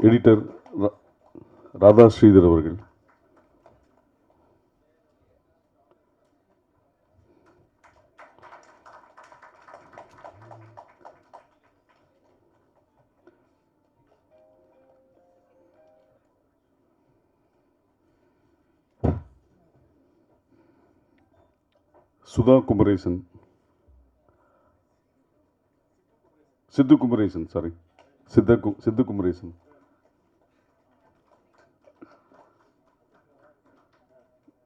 Editor Radha Sridhar அவர்கள், சுதா குமரேசன், சித்து Kumaresan, sorry சித்து Kumaresan,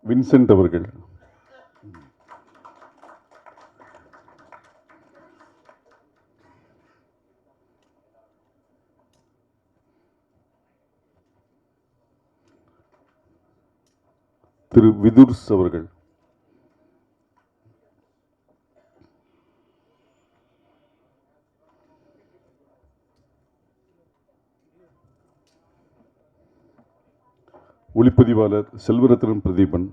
Vincent அவர்கள், திரு விதுர்ஸ் அவர்கள், ஒளிப்பதிவாளர் செல்வரத்னம் பிரதீபன்,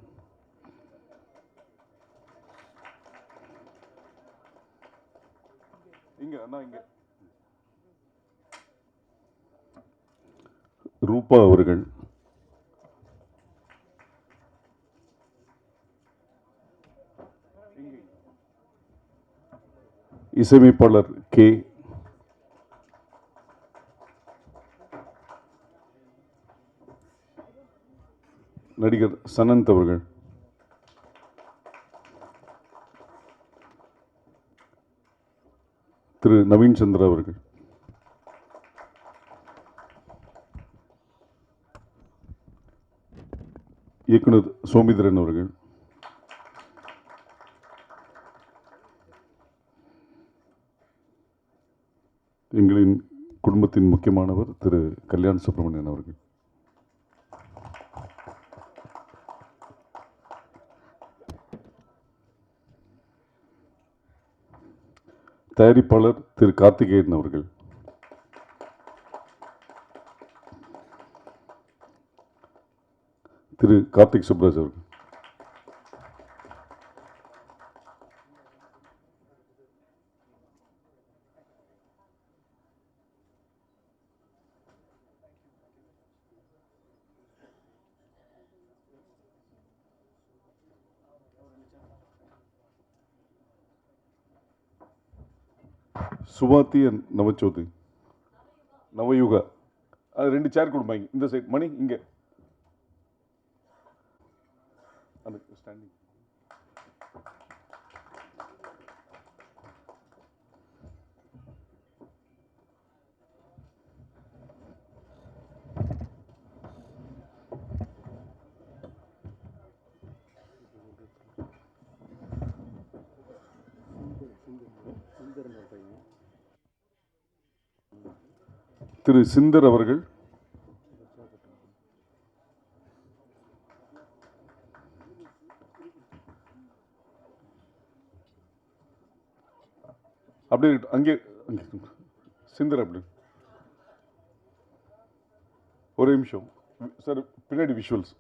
ரூபா அவர்கள், இசையமைப்பாளர் கே, நடிகர் சனந்த் அவர்கள், திரு நவீன் சந்திரா அவர்கள், இயக்குனர் சோமிதரன் அவர்கள், எங்களின் குடும்பத்தின் முக்கியமானவர் திரு கல்யாண் சுப்பிரமணியன் அவர்கள், தயாரிப்பாளர் திரு கார்த்திகேயன் அவர்கள், திரு கார்த்திக் சுப்ராஜ் அவர்கள், சுவாதி அண்ட் நவச்சோதி, நவயுகா, அது 2 சேர் கொடுப்பாங்க இந்த சைட். மணி இங்கே அந்த ஸ்டாண்டிங். திரு சிந்தர் அவர்கள், அப்படியே அங்கே சிந்தர் அப்படி ஒரு நிமிஷம் சார், பின்னாடி விஷுவல்ஸ்.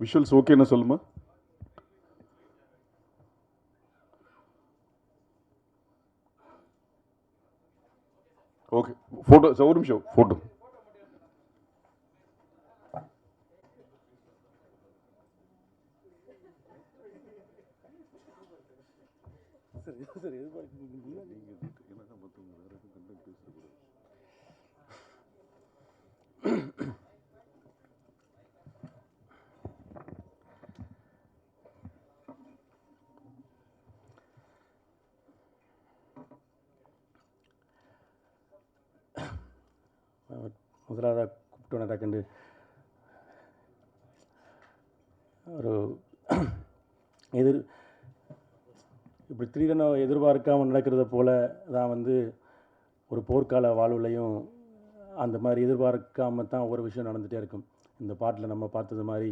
விஷுவல்ஸ் ஓகேன்னா சொல்லுமா. ஓகே, ஃபோட்டோ ஒரு நிமிஷம், ஃபோட்டோ. முதலாவதாக கூப்பிட்டு டக்குண்டு ஒரு இப்படி திடீரென எதிர்பார்க்காமல் நடக்கிறத போல தான் ஒரு போர்க்கால வாழ்வுலையும் அந்த மாதிரி எதிர்பார்க்காம தான் ஒவ்வொரு விஷயம் நடந்துகிட்டே இருக்கும். இந்த பாட்டில் நம்ம பார்த்தது மாதிரி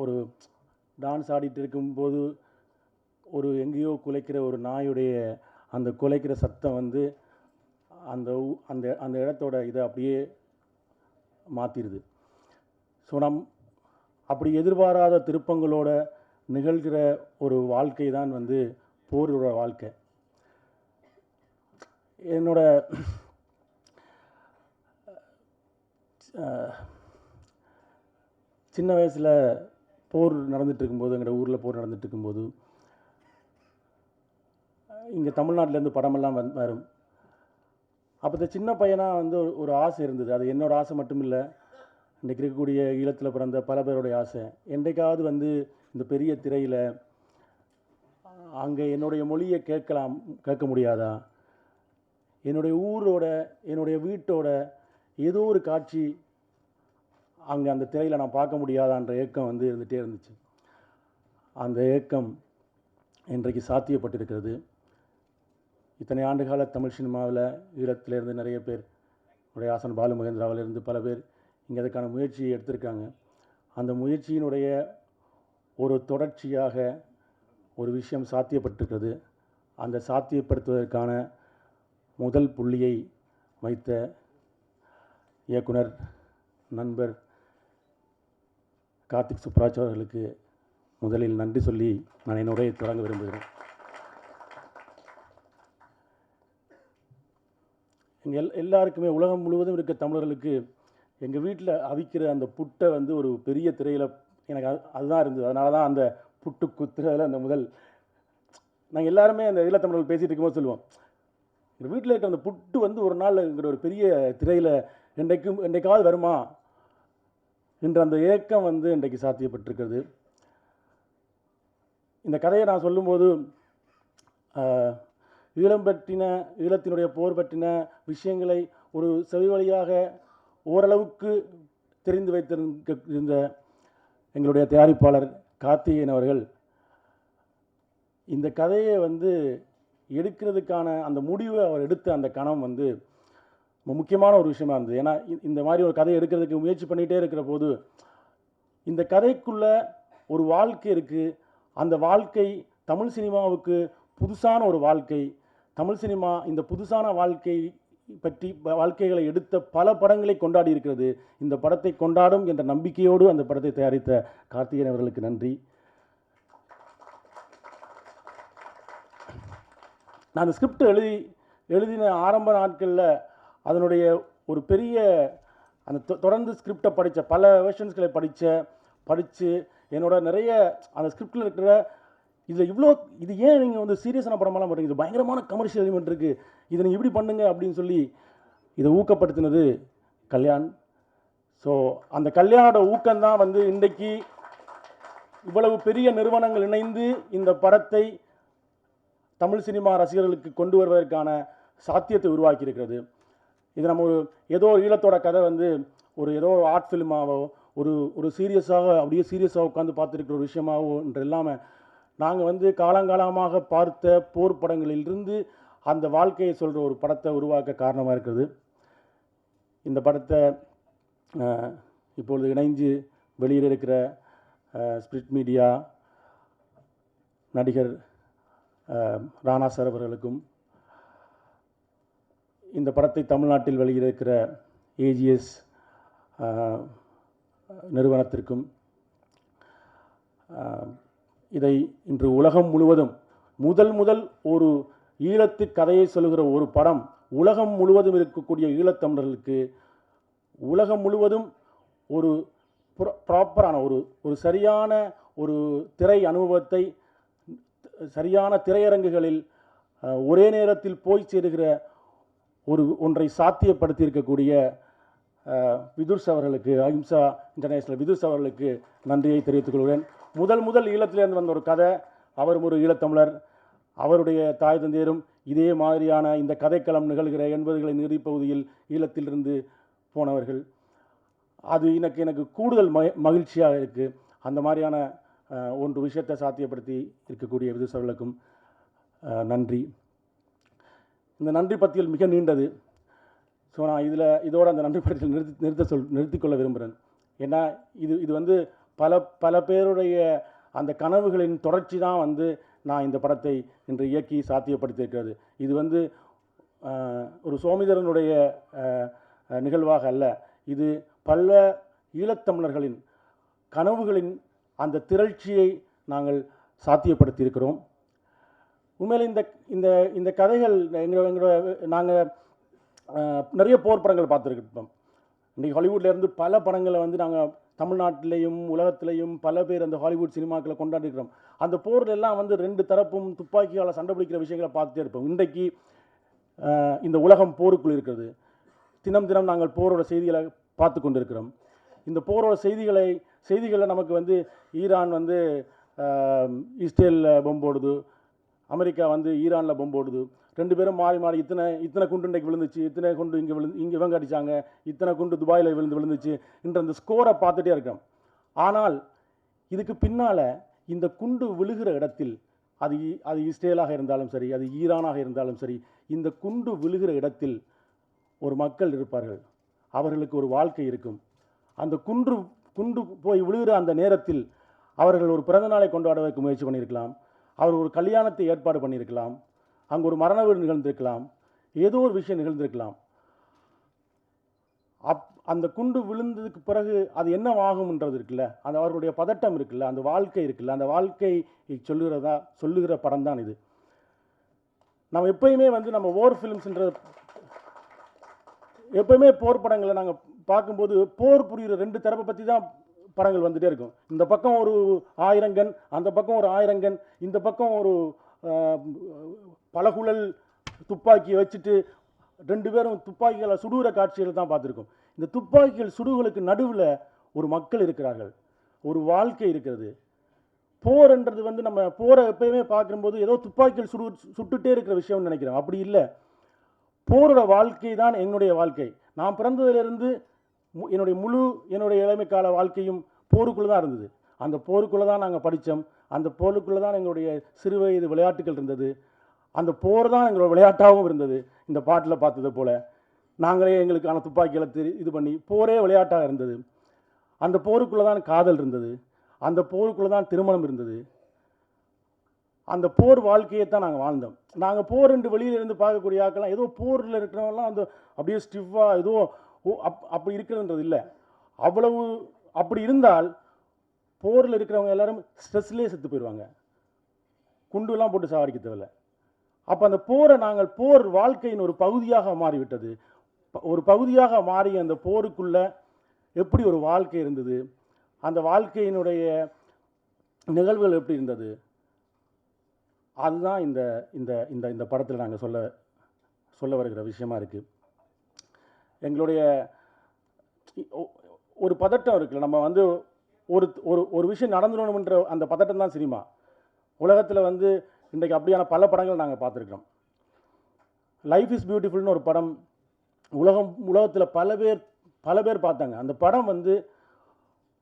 ஒரு டான்ஸ் ஆடிட்டு இருக்கும்போது ஒரு எங்கேயோ குலைக்கிற ஒரு நாயுடைய அந்த குலைக்கிற சத்தம் அந்த அந்த அந்த இடத்தோட இதை அப்படியே மாற்றிடுது. ஸோ அப்படி எதிர்பாராத திருப்பங்களோட நிகழ்கிற ஒரு வாழ்க்கை தான் வந்து போரோட வாழ்க்கை. என்னோட சின்ன வயசில் போர் நடந்துட்டு இருக்கும்போது, எங்களோட ஊரில் போர் நடந்துட்டு இருக்கும்போது, இங்கே தமிழ்நாட்டிலேருந்து படமெல்லாம் வரும். அப்போ இந்த சின்ன பையனாக வந்து ஒரு ஆசை இருந்தது. அது என்னோட ஆசை மட்டும் இல்லை, இன்றைக்கு இருக்கக்கூடிய ஈழத்தில் பிறந்த பல பேருடைய ஆசை. என்றைக்காவது வந்து இந்த பெரிய திரையில் அங்கே என்னுடைய மொழியை கேட்க முடியாதா? என்னுடைய ஊரோட, என்னுடைய வீட்டோட ஏதோ ஒரு காட்சி அங்கே அந்த திரையில் நான் பார்க்க முடியாதான்ற ஏக்கம் வந்து இருந்துகிட்டே இருந்துச்சு. அந்த ஏக்கம் இன்றைக்கு சாத்தியப்பட்டிருக்கிறது. இத்தனை ஆண்டுகால தமிழ் சினிமாவில் ஈழத்திலேருந்து நிறைய பேர், உடைய ஆசன் பாலு மகேந்திராவிலிருந்து பல பேர் இங்கே அதுக்கான முயற்சியை எடுத்திருக்காங்க. அந்த முயற்சியினுடைய ஒரு தொடர்ச்சியாக ஒரு விஷயம் சாத்தியப்பட்டிருக்கிறது. அந்த சாத்தியப்படுத்துவதற்கான முதல் புள்ளியை வைத்த இயக்குனர் நண்பர் கார்த்திக் சுப்ராஜ் அவர்களுக்கு முதலில் நன்றி சொல்லி நான் என் உரையை தொடங்க விரும்புகிறேன். எங்கள் எல்லாருக்குமே, உலகம் முழுவதும் இருக்க தமிழர்களுக்கு, எங்கள் வீட்டில் அவிக்கிற அந்த புட்டை வந்து ஒரு பெரிய திரையில் எனக்கு அதுதான் இருந்தது. அதனால தான் அந்த புட்டு குத்துறதில் அந்த முதல், நாங்கள் எல்லாருமே அந்த ஈழத்தமிழர்கள் பேசிகிட்டு இருக்கும்போது சொல்லுவோம், எங்கள் வீட்டில் இருக்க அந்த புட்டு வந்து ஒரு நாள் எங்கிற ஒரு பெரிய திரையில் என்றைக்காவது வருமா என்ற அந்த ஏக்கம் வந்து இன்றைக்கு சாத்தியப்பட்டிருக்கிறது. இந்த கதையை நான் சொல்லும்போது ஈழத்தினுடைய போர் பற்றின விஷயங்களை ஒரு செவி வழியாக ஓரளவுக்கு தெரிந்து வைத்திருந்த எங்களுடைய தயாரிப்பாளர் கார்த்திகேயன் அவர்கள் இந்த கதையை வந்து எடுக்கிறதுக்கான அந்த முடிவை அவர் எடுத்த அந்த கணம் வந்து முக்கியமான ஒரு விஷயமா இருந்தது. ஏன்னா இந்த மாதிரி ஒரு கதையை எடுக்கிறதுக்கு முயற்சி பண்ணிகிட்டே இருக்கிற போது இந்த கதைக்குள்ள ஒரு வாழ்க்கை இருக்குது. அந்த வாழ்க்கை தமிழ் சினிமாவுக்கு புதுசான ஒரு வாழ்க்கை. தமிழ் சினிமா இந்த புதுசான வாழ்க்கைகளை எடுத்த பல படங்களை கொண்டாடி இருக்கிறது. இந்த படத்தை கொண்டாடும் என்ற நம்பிக்கையோடு அந்த படத்தை தயாரித்த கார்த்திகேயன் அவர்களுக்கு நன்றி. நான் அந்த ஸ்கிரிப்ட் எழுதின ஆரம்ப நாட்களில் அதனுடைய ஒரு பெரிய அந்த தொடர்ந்து ஸ்கிரிப்டை படித்த பல வெர்ஷன்ஸ்களை படித்து என்னோட நிறைய அந்த ஸ்கிரிப்டில் இருக்கிற இது ஏன் நீங்கள் வந்து சீரியஸான படமெல்லாம் பண்ணுறீங்க, இது பயங்கரமான கமர்ஷியல் எலிமெண்ட் இருக்குது, இதை நீங்கள் இப்படி பண்ணுங்க அப்படின்னு சொல்லி இதை ஊக்கப்படுத்தினது கல்யாண். ஸோ அந்த கல்யாணோட ஊக்கம்தான் வந்து இன்றைக்கு இவ்வளவு பெரிய நிறுவனங்கள் இணைந்து இந்த படத்தை தமிழ் சினிமா ரசிகர்களுக்கு கொண்டு வருவதற்கான சாத்தியத்தை உருவாக்கி இருக்கிறது. இது நம்ம ஏதோ ஈழத்தோட கதை வந்து ஏதோ ஒரு ஆர்ட் ஃபிலிமாவோ ஒரு அப்படியே சீரியஸாக உட்காந்து பார்த்துருக்கிற ஒரு விஷயமாவோ என்று இல்லாமல், நாங்கள் வந்து காலங்காலமாக பார்த்த போர் படங்களிலிருந்து அந்த வாழ்க்கையை சொல்கிற ஒரு படத்தை உருவாக்க காரணமாக இருக்கிறது. இந்த படத்தை இப்பொழுது இணைஞ்சு வெளியில் இருக்கிற ஸ்பிரிட் மீடியா நடிகர் ராணா சார் அவர்களுக்கும், இந்த படத்தை தமிழ்நாட்டில் வெளியிருக்கிற ஏஜிஎஸ் நிறுவனத்திற்கும், இதை இன்று உலகம் முழுவதும் முதல் ஒரு ஈழத்து கதையை சொல்லுகிற ஒரு படம் உலகம் முழுவதும் இருக்கக்கூடிய ஈழத்தமிழர்களுக்கு உலகம் முழுவதும் ஒரு ப்ராப்பரான ஒரு சரியான ஒரு திரை அனுபவத்தை சரியான திரையரங்குகளில் ஒரே நேரத்தில் போய் சேருகிற ஒன்றை சாத்தியப்படுத்தி இருக்கக்கூடிய விதுர்ஸ் அவர்களுக்கு, அஹிம்சா இன்டர்நேஷனல் விதுர்ஸ் அவர்களுக்கு நன்றியை தெரிவித்துக் கொள்கிறேன். முதல் ஈழத்திலிருந்து வந்த ஒரு கதை, அவரும் ஒரு ஈழத்தமிழர், அவருடைய தாய் தந்தையரும் இதே மாதிரியான இந்த கதைக்களம் நிகழ்கிற 80களின் இறுதிப்பகுதியில் ஈழத்திலிருந்து போனவர்கள். அது எனக்கு கூடுதல் மகிழ்ச்சியாக இருக்குது. அந்த மாதிரியான ஒன்று விஷயத்தை சாத்தியப்படுத்தி இருக்கக்கூடிய விதுர்ஸ் அவர்களுக்கும் நன்றி. இந்த நன்றி பட்டியல் மிக நீண்டது. ஸோ நான் இதோட அந்த நன்றி பட்டியல் நிறுத்திக்கொள்ள விரும்புகிறேன். ஏன்னா இது வந்து பல பேருடைய அந்த கனவுகளின் தொடர்ச்சி தான் வந்து நான் இந்த படத்தை இன்று இயக்கி சாத்தியப்படுத்தியிருக்கிறது. இது வந்து ஒரு சோமிதரனுடைய நிகழ்வாக அல்ல, இது பல ஈழத்தமிழர்களின் கனவுகளின் அந்த திரட்சியை நாங்கள் சாத்தியப்படுத்தியிருக்கிறோம். உண்மையில் இந்த இந்த இந்த கதைகள் எங்களோட நாங்கள் நிறைய போர் படங்கள் பார்த்துருக்கோம். இன்றைக்கி ஹாலிவுட்லேருந்து பல படங்களை வந்து நாங்கள் தமிழ்நாட்டிலையும் உலகத்திலையும் பல பேர் அந்த ஹாலிவுட் சினிமாக்களை கொண்டாடிருக்கிறோம். அந்த போரில் எல்லாம் வந்து ரெண்டு தரப்பும் துப்பாக்கியால் சண்டை பிடிக்கிற விஷயங்களை பார்த்துட்டே இருப்போம். இன்றைக்கு இந்த உலகம் போருக்குள் இருக்கிறது. தினம் தினம் நாங்கள் போரோட செய்திகளை பார்த்து கொண்டிருக்கிறோம். இந்த போரோட செய்திகளை நமக்கு வந்து ஈரான் வந்து இஸ்ரேலில் பொம்பு போடுது, அமெரிக்கா வந்து ஈரானில் பொம்பு போடுது. ரெண்டு பேரும் மாறி மாறி இத்தனை குண்டு இன்றைக்கு விழுந்துச்சு, இத்தனை குண்டு இங்கே இவங்க அடித்தாங்க, இத்தனை குண்டு துபாயில் விழுந்துச்சு என்ற அந்த ஸ்கோரை பார்த்துட்டே இருக்கோம். ஆனால் இதுக்கு பின்னால் இந்த குண்டு விழுகிற இடத்தில் அது இஸ்ரேலாக இருந்தாலும் சரி, அது ஈரானாக இருந்தாலும் சரி, இந்த குண்டு விழுகிற இடத்தில் ஒரு மக்கள் இருப்பார்கள். அவர்களுக்கு ஒரு வாழ்க்கை இருக்கும். அந்த குண்டு போய் விழுகிற அந்த நேரத்தில் அவர்கள் ஒரு பிறந்தநாளை கொண்டாடுவதற்கு முயற்சி பண்ணியிருக்கலாம், அவர் ஒரு கல்யாணத்தை ஏற்பாடு பண்ணியிருக்கலாம், அங்கே ஒரு மரண வீடு நிகழ்ந்திருக்கலாம், ஏதோ ஒரு விஷயம் நிகழ்ந்திருக்கலாம். அந்த குண்டு விழுந்ததுக்கு பிறகு அது என்னவாகும்ன்றது இருக்குல்ல, அந்த அவர்களுடைய பதட்டம் இருக்குல்ல, அந்த வாழ்க்கை இருக்குல்ல, அந்த வாழ்க்கை சொல்லுகிற படம் தான் இது. நம்ம எப்பயுமே வந்து நம்ம வார் ஃபிலிம்ஸ்ன்ற எப்பயுமே போர் படங்களை நாங்கள் பார்க்கும்போது போர் புரிகிற ரெண்டு தரப்பை பற்றி தான் படங்கள் வந்துகிட்டே இருக்கும். இந்த பக்கம் ஒரு 1000 கன், அந்த பக்கம் ஒரு 1000 கன், இந்த பக்கம் ஒரு பலகுழல் துப்பாக்கியை வச்சுட்டு ரெண்டு பேரும் துப்பாக்கிகளை சுடுகிற காட்சிகள் தான் பார்த்துருக்கோம். இந்த துப்பாக்கிகள் சுடுகளுக்கு நடுவில் ஒரு மக்கள் இருக்கிறார்கள், ஒரு வாழ்க்கை இருக்கிறது. போர்ன்றது வந்து நம்ம போரை எப்பயுமே பார்க்கும்போது ஏதோ துப்பாக்கிகள் சுட்டுட்டே இருக்கிற விஷயம்னு நினைக்கிறோம். அப்படி இல்லை. போரோட வாழ்க்கை தான் என்னுடைய வாழ்க்கை. நான் பிறந்ததிலிருந்து என்னுடைய இளமை கால வாழ்க்கையும் போருக்குள்ளே தான் இருந்தது. அந்த போருக்குள்ளே தான் நாங்கள் படித்தோம். அந்த போருக்குள்ளே தான் எங்களுடைய சிறு வயது விளையாட்டுகள் இருந்தது. அந்த போர் தான் எங்களோட விளையாட்டாகவும் இருந்தது. இந்த பாட்டில் பார்த்தது போல் நாங்களே எங்களுக்கான துப்பாக்கிகளை இது பண்ணி போரே விளையாட்டாக இருந்தது. அந்த போருக்குள்ளே தான் காதல் இருந்தது. அந்த போருக்குள்ளே தான் திருமணம் இருந்தது. அந்த போர் வாழ்க்கையை தான் நாங்கள் வாழ்ந்தோம். நாங்கள் போர் என்று வெளியிலிருந்து பார்க்கக்கூடிய ஆட்கள்லாம் ஏதோ போரில் இருக்கிறவங்கலாம் அந்த அப்படியே ஸ்டிஃபாக ஏதோ அப்படி இருக்கிறதுன்றது இல்லை. அவ்வளவு அப்படி இருந்தால் போரில் இருக்கிறவங்க எல்லாரும் ஸ்ட்ரெஸ்லேயே செத்து போயிடுவாங்க, குண்டுலாம் போட்டு சாவடிக்க தேவையில்லை. அப்போ அந்த போரை நாங்கள் போர் வாழ்க்கையின் ஒரு பகுதியாக மாறிவிட்டது. ஒரு பகுதியாக மாறிய அந்த போருக்குள்ளே எப்படி ஒரு வாழ்க்கை இருந்தது, அந்த வாழ்க்கையினுடைய நிகழ்வுகள் எப்படி இருந்தது, அதுதான் இந்த இந்த இந்த இந்த படத்தில் நாங்கள் சொல்ல வருகிற விஷயமா இருக்குது. எங்களுடைய ஒரு பதட்டம் இருக்குல்ல, நம்ம வந்து ஒரு விஷயம் நடந்துடணுன்ற அந்த பதட்டம் தான் சினிமா. உலகத்தில் வந்து இன்றைக்கு அப்படியான பல படங்கள் நாங்கள் பார்த்துருக்கோம். லைஃப் இஸ் பியூட்டிஃபுல்னு ஒரு படம் உலகத்தில் பல பேர் பார்த்தாங்க. அந்த படம் வந்து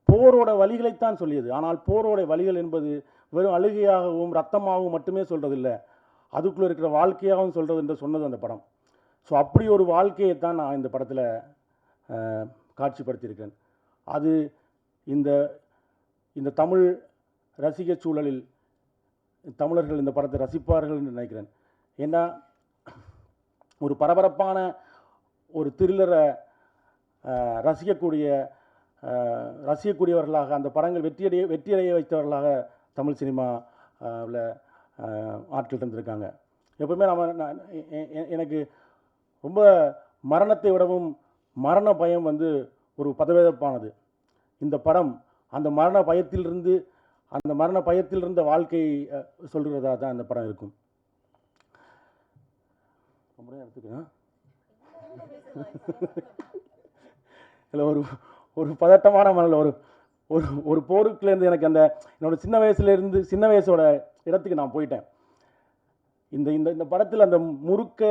போரோட வலிகளைத்தான் சொல்லியது. ஆனால் போரோட வலிகள் என்பது வெறும் அழுகையாகவும் ரத்தமாகவும் மட்டுமே சொல்கிறதில்லை, அதுக்குள்ளே இருக்கிற வாழ்க்கையாகவும் சொல்கிறது என்று சொன்னது அந்த படம். ஸோ அப்படி ஒரு வாழ்க்கையை தான் நான் இந்த படத்தில் காட்சிப்படுத்தியிருக்கேன். அது இந்த தமிழ் ரசிக சூழலில் தமிழர்கள் இந்த படத்தை ரசிப்பார்கள் என்று நினைக்கிறேன். ஏன்னா ஒரு பரபரப்பான ஒரு த்ரில்லரை ரசிக்கக்கூடியவர்களாக அந்த படங்கள் வெற்றியடைய வைத்தவர்களாக தமிழ் சினிமாவில் ஆட்கள் இருந்திருக்காங்க. எப்பவுமே எனக்கு ரொம்ப மரணத்தை விடவும் மரண பயம் வந்து ஒரு பதவேதப்பானது. இந்த படம் அந்த மரண பயத்திலிருந்த வாழ்க்கையை சொல்கிறதா தான் இந்த படம் இருக்கும். இல்லை ஒரு பதட்டமான மனதில் ஒரு போருக்குலேருந்து எனக்கு அந்த என்னோடய சின்ன வயசோட இடத்துக்கு நான் போயிட்டேன். இந்த படத்தில் அந்த முறுக்க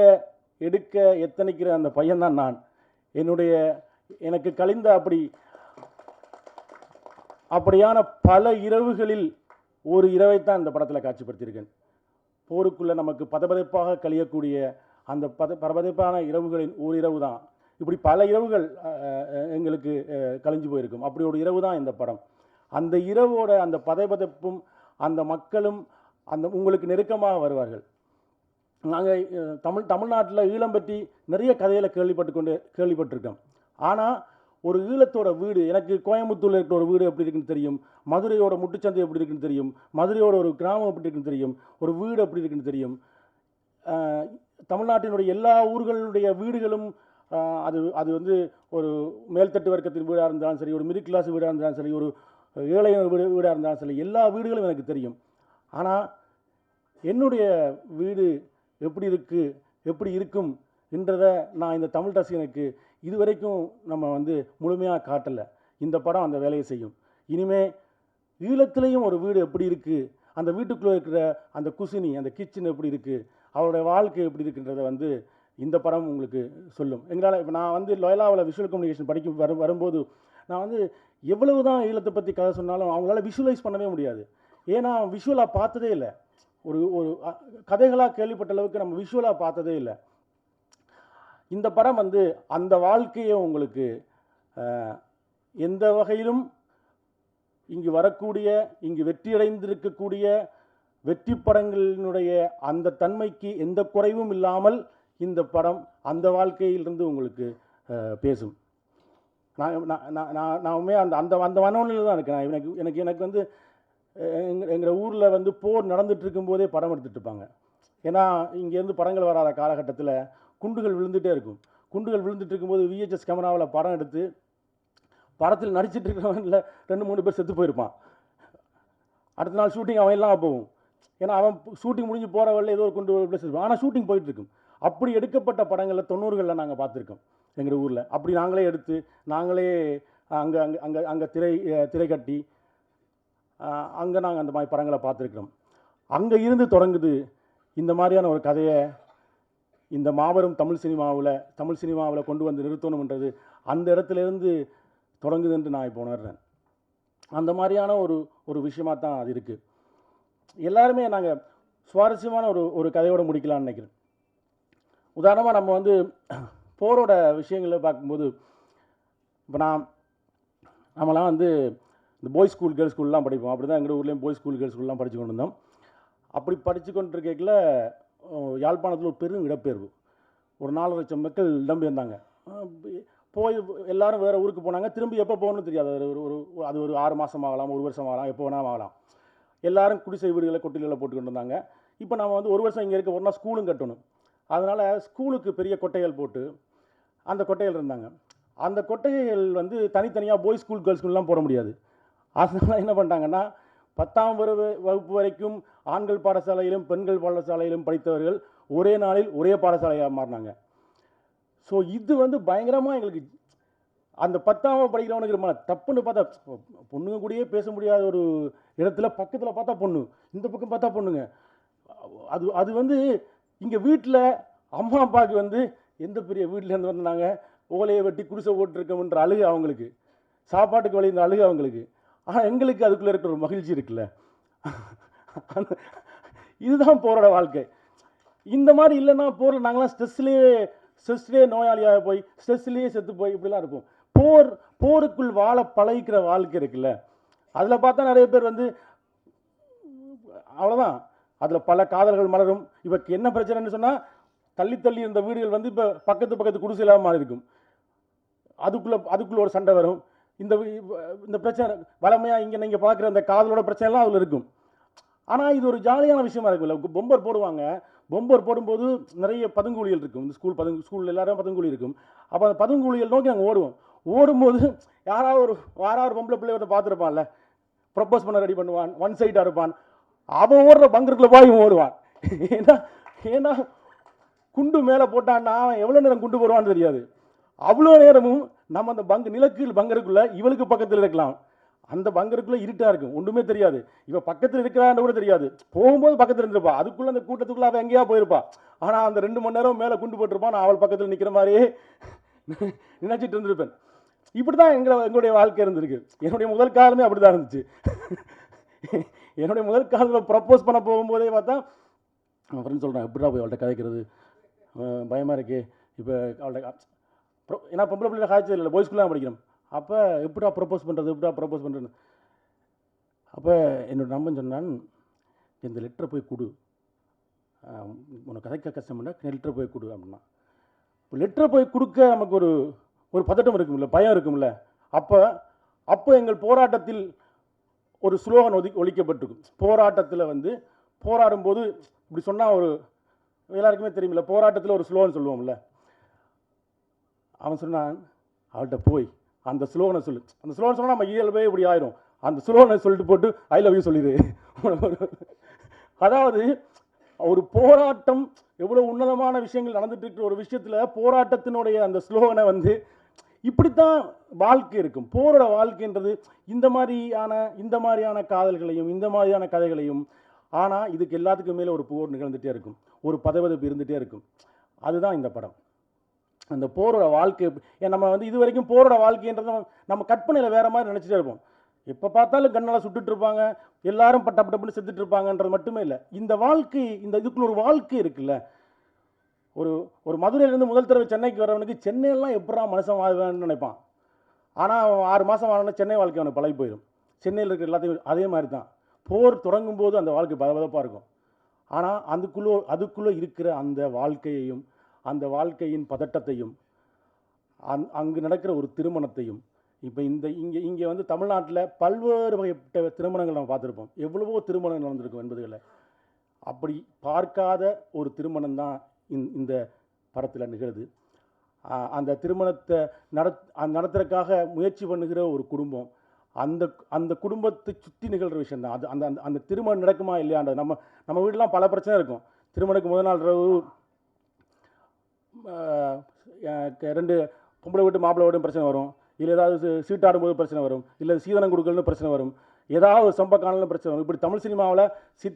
எடுக்க எத்தனைக்கிற அந்த பையன்தான் நான். எனக்கு கழிந்த அப்படியான பல இரவுகளில் ஒரு இரவைத்தான் இந்த படத்தில் காட்சிப்படுத்தியிருக்கேன். போருக்குள்ளே நமக்கு பதபதைப்பாக கழியக்கூடிய அந்த பரபதைப்பான இரவுகளின் ஒரு இரவு தான். இப்படி பல இரவுகள் எங்களுக்கு கழிஞ்சு போயிருக்கும். அப்படி ஒரு இரவு தான் இந்த படம். அந்த இரவோட அந்த பதைபதைப்பும் அந்த மக்களும் உங்களுக்கு நெருக்கமாக வருவார்கள். நாங்கள் தமிழ்நாட்டில் ஈழம் பற்றி நிறைய கதைகளை கேள்விப்பட்டிருக்கோம். ஆனால் ஒரு ஈழத்தோட வீடு, எனக்கு கோயம்புத்தூரில் இருக்கிற ஒரு வீடு எப்படி இருக்குன்னு தெரியும், மதுரையோட முட்டுச்சந்தை எப்படி இருக்குன்னு தெரியும், மதுரையோட ஒரு கிராமம் எப்படி இருக்குன்னு தெரியும், ஒரு வீடு எப்படி இருக்குன்னு தெரியும். தமிழ்நாட்டினுடைய எல்லா ஊர்களுடைய வீடுகளும் அது அது வந்து ஒரு மேல்தட்டு வர்க்கத்தின் வீடாக இருந்தாலும் சரி, ஒரு மிடில் கிளாஸ் வீடாக இருந்தாலும் சரி, ஒரு ஏழை வீடாக இருந்தாலும் சரி, எல்லா வீடுகளும் எனக்கு தெரியும். ஆனால் என்னுடைய வீடு எப்படி இருக்குது, எப்படி இருக்கும் என்றதை நான் இந்த தமிழ் ரசிகனுக்கு இதுவரைக்கும் நம்ம வந்து முழுமையாக காட்டலை. இந்த படம் அந்த வேலையை செய்யும். இனிமே ஈழத்துலேயும் ஒரு வீடு எப்படி இருக்குது, அந்த வீட்டுக்குள்ளே இருக்கிற அந்த குசினி, அந்த கிச்சன் எப்படி இருக்குது, அவருடைய வாழ்க்கை எப்படி இருக்குன்றதை வந்து இந்த படம் உங்களுக்கு சொல்லும். எங்களால் இப்போ நான் வந்து லோயலாவில் விஷுவல் கம்யூனிகேஷன் வரும்போது நான் வந்து எவ்வளவு தான் ஈழத்தை பற்றி கதை சொன்னாலும் அவங்களால விஷுவலைஸ் பண்ணவே முடியாது. ஏன்னா விஷுவலாக பார்த்ததே இல்லை. ஒரு ஒரு கதைகளாக கேள்விப்பட்ட அளவுக்கு நம்ம விஷுவலாக பார்த்ததே இல்லை. இந்த படம் வந்து அந்த வாழ்க்கையை உங்களுக்கு எந்த வகையிலும் இங்கு வரக்கூடிய, இங்கு வெற்றியடைந்திருக்கக்கூடிய வெற்றி படங்களினுடைய அந்த தன்மைக்கு எந்த குறைவும் இல்லாமல் இந்த படம் அந்த வாழ்க்கையிலிருந்து உங்களுக்கு பேசும். நான் அந்த அந்த அந்த மனநிலையில் தான் இருக்கேன். எனக்கு வந்து எங்கள் ஊரில் வந்து போர் நடந்துட்டு இருக்கும்போதே படம் எடுத்துகிட்டு இருப்பாங்க. ஏன்னா இங்கேருந்து படங்கள் வராத காலகட்டத்தில் குண்டுகள் விழுந்துகிட்டே இருக்கும். குண்டுகள் விழுந்துட்டு இருக்கும்போது விஹெச்எஸ் கேமராவில் படம் எடுத்து படத்தில் நடிச்சிட்டு இருக்கிறவனில் 2-3 பேர் செத்து போயிருப்பான். அடுத்த நாள் ஷூட்டிங் அவன் எல்லாம் போகும். ஏன்னா அவன் ஷூட்டிங் முடிஞ்சு போகிற வழியில் ஏதோ ஒரு குண்டு செத்து, ஆனால் ஷூட்டிங் போயிட்டுருக்கும். அப்படி எடுக்கப்பட்ட படங்களில் 90களில் நாங்கள் பார்த்துருக்கோம் எங்கள் ஊரில். அப்படி நாங்களே எடுத்து நாங்களே அங்கே அங்கே அங்கே அங்கே திரை கட்டி அங்கே நாங்கள் அந்த மாதிரி படங்களை பார்த்துருக்குறோம். அங்கே இருந்து தொடங்குது இந்த மாதிரியான ஒரு கதையை இந்த மாபெரும் தமிழ் சினிமாவில் கொண்டு வந்து நிறுத்தணுன்றது அந்த இடத்துலேருந்து தொடங்குது என்று நான் இப்போ உணர்றேன். அந்த மாதிரியான ஒரு விஷயமாக தான் அது இருக்குது. எல்லாருமே நாங்கள் சுவாரஸ்யமான ஒரு கதையோடு முடிக்கலாம்னு நினைக்கிறேன். உதாரணமாக நம்ம வந்து போரோட விஷயங்களை பார்க்கும்போது, இப்போ நம்மலாம் வந்து இந்த பாய்ஸ் ஸ்கூல் கேர்ள்ஸ் ஸ்கூல்லாம் படிப்போம். அப்படி தான் எங்கள் ஊர்லேயும் பாய்ஸ் ஸ்கூல் கேர்ள்ஸ் ஸ்கூல்லாம் படித்து கொண்டு இருந்தோம். அப்படி படித்து கொண்டு இருக்கையில் யாழ்ப்பாணத்தில் ஒரு பெரும் இடப்பெயர்வு, ஒரு 4 லட்சம் மக்கள் இடம்பெயர்ந்தாங்க. போய் எல்லாரும் வேறு ஊருக்கு போனாங்க. திரும்பி எப்போ போகணும்னு தெரியாது. அது ஒரு 6 மாதம் ஆகலாம், 1 வருஷம் ஆகலாம், எப்போ வேணாலும் ஆகலாம். எல்லாரும் குடிசை வீடுகளை கொட்டில்களை போட்டுக்கிட்டு இருந்தாங்க. இப்போ நம்ம வந்து 1 வருஷம் இங்கே இருக்க போனால் ஸ்கூலும் கட்டணும். அதனால் ஸ்கூலுக்கு பெரிய கொட்டைகள் போட்டு அந்த கொட்டைகள் இருந்தாங்க. அந்த கொட்டைகள் வந்து தனித்தனியாக பாய்ஸ் ஸ்கூல் கேர்ள்ஸ் ஸ்கூல்லாம் போட முடியாது. அதனால் என்ன பண்ணிட்டாங்கன்னா 10ஆம் வகுப்பு வரைக்கும் ஆண்கள் பாடசாலையிலும் பெண்கள் பாடசாலையிலும் படித்தவர்கள் ஒரே நாளில் ஒரே பாடசாலையாக மாறினாங்க. ஸோ இது வந்து பயங்கரமாக எங்களுக்கு அந்த 10ஆம் படிக்கிறவனுக்கு தப்புன்னு பார்த்தா பொண்ணுங்க கூடயே பேச முடியாத ஒரு இடத்துல பக்கத்தில் பார்த்தா பொண்ணு, இந்த பக்கம் பார்த்தா பொண்ணுங்க. அது வந்து இங்கே வீட்டில் அம்மா அப்பாவுக்கு வந்து எந்த பெரிய வீட்டிலேருந்து வந்தாங்க, ஓலையை வெட்டி குடிசை போட்டுருக்கோம்ன்ற அழுகு அவங்களுக்கு, சாப்பாட்டுக்கு வழி இந்த அழுகு அவங்களுக்கு. ஆனால் எங்களுக்கு அதுக்குள்ளே இருக்கிற ஒரு மகிழ்ச்சி இருக்குல்ல, இதுதான் போரோட வாழ்க்கை. இந்த மாதிரி இல்லைன்னா போரில் நாங்களாம் ஸ்ட்ரெஸ்லேயே நோயாளியாக போய் ஸ்ட்ரெஸ்லேயே செத்து போய் இப்படிலாம் இருப்போம். போருக்குள் வாழ பழகிக்கிற வாழ்க்கை இருக்குல்ல, அதில் பார்த்தா நிறைய பேர் வந்து அவ்வளோதான், அதில் பல காதல்கள் மலரும். இப்போ என்ன பிரச்சனைன்னு சொன்னால் தள்ளி இருந்த வீடுகள் வந்து இப்போ பக்கத்து குடிசையிலாக மாறி இருக்கும். அதுக்குள்ளே ஒரு சண்டை வரும். இந்த பிரச்சனை வளமையாக நீங்கள் பார்க்குற அந்த காதலோட பிரச்சனைலாம் அதில் இருக்கும். ஆனால் இது ஒரு ஜாலியான விஷயமா இருக்குல்ல. பொம்பர் போடுவாங்க. பொம்பர் போடும்போது நிறைய பதுங்குழிகள் இருக்கும். இந்த ஸ்கூல் எல்லாரும் பதுங்குழி இருக்கும். அப்போ அந்த பதுங்குழிகள் நோக்கி நாங்கள் ஓடும்போது யாராவது ஒரு பொம்பளை பிள்ளை வந்து பார்த்துருப்பான்ல, ப்ரப்போஸ் பண்ண ரெடி பண்ணுவான், ஒன் சைடாக இருப்பான். அவன் ஓடுற பங்கருக்குள்ள போய் ஓடுவான். ஏன்னா குண்டு மேலே போட்டான்னா அவன் எவ்வளோ நேரம் குண்டு போடுவான்னு தெரியாது. அவ்வளோ நேரமும் நம்ம அந்த நிலக்கீழ் பங்கருக்குள்ளே இவளுக்கு பக்கத்தில் இருக்கலாம். அந்த பங்கருக்குள்ளே இருட்டாக இருக்கும், ஒன்றுமே தெரியாது. இவன் பக்கத்தில் இருக்கிறான்னு கூட தெரியாது. போகும்போது பக்கத்தில் இருந்திருப்பா, அதுக்குள்ளே அந்த கூட்டத்துக்குள்ளே அவன் எங்கேயா போயிருப்பா. ஆனால் அந்த 2 மணி நேரம் மேலே குண்டு போட்டிருப்பான். நான் அவள் பக்கத்தில் நிற்கிற மாதிரியே நினச்சிட்டு இருந்திருப்பேன். இப்படி தான் எங்களுடைய வாழ்க்கை இருந்திருக்கு. என்னுடைய முதல் காலமே அப்படி தான் இருந்துச்சு. என்னுடைய முதல் காலத்தில் ப்ரப்போஸ் பண்ண போகும்போதே பார்த்தா அவன் ஃப்ரெண்ட் சொல்கிறான், எப்படிடா போய் அவள்கிட்ட கதைக்கிறது, பயமாக இருக்கு. இப்போ அவள்கிட்ட ஏன்னா பொம்பளை பிள்ளைல காய்ச்சல் இல்லை, பாய்ஸ் ஸ்கூல்லாம் படிக்கிறோம். அப்போ எப்படா ப்ரப்போஸ் பண்ணுறது. அப்போ என்னோட நம்பன் சொன்னான், இந்த லெட்டரை போய் கொடு, உனக்கு கதைக்க கஷ்டம்னா லெட்டரை போய் கொடு அப்படின்னா. இப்போ லெட்டரை போய் கொடுக்க நமக்கு ஒரு பதட்டம் இருக்கும்ல, பயம் இருக்கும்ல. அப்போ அப்போ எங்கள் போராட்டத்தில் ஒரு ஸ்லோகன் ஒலிக்கப்பட்டிருக்கும். போராட்டத்தில் வந்து போராடும்போது இப்படி சொன்னால் ஒரு எல்லாருக்குமே தெரியுமில்ல, போராட்டத்தில் ஒரு ஸ்லோகன் சொல்லுவோம்ல. அவன் சொன்னான், அவள்கிட்ட போய் அந்த ஸ்லோகனை சொல்லு. அந்த ஸ்லோகன் சொன்னால் நம்ம இயல்பே இப்படி ஆயிரும். அந்த ஸ்லோகனை சொல்லிட்டு போட்டு ஐ லவ் யூ சொல்லிடு. அதாவது ஒரு போராட்டம் எவ்வளோ உன்னதமான விஷயங்கள் நடந்துட்டு இருக்கிற ஒரு விஷயத்தில் போராட்டத்தினுடைய அந்த ஸ்லோகனை வந்து இப்படித்தான் வாழ்க்கை இருக்கும். போரோட வாழ்க்கைன்றது இந்த மாதிரியான காதல்களையும் இந்த மாதிரியான கதைகளையும். ஆனால் இதுக்கு எல்லாத்துக்கும் மேலே ஒரு போர் நிகழ்ந்துகிட்டே இருக்கும், ஒரு பதவிதப்பு இருந்துகிட்டே இருக்கும். அதுதான் இந்த படம். அந்த போரோட வாழ்க்கை நம்ம வந்து இது வரைக்கும் போரோட வாழ்க்கைன்றதை நம்ம கற்பனையில் வேறு மாதிரி நினச்சிட்டே இருப்போம். எப்போ பார்த்தாலும் கண்ணால் சுட்டுட்டு இருப்பாங்க, எல்லாரும் பட்டப்பட்டு செத்துட்டு இருப்பாங்கன்றது மட்டுமே இல்லை. இந்த வாழ்க்கை, இந்த இதுக்குள்ள ஒரு வாழ்க்கை இருக்குல்ல. ஒரு மதுரையிலேருந்து முதல் தடவை சென்னைக்கு வரவனுக்கு சென்னையெல்லாம் எப்படா மனுஷன் வாழ்வேன்னு நினைப்பான். ஆனால் அவன் 6 மாதம் வாழணும்னா சென்னை வாழ்க்கை அவனுக்கு பழகி போயிடும். சென்னையில் இருக்கிற எல்லாத்தையும் அதே மாதிரி தான். போர் தொடங்கும் போது அந்த வாழ்க்கை பதபதப்பாக இருக்கும். ஆனால் அதுக்குள்ளே இருக்கிற அந்த வாழ்க்கையையும் அந்த வாழ்க்கையின் பதட்டத்தையும் அங்கு நடக்கிற ஒரு திருமணத்தையும் இப்போ இங்கே வந்து தமிழ்நாட்டில் பல்வேறு வகைப்பட்ட திருமணங்கள் நம்ம பார்த்துருப்போம். எவ்வளவோ திருமணங்கள் நடந்திருக்கும் என்பதுகளை. அப்படி பார்க்காத ஒரு திருமணம் தான் இந்த படத்தில் நிகழுது. அந்த திருமணத்தை நடத்துறதுக்காக முயற்சி பண்ணுகிற ஒரு குடும்பம், அந்த குடும்பத்தை சுற்றி நிகழ்கிற விஷயம் தான் அது. அந்த திருமணம் நடக்குமா இல்லையான்றது நம்ம வீட்டிலாம் பல பிரச்சனை இருக்கும். திருமணத்துக்கு முதல் நாள் இரவு 2 பொம்பளை வீட்டு மாப்பிள்ளை வீடும் பிரச்சனை வரும், இல்லை ஏதாவது சீட்டாடும் போது பிரச்சனை வரும், இல்லை சீதனம் கொடுக்கலன்னு பிரச்சனை வரும், ஏதாவது ஒரு சம்பக்கானலும் பிரச்சனை வரும். இப்படி தமிழ் சினிமாவில்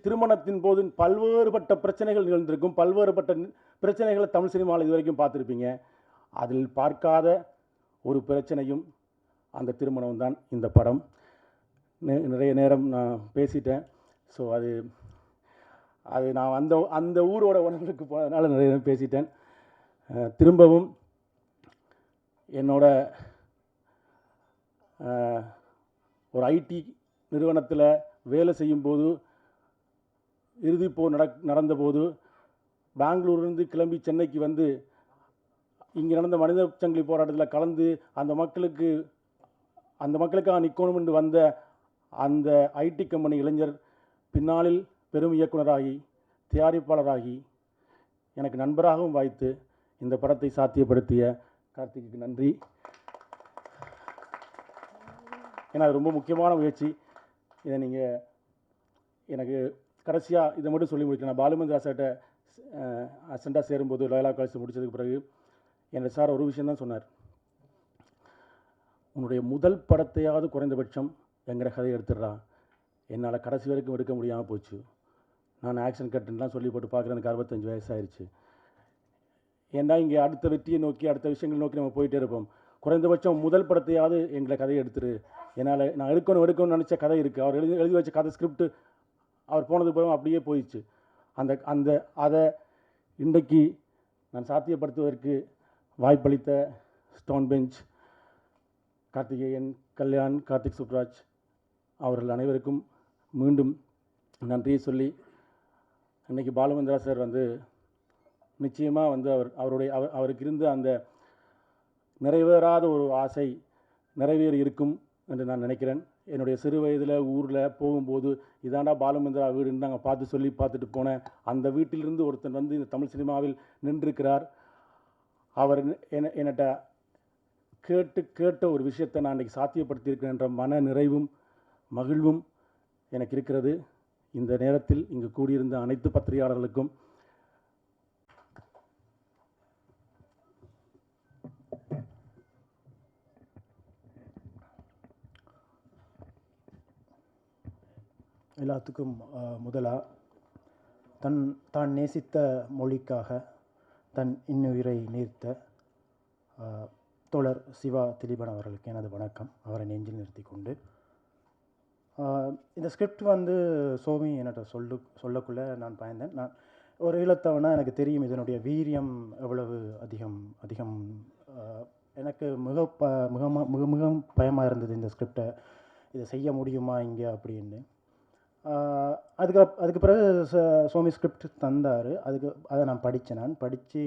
திருமணத்தின் போது பல்வேறுபட்ட பிரச்சனைகள் நிகழ்ந்திருக்கும். பல்வேறுபட்ட பிரச்சனைகளை தமிழ் சினிமாவில் இது வரைக்கும் பார்த்துருப்பீங்க. அதில் பார்க்காத ஒரு பிரச்சனையும் அந்த திருமணம் தான் இந்த படம். நிறைய நேரம் நான் பேசிட்டேன். ஸோ அது நான் அந்த ஊரோட உணர்வுக்கு போனதுனால நிறைய நேரம் பேசிட்டேன். திரும்பவும் என்னோட ஒரு ஐடி நிறுவனத்தில் வேலை செய்யும்போது இறுதிப்போர் நடந்தபோது பெங்களூர்லேருந்து கிளம்பி சென்னைக்கு வந்து இங்கே நடந்த மனித சங்கிலி போராட்டத்தில் கலந்து அந்த மக்களுக்காக நிற்கணும் என்று வந்த அந்த ஐடி கம்பெனி இளைஞர் பின்னாளில் பெரும் இயக்குனராகி தயாரிப்பாளராகி எனக்கு நண்பராகவும் வாய்த்து இந்த படத்தை சாத்தியப்படுத்திய கார்த்திக்கு நன்றி. ஏன்னா அது ரொம்ப முக்கியமான முயற்சி. இதை நீங்கள் எனக்கு கடைசியாக இதை மட்டும் சொல்லி முடிக்கணும். நான் பாலுமந்திரா சார்கிட்ட அசண்டாக சேரும்போது லோயலா காலேஜ் முடித்ததுக்கு பிறகு என்னோட சார் ஒரு விஷயம் தான் சொன்னார். உன்னுடைய முதல் படத்தையாவது குறைந்தபட்சம் எங்கிற கதையை எடுத்துடுறா. என்னால் கடைசி வரைக்கும் எடுக்க முடியாமல் போச்சு. நான் ஆக்ஷன் கட்டுலாம் சொல்லி போட்டு பார்க்குறேன். எனக்கு 65 வயசாகிடுச்சு. ஏன்னா இங்கே அடுத்த வெற்றியை நோக்கி அடுத்த விஷயங்கள் நோக்கி நம்ம போயிட்டே இருப்போம். குறைந்தபட்சம் முதல் படத்தையாவது எங்களை கதையை எடுத்துரு. என்னால் நான் எடுக்கணும்னு நினச்ச கதை இருக்குது. அவர் எழுதி வச்ச கதை ஸ்கிரிப்ட் அவர் போனது போகும் அப்படியே போயிடுச்சு. அதை இன்றைக்கு நான் சாத்தியப்படுத்துவதற்கு வாய்ப்பளித்த ஸ்டோன் பெஞ்ச், கார்த்திகேயன், கல்யாண், கார்த்திக் சுப்ராஜ் அவர்கள் அனைவருக்கும் மீண்டும் நன்றியை சொல்லி, இன்றைக்கி பாலுமந்திரா சார் வந்து நிச்சயமாக வந்து அவருக்கு இருந்த அந்த நிறைவேறாத ஒரு ஆசை நிறைவேறி இருக்கும் என்று நான் நினைக்கிறேன். என்னுடைய சிறு வயதில் ஊரில் போகும்போது இதாண்டா பாலுமந்திரா வீடுன்னு நாங்கள் பார்த்துட்டு போனேன். அந்த வீட்டிலிருந்து ஒருத்தன் வந்து இந்த தமிழ் சினிமாவில் நின்றிருக்கிறார். அவர் என்னட்ட கேட்ட ஒரு விஷயத்தை நான் இன்றைக்கி சாத்தியப்படுத்தியிருக்கிறேன் என்ற மன நிறைவும் மகிழ்வும் எனக்கு இருக்கிறது. இந்த நேரத்தில் இங்கு கூடியிருந்த அனைத்து பத்திரிகையாளர்களுக்கும் எல்லாத்துக்கும் முதலாக தான் நேசித்த மொழிக்காக தன் இன்னுயிரை நீர்த்த தோழர் சிவா திலீபன் அவர்களுக்கு எனது வணக்கம். அவரை நெஞ்சில் நிறுத்தி கொண்டு இந்த ஸ்கிரிப்ட் வந்து சோமி என்கிட்ட சொல்லக்குள்ளே நான் பயந்தேன். நான் ஒரு ஈழத்தவனா எனக்கு தெரியும் இதனுடைய வீரியம் எவ்வளவு அதிகம் எனக்கு மிக பயமாக இருந்தது இந்த ஸ்கிரிப்டை இதை செய்ய முடியுமா இங்கே அப்படின்னு. அதுக்கு பிறகு சோமி ஸ்கிரிப்ட் தந்தார். அதை நான் படித்தேன். நான் படித்து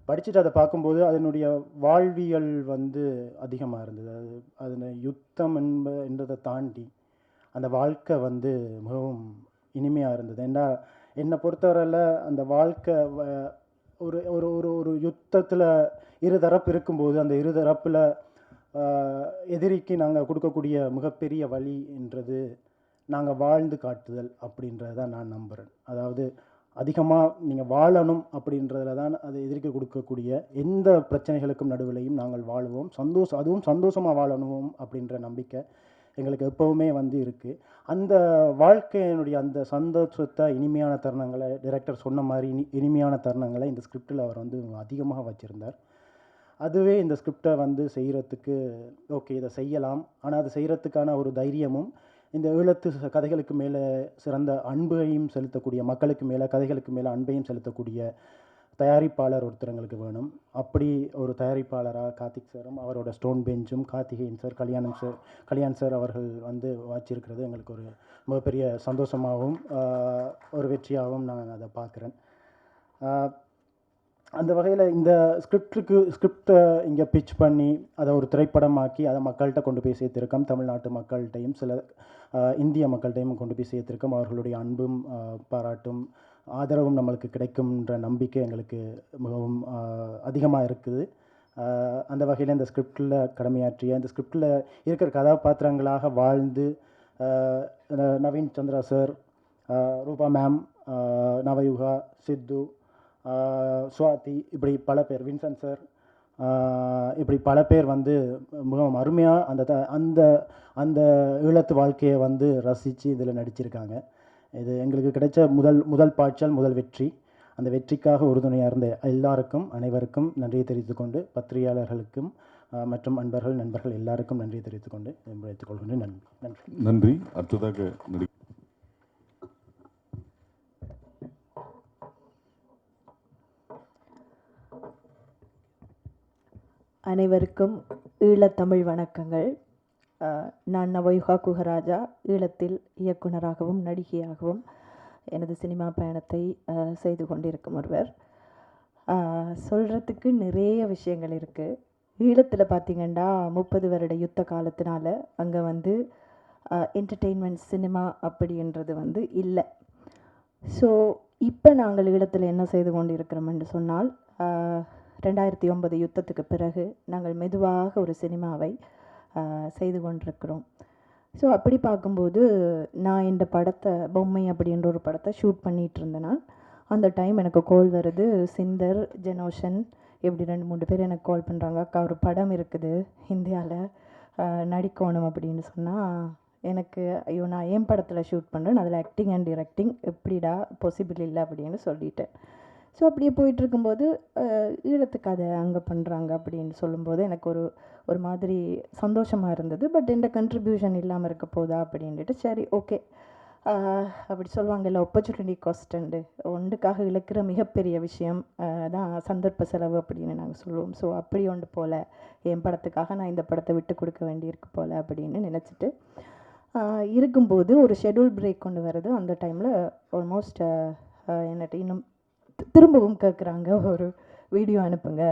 படிச்சுட்டு அதை பார்க்கும்போது அதனுடைய வாழ்வியல் வந்து அதிகமாக இருந்தது. அதில் யுத்தம் என்றதை தாண்டி அந்த வாழ்க்கை வந்து மிகவும் இனிமையாக இருந்தது. ஏன்னா என்னை பொறுத்தவரையில் அந்த வாழ்க்கை ஒரு ஒரு ஒரு ஒரு யுத்தத்தில் இருதரப்பு இருக்கும்போது அந்த இருதரப்பில் எதிரிக்கு நாங்கள் கொடுக்கக்கூடிய மிகப்பெரிய வழி என்றது நாங்கள் வாழ்ந்து காட்டுதல் அப்படின்றத நான் நம்புகிறேன். அதாவது அதிகமாக நீங்கள் வாழணும் அப்படின்றதுல தான் அது எதிர்க்க கொடுக்கக்கூடிய எந்த பிரச்சனைகளுக்கும் நடுவிலையும் நாங்கள் வாழுவோம், அதுவும் சந்தோஷமாக வாழணும் அப்படின்ற நம்பிக்கை எங்களுக்கு எப்போவுமே வந்து இருக்குது. அந்த வாழ்க்கையினுடைய அந்த சந்தோஷத்தை, இனிமையான தருணங்களை, டைரக்டர் சொன்ன மாதிரி இனிமையான தருணங்களை இந்த ஸ்கிரிப்டில் அவர் வந்து அதிகமாக வச்சுருந்தார். அதுவே இந்த ஸ்கிரிப்டை வந்து செய்கிறதுக்கு ஓகே இதை செய்யலாம், ஆனால் அது செய்கிறதுக்கான ஒரு தைரியமும் இந்த ஈழத்து கதைகளுக்கு மேலே சிறந்த அன்பையும் செலுத்தக்கூடிய, மக்களுக்கு மேலே கதைகளுக்கு மேலே அன்பையும் செலுத்தக்கூடிய தயாரிப்பாளர் ஒருத்தர் எங்களுக்கு வேணும். அப்படி ஒரு தயாரிப்பாளராக கார்த்திக் சாரும் அவரோட ஸ்டோன் பெஞ்சும் கார்த்திகேயன் சார், கல்யாண் சார் அவர்கள் வந்து வாச்சிருக்கிறது எங்களுக்கு ஒரு மிகப்பெரிய சந்தோஷமாகவும் ஒரு வெற்றியாகவும் நான் அதை பார்க்குறேன். அந்த வகையில் இந்த ஸ்கிரிப்டை இங்கே பிச் பண்ணி அதை ஒரு திரைப்படமாக்கி அதை மக்கள்கிட்ட கொண்டு போய் சேர்த்திருக்கோம். தமிழ்நாட்டு மக்கள்கிட்டையும் சில இந்திய மக்கள்கிட்டையும் கொண்டு போய் சேர்த்திருக்கோம். அவர்களுடைய அன்பும் பாராட்டும் ஆதரவும் நம்மளுக்கு கிடைக்கும்ன்ற நம்பிக்கை எங்களுக்கு மிகவும் அதிகமாக இருக்குது. அந்த வகையில் இந்த ஸ்கிரிப்டில் கடமையாற்றிய, இந்த ஸ்கிரிப்டில் இருக்கிற கதாபாத்திரங்களாக வாழ்ந்து நவீன் சந்திரா சார், ரூபா மேம், நவயுகா, சித்து, சுவாதி, இப்படி பல பேர், வின்சன் சார், இப்படி பல பேர் வந்து மிகவும் அருமையாக அந்த அந்த ஈழத்து வாழ்க்கையை வந்து ரசித்து இதில் நடிச்சிருக்காங்க. இது எங்களுக்கு கிடைச்ச முதல் பாய்ச்சல், முதல் வெற்றி. அந்த வெற்றிக்காக உறுதுணையாக இருந்த எல்லாருக்கும், அனைவருக்கும் நன்றியை தெரிவித்துக்கொண்டு, பத்திரிகையாளர்களுக்கும் மற்றும் நண்பர்கள் எல்லாருக்கும் நன்றியை தெரிவித்துக்கொண்டு வைத்துக் கொள்கின்றேன். நன்றி. நன்றி. அடுத்ததாக அனைவருக்கும் ஈழத்தமிழ் வணக்கங்கள். நான் நவயுகா குஹராஜா. ஈழத்தில் இயக்குனராகவும் நடிகையாகவும் எனது சினிமா பயணத்தை செய்து கொண்டிருக்கும் ஒருவர். சொல்கிறதுக்கு நிறைய விஷயங்கள் இருக்குது. ஈழத்தில் பார்த்திங்கன்னா 30 வருட யுத்த காலத்தினால அங்கே வந்து என்டர்டெயின்மெண்ட் சினிமா அப்படின்றது வந்து இல்லை. ஸோ இப்போ நாங்கள் ஈழத்தில் என்ன செய்து கொண்டிருக்கிறோம் என்று சொன்னால், 2009 யுத்தத்துக்கு பிறகு நாங்கள் மெதுவாக ஒரு சினிமாவை செய்து கொண்டிருக்கிறோம். ஸோ அப்படி பார்க்கும்போது நான் இந்த படத்தை, பொம்மை அப்படின்ற ஒரு படத்தை ஷூட் பண்ணிகிட்டு இருந்தேன்னா அந்த டைம் எனக்கு கால் வருது. சிந்தர், ஜெனோஷன் இப்படி 2-3 பேர் எனக்கு கால் பண்ணுறாங்க. அக்கா ஒரு படம் இருக்குது இந்தியாவில், நடிக்கணும் அப்படின்னு சொன்னால் எனக்கு ஐயோ நான் என் படத்தில் ஷூட் பண்ணுறேன், அதில் ஆக்டிங் அண்ட் டிரெக்டிங் எப்படிடா பாசிபிள் இல்லை அப்படின்னு சொல்லிட்டேன். ஸோ அப்படியே போயிட்டுருக்கும்போது ஈழத்து கதை அங்கே பண்ணுறாங்க அப்படின்னு சொல்லும்போது எனக்கு ஒரு மாதிரி சந்தோஷமாக இருந்தது. பட் எந்த கண்ட்ரிபியூஷன் இல்லாமல் இருக்க போதா அப்படின்ட்டு சரி ஓகே, அப்படி சொல்லுவாங்கல்ல ஆப்பர்ச்சுனிட்டி காஸ்ட்டு, ஒன்றுக்காக இழக்கிற மிகப்பெரிய விஷயம் தான் சந்தர்ப்ப செலவு அப்படின்னு நாங்கள் சொல்லுவோம். ஸோ அப்படி ஒன்று போல் என் படத்துக்காக நான் இந்த படத்தை விட்டு கொடுக்க வேண்டியிருக்கு போல் அப்படின்னு நினச்சிட்டு இருக்கும்போது ஒரு ஷெட்யூல் பிரேக் கொண்டு வருது. அந்த டைமில் ஆல்மோஸ்ட் என்னட்ட இன்னும் திரும்பவும் கேட்குறாங்க, ஒரு வீடியோ அனுப்புங்க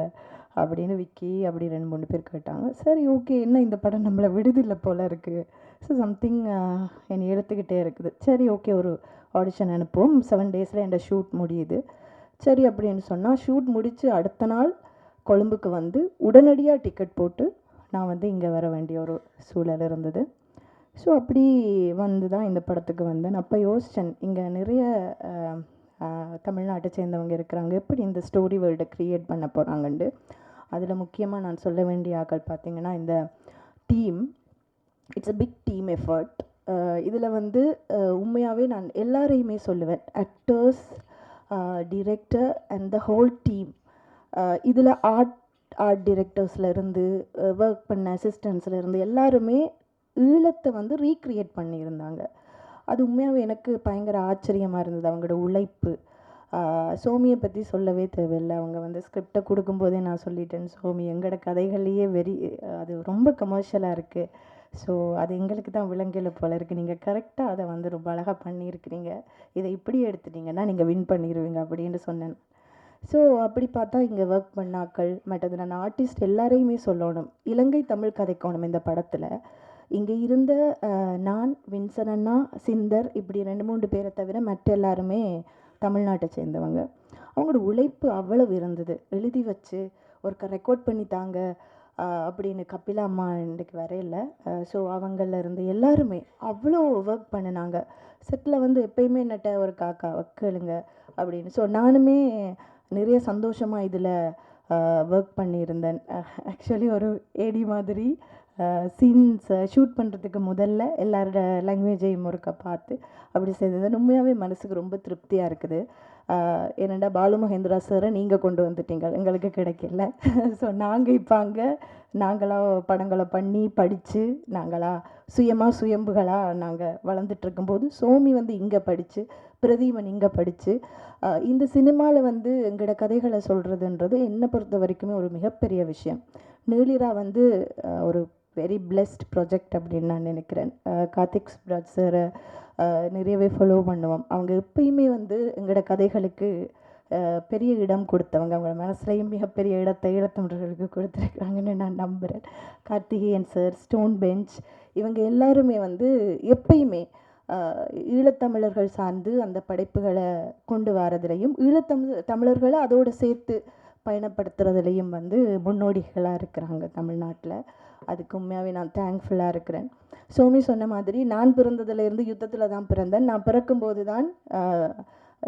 அப்படின்னு விக்கி அப்படி 2-3 பேர் கேட்டாங்க. சரி ஓகே, என்ன இந்த படம் நம்மளை விடுதில்லை போல் இருக்குது. ஸோ சம்திங் என்னை எடுத்துக்கிட்டே இருக்குது. சரி ஓகே, ஒரு ஆடிஷன் அனுப்புவோம். 7 டேஸில் என் ஷூட் முடியுது. சரி அப்படின்னு சொன்னால் ஷூட் முடித்து அடுத்த நாள் கொழும்புக்கு வந்து உடனடியாக டிக்கெட் போட்டு நான் வந்து இங்கே வர வேண்டிய ஒரு சூழல் இருந்தது. ஸோ அப்படி வந்து தான் இந்த படத்துக்கு வந்தேன். அப்போ யோசித்தேன், இங்கே நிறைய தமிழ்நாட்டை சேர்ந்தவங்க இருக்கிறாங்க, எப்படி இந்த ஸ்டோரி வேர்ல்டை க்ரியேட் பண்ண போகிறாங்கன்ட்டு. அதில் முக்கியமாக நான் சொல்ல வேண்டிய ஆக்கள் பார்த்திங்கன்னா இந்த team. It's a big team effort. இதில் வந்து உண்மையாகவே நான் எல்லாரையுமே சொல்லுவேன், actors, director and the whole team. இதில் ஆர்ட் டிரெக்டர்ஸ்லேருந்து ஒர்க் பண்ண அசிஸ்டன்ஸ்லேருந்து எல்லாருமே ஈழத்தை வந்து ரீக்ரியேட் பண்ணியிருந்தாங்க. அது உண்மையாகவே எனக்கு பயங்கர ஆச்சரியமாக இருந்தது, அவங்களோட உழைப்பு. சோமியை பற்றி சொல்லவே தேவையில்லை. அவங்க வந்து ஸ்கிரிப்டை கொடுக்கும்போதே நான் சொல்லிட்டேன், சோமி எங்களோட கதைகள்லேயே அது ரொம்ப கமர்ஷியலாக இருக்குது. ஸோ அது எங்களுக்கு தான் விலங்கில் போல இருக்குது. நீங்கள் கரெக்டாக அதை வந்து ரொம்ப அழகாக பண்ணியிருக்கிறீங்க, இதை இப்படி எடுத்துட்டிங்கன்னா நீங்கள் வின் பண்ணிடுவீங்க அப்படின்னு சொன்னேன். ஸோ அப்படி பார்த்தா இங்கே ஒர்க் பண்ணாக்கள் மற்றது நான் ஆர்டிஸ்ட் எல்லாரையுமே சொல்லணும். இலங்கை தமிழ் கதைக்கோணம் இந்த படத்தில் இங்கே இருந்த நான், வின்சன் அண்ணா, சிந்தர் இப்படி 2-3 பேரை தவிர மற்ற எல்லாருமே தமிழ்நாட்டை சேர்ந்தவங்க. அவங்களோட உழைப்பு அவ்வளவு இருந்தது. எழுதி வச்சு ஒருக்க ரெக்கார்ட் பண்ணி தாங்க அப்படின்னு கபிலா அம்மா இன்றைக்கு வரையில. ஸோ அவங்கள இருந்து எல்லாருமே அவ்வளோ ஒர்க் பண்ணினாங்க. செட்டில் வந்து எப்பயுமே என்னட்ட ஒரு காக்கா கேளுங்க அப்படின்னு. ஸோ நானுமே நிறைய சந்தோஷமாக இதில் ஒர்க் பண்ணியிருந்தேன். ஆக்சுவலி ஒரு ஏடி மாதிரி சீன்ஸ் ஷூட் பண்ணுறதுக்கு முதல்ல எல்லாரோட லாங்குவேஜையும் ஒருக்கா பார்த்து அப்படி செய்தது உண்மையாகவே மனசுக்கு ரொம்ப திருப்தியாக இருக்குது. என்னடா பாலு மகேந்திரா சாரை நீங்கள் கொண்டு வந்துட்டீங்க, எங்களுக்கு கிடைக்கல. ஸோ நாங்கள் இப்போ அங்கே நாங்களாக படங்களை பண்ணி படித்து நாங்களாக சுயம்புகளாக நாங்கள் வளர்ந்துட்டு இருக்கும்போது சோமி வந்து இங்கே படித்து, பிரதீபன் இங்கே படித்து இந்த சினிமாவில் வந்து எங்களோட கதைகளை சொல்கிறதுன்றது என்னை பொறுத்த வரைக்குமே ஒரு மிகப்பெரிய விஷயம். நீலிரா வந்து ஒரு வெரி பிளெஸ்ட் ப்ராஜெக்ட் அப்படின்னு நான் நினைக்கிறேன். கார்த்திக் சுப்ராஜ் சாரை நிறையவே ஃபாலோ பண்ணுவோம். அவங்க எப்பயுமே வந்து எங்களோட கதைகளுக்கு பெரிய இடம் கொடுத்தவங்க. அவங்களோட மனசுலையும் மிகப்பெரிய இடத்தை ஈழத்தமிழர்களுக்கு கொடுத்துருக்குறாங்கன்னு நான் நம்புகிறேன். கார்த்திகேயன் சார், ஸ்டோன் பெஞ்ச் இவங்க எல்லாருமே வந்து எப்பயுமே ஈழத்தமிழர்கள் சார்ந்து அந்த படைப்புகளை கொண்டு வரதுலையும் தமிழர்களை அதோடு சேர்த்து பயணப்படுத்துறதுலையும் வந்து முன்னோடிகளாக இருக்கிறாங்க தமிழ்நாட்டில். அதுக்கு உண்மையாகவே நான் தேங்க்ஃபுல்லாக இருக்கிறேன். சோமி சொன்ன மாதிரி நான் பிறந்ததுலேருந்து யுத்தத்தில் தான் பிறந்தேன். நான் பிறக்கும்போது தான்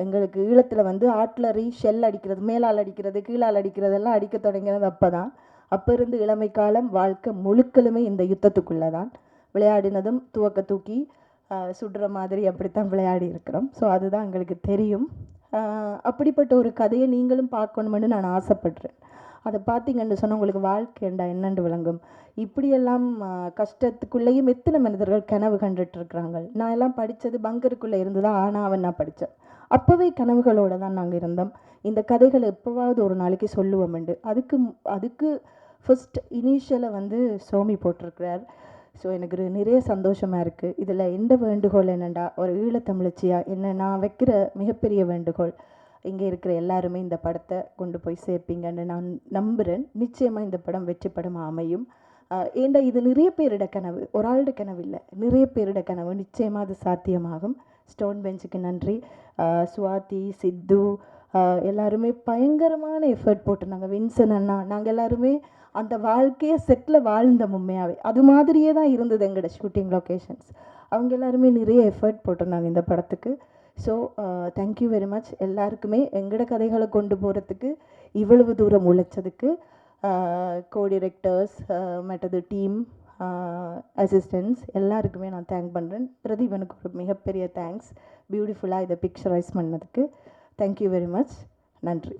எங்களுக்கு ஈழத்தில் வந்து ஆட்லரி ஷெல் அடிக்கிறது, மேலால் அடிக்கிறது, கீழால் அடிக்கிறதெல்லாம் அடிக்க தொடங்கினது அப்போ தான். அப்போ இருந்து இளமை காலம் வாழ்க்கை முழுக்களுமே இந்த யுத்தத்துக்குள்ளே தான். விளையாடினதும் துவக்க தூக்கி சுடுற மாதிரி அப்படித்தான் விளையாடி இருக்கிறோம். ஸோ அதுதான் எங்களுக்கு தெரியும். அப்படிப்பட்ட ஒரு கதையை நீங்களும் பார்க்கணுமென்னு நான் ஆசைப்படுறேன். அதை பார்த்தீங்கன்னு சொன்னால் உங்களுக்கு வாழ்க்கைண்டா என்னென்று விளங்கும். இப்படியெல்லாம் கஷ்டத்துக்குள்ளேயும் எத்தனை மனிதர்கள் கனவு கண்டுட்டு இருக்கிறாங்க. நான் எல்லாம் படித்தது பங்கருக்குள்ளே இருந்து தான் ஆனாவன் நான் படித்தேன். அப்போவே கனவுகளோடு தான் நாங்கள் இருந்தோம். இந்த கதைகளை எப்போவாவது ஒரு நாளைக்கு சொல்லுவோம்ண்டு அதுக்கு ஃபர்ஸ்ட் இனிஷியலை வந்து சோமி போட்டிருக்கிறார். ஸோ எனக்கு நிறைய சந்தோஷமாக இருக்குது. இதில் எந்த வேண்டுகோள் என்னென்னா, ஒரு ஈழத்தமிழச்சியாக என்ன நான் வைக்கிற மிகப்பெரிய வேண்டுகோள், இங்கே இருக்கிற எல்லாருமே இந்த படத்தை கொண்டு போய் சேர்ப்பீங்கன்னு நான் நம்புகிறேன். நிச்சயமாக இந்த படம் வெற்றி படமாக அமையும். ஏண்டா இது நிறைய பேரிட கனவு, ஒரு ஆளுட கனவு இல்லை, நிறைய பேரிட கனவு. நிச்சயமாக அது சாத்தியமாகும். ஸ்டோன் பெஞ்சுக்கு நன்றி. சுவாதி, சித்து எல்லாருமே பயங்கரமான எஃபர்ட் போட்டிருந்தாங்க. வின்சன் அண்ணா, நாங்கள் எல்லாருமே அந்த வாழ்க்கையை செட்டில் வாழ்ந்த உண்மையாகவே அது மாதிரியே தான் இருந்தது எங்களோட ஷூட்டிங் லொக்கேஷன்ஸ். அவங்க எல்லாருமே நிறைய எஃபர்ட் போட்டிருந்தாங்க இந்த படத்துக்கு. ஸோ தேங்க்யூ வெரி மச் எல்லாருக்குமே. எங்களோட கதைகளை கொண்டு போகிறதுக்கு இவ்வளவு தூரம் உழைச்சதுக்கு கோ டிரெக்டர்ஸ், மற்றது டீம், அசிஸ்டன்ட்ஸ் எல்லாருக்குமே நான் தேங்க் பண்ணுறேன். பிரதீபனுக்கு ஒரு மிகப்பெரிய தேங்க்ஸ், பியூட்டிஃபுல்லாக இதை பிக்சரைஸ் பண்ணதுக்கு. Thank you very much. நன்றி.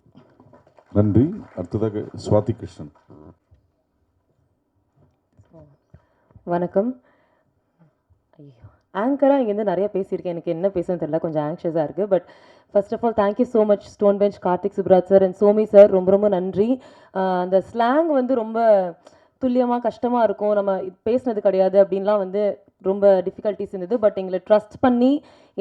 நன்றி. அடுத்ததாக சுவாதி கிருஷ்ணன். வணக்கம். ஐயோ, ஆங்கராக இங்கேருந்து நிறைய பேசியிருக்கேன். எனக்கு என்ன பேசுன்னு தெரியல, கொஞ்சம் ஆங்ஷியஸாக இருக்குது. But first of all thank you so much stone bench, Karthik Subbaraj sir and Somi sir. ரொம்ப ரொம்ப நன்றி. அந்த ஸ்லாங் வந்து ரொம்ப துல்லியமாக கஷ்டமாக இருக்கும், நம்ம பேசினது கிடையாது அப்படின்லாம் வந்து ரொம்ப டிஃபிகல்ட்டிஸ் இருந்தது. பட் எங்களை ட்ரஸ்ட் பண்ணி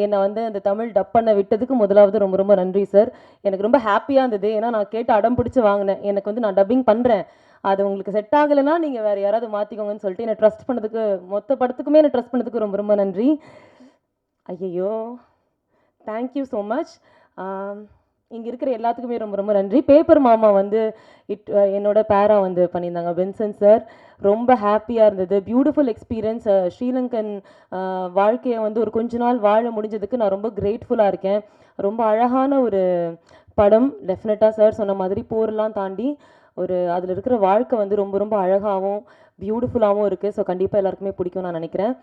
என்னை வந்து அந்த தமிழ் டப் பண்ண விட்டதுக்கு முதலாவது ரொம்ப ரொம்ப நன்றி சார். எனக்கு ரொம்ப ஹாப்பியாக இருந்தது. ஏன்னா நான் கேட்டு அடம் பிடிச்சி வாங்கினேன், எனக்கு வந்து நான் டப்பிங் பண்ணுறேன், அது உங்களுக்கு செட் ஆகலைன்னா நீங்கள் வேறு யாராவது மாற்றிக்கோங்கன்னு சொல்லிட்டு என்னை ட்ரஸ்ட் பண்ணதுக்கு, மொத்த படத்துக்குமே என்னை ட்ரஸ்ட் பண்ணதுக்கு ரொம்ப ரொம்ப நன்றி. ஐயோ, தேங்க்யூ ஸோ மச். இங்கே இருக்கிற எல்லாத்துக்குமே ரொம்ப ரொம்ப நன்றி. பேப்பர் மாமா வந்து என்னோட பேரா வந்து பண்ணியிருந்தாங்க, வின்சன் சார். ரொம்ப ஹாப்பியாக இருந்தது, பியூட்டிஃபுல் எக்ஸ்பீரியன்ஸ். ஸ்ரீலங்கன் வாழ்க்கையை வந்து ஒரு கொஞ்ச நாள் வாழ முடிஞ்சதுக்கு நான் ரொம்ப கிரேட்ஃபுல்லாக இருக்கேன். ரொம்ப அழகான ஒரு படம். டெஃபினட்டாக சார் சொன்ன மாதிரி போரெல்லாம் தாண்டி அதில் இருக்கிற வாழ்க்கை வந்து ரொம்ப ரொம்ப அழகாகவும் பியூட்டிஃபுல்லாகவும் இருக்குது. ஸோ கண்டிப்பாக எல்லாருக்குமே பிடிக்கும்னு நான் நினைக்கிறேன்.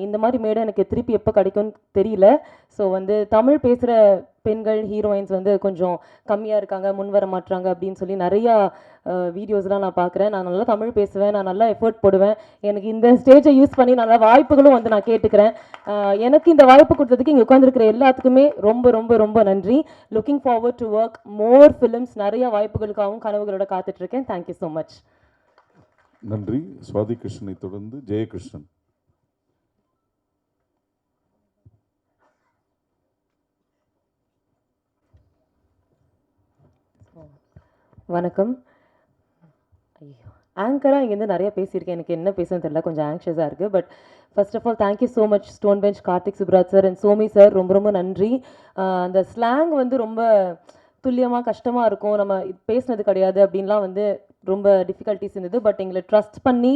இந்த மாதிரி மேடை எனக்கு திருப்பி எப்போ கிடைக்கும்னு தெரியல. ஸோ வந்து தமிழ் பேசுகிற பெண்கள் ஹீரோயின்ஸ் வந்து கொஞ்சம் கம்மியாக இருக்காங்க, முன் வர மாட்டுறாங்க அப்படின்னு சொல்லி நிறையா வீடியோஸ்லாம் நான் பார்க்குறேன். நான் நல்லா தமிழ் பேசுவேன், நான் நல்லா எஃபர்ட் போடுவேன். எனக்கு இந்த ஸ்டேஜை யூஸ் பண்ணி நல்ல வாய்ப்புகளும் வந்து நான் கேட்டுக்கிறேன். எனக்கு இந்த வாய்ப்பு கொடுத்ததுக்கு இங்கே உட்காந்துருக்கிற எல்லாத்துக்குமே ரொம்ப ரொம்ப ரொம்ப நன்றி. Looking forward to work more films. நிறைய வாய்ப்புகளுக்காகவும் கனவுகளோட காத்துட்ருக்கேன். Thank you so much. நன்றி. சுவாதி கிருஷ்ணனை தொடர்ந்து ஜெயகிருஷ்ணன். வணக்கம். ஐயோ, ஆங்கராக இங்கேருந்து நிறைய பேசியிருக்கேன். எனக்கு என்ன பேசுன்னு தெரியல, கொஞ்சம் ஆங்ஷியஸாக இருக்குது. But first of all thank you so much stone bench Karthik Subbaraj sir and Somi sir, ரொம்ப ரொம்ப நன்றி. அந்த ஸ்லாங் வந்து ரொம்ப துல்லியமாக கஷ்டமாக இருக்கும், நம்ம பேசினது கிடையாது அப்படின்லாம் வந்து ரொம்ப டிஃபிகல்ட்டிஸ் இருந்தது. பட் எங்களை ட்ரஸ்ட் பண்ணி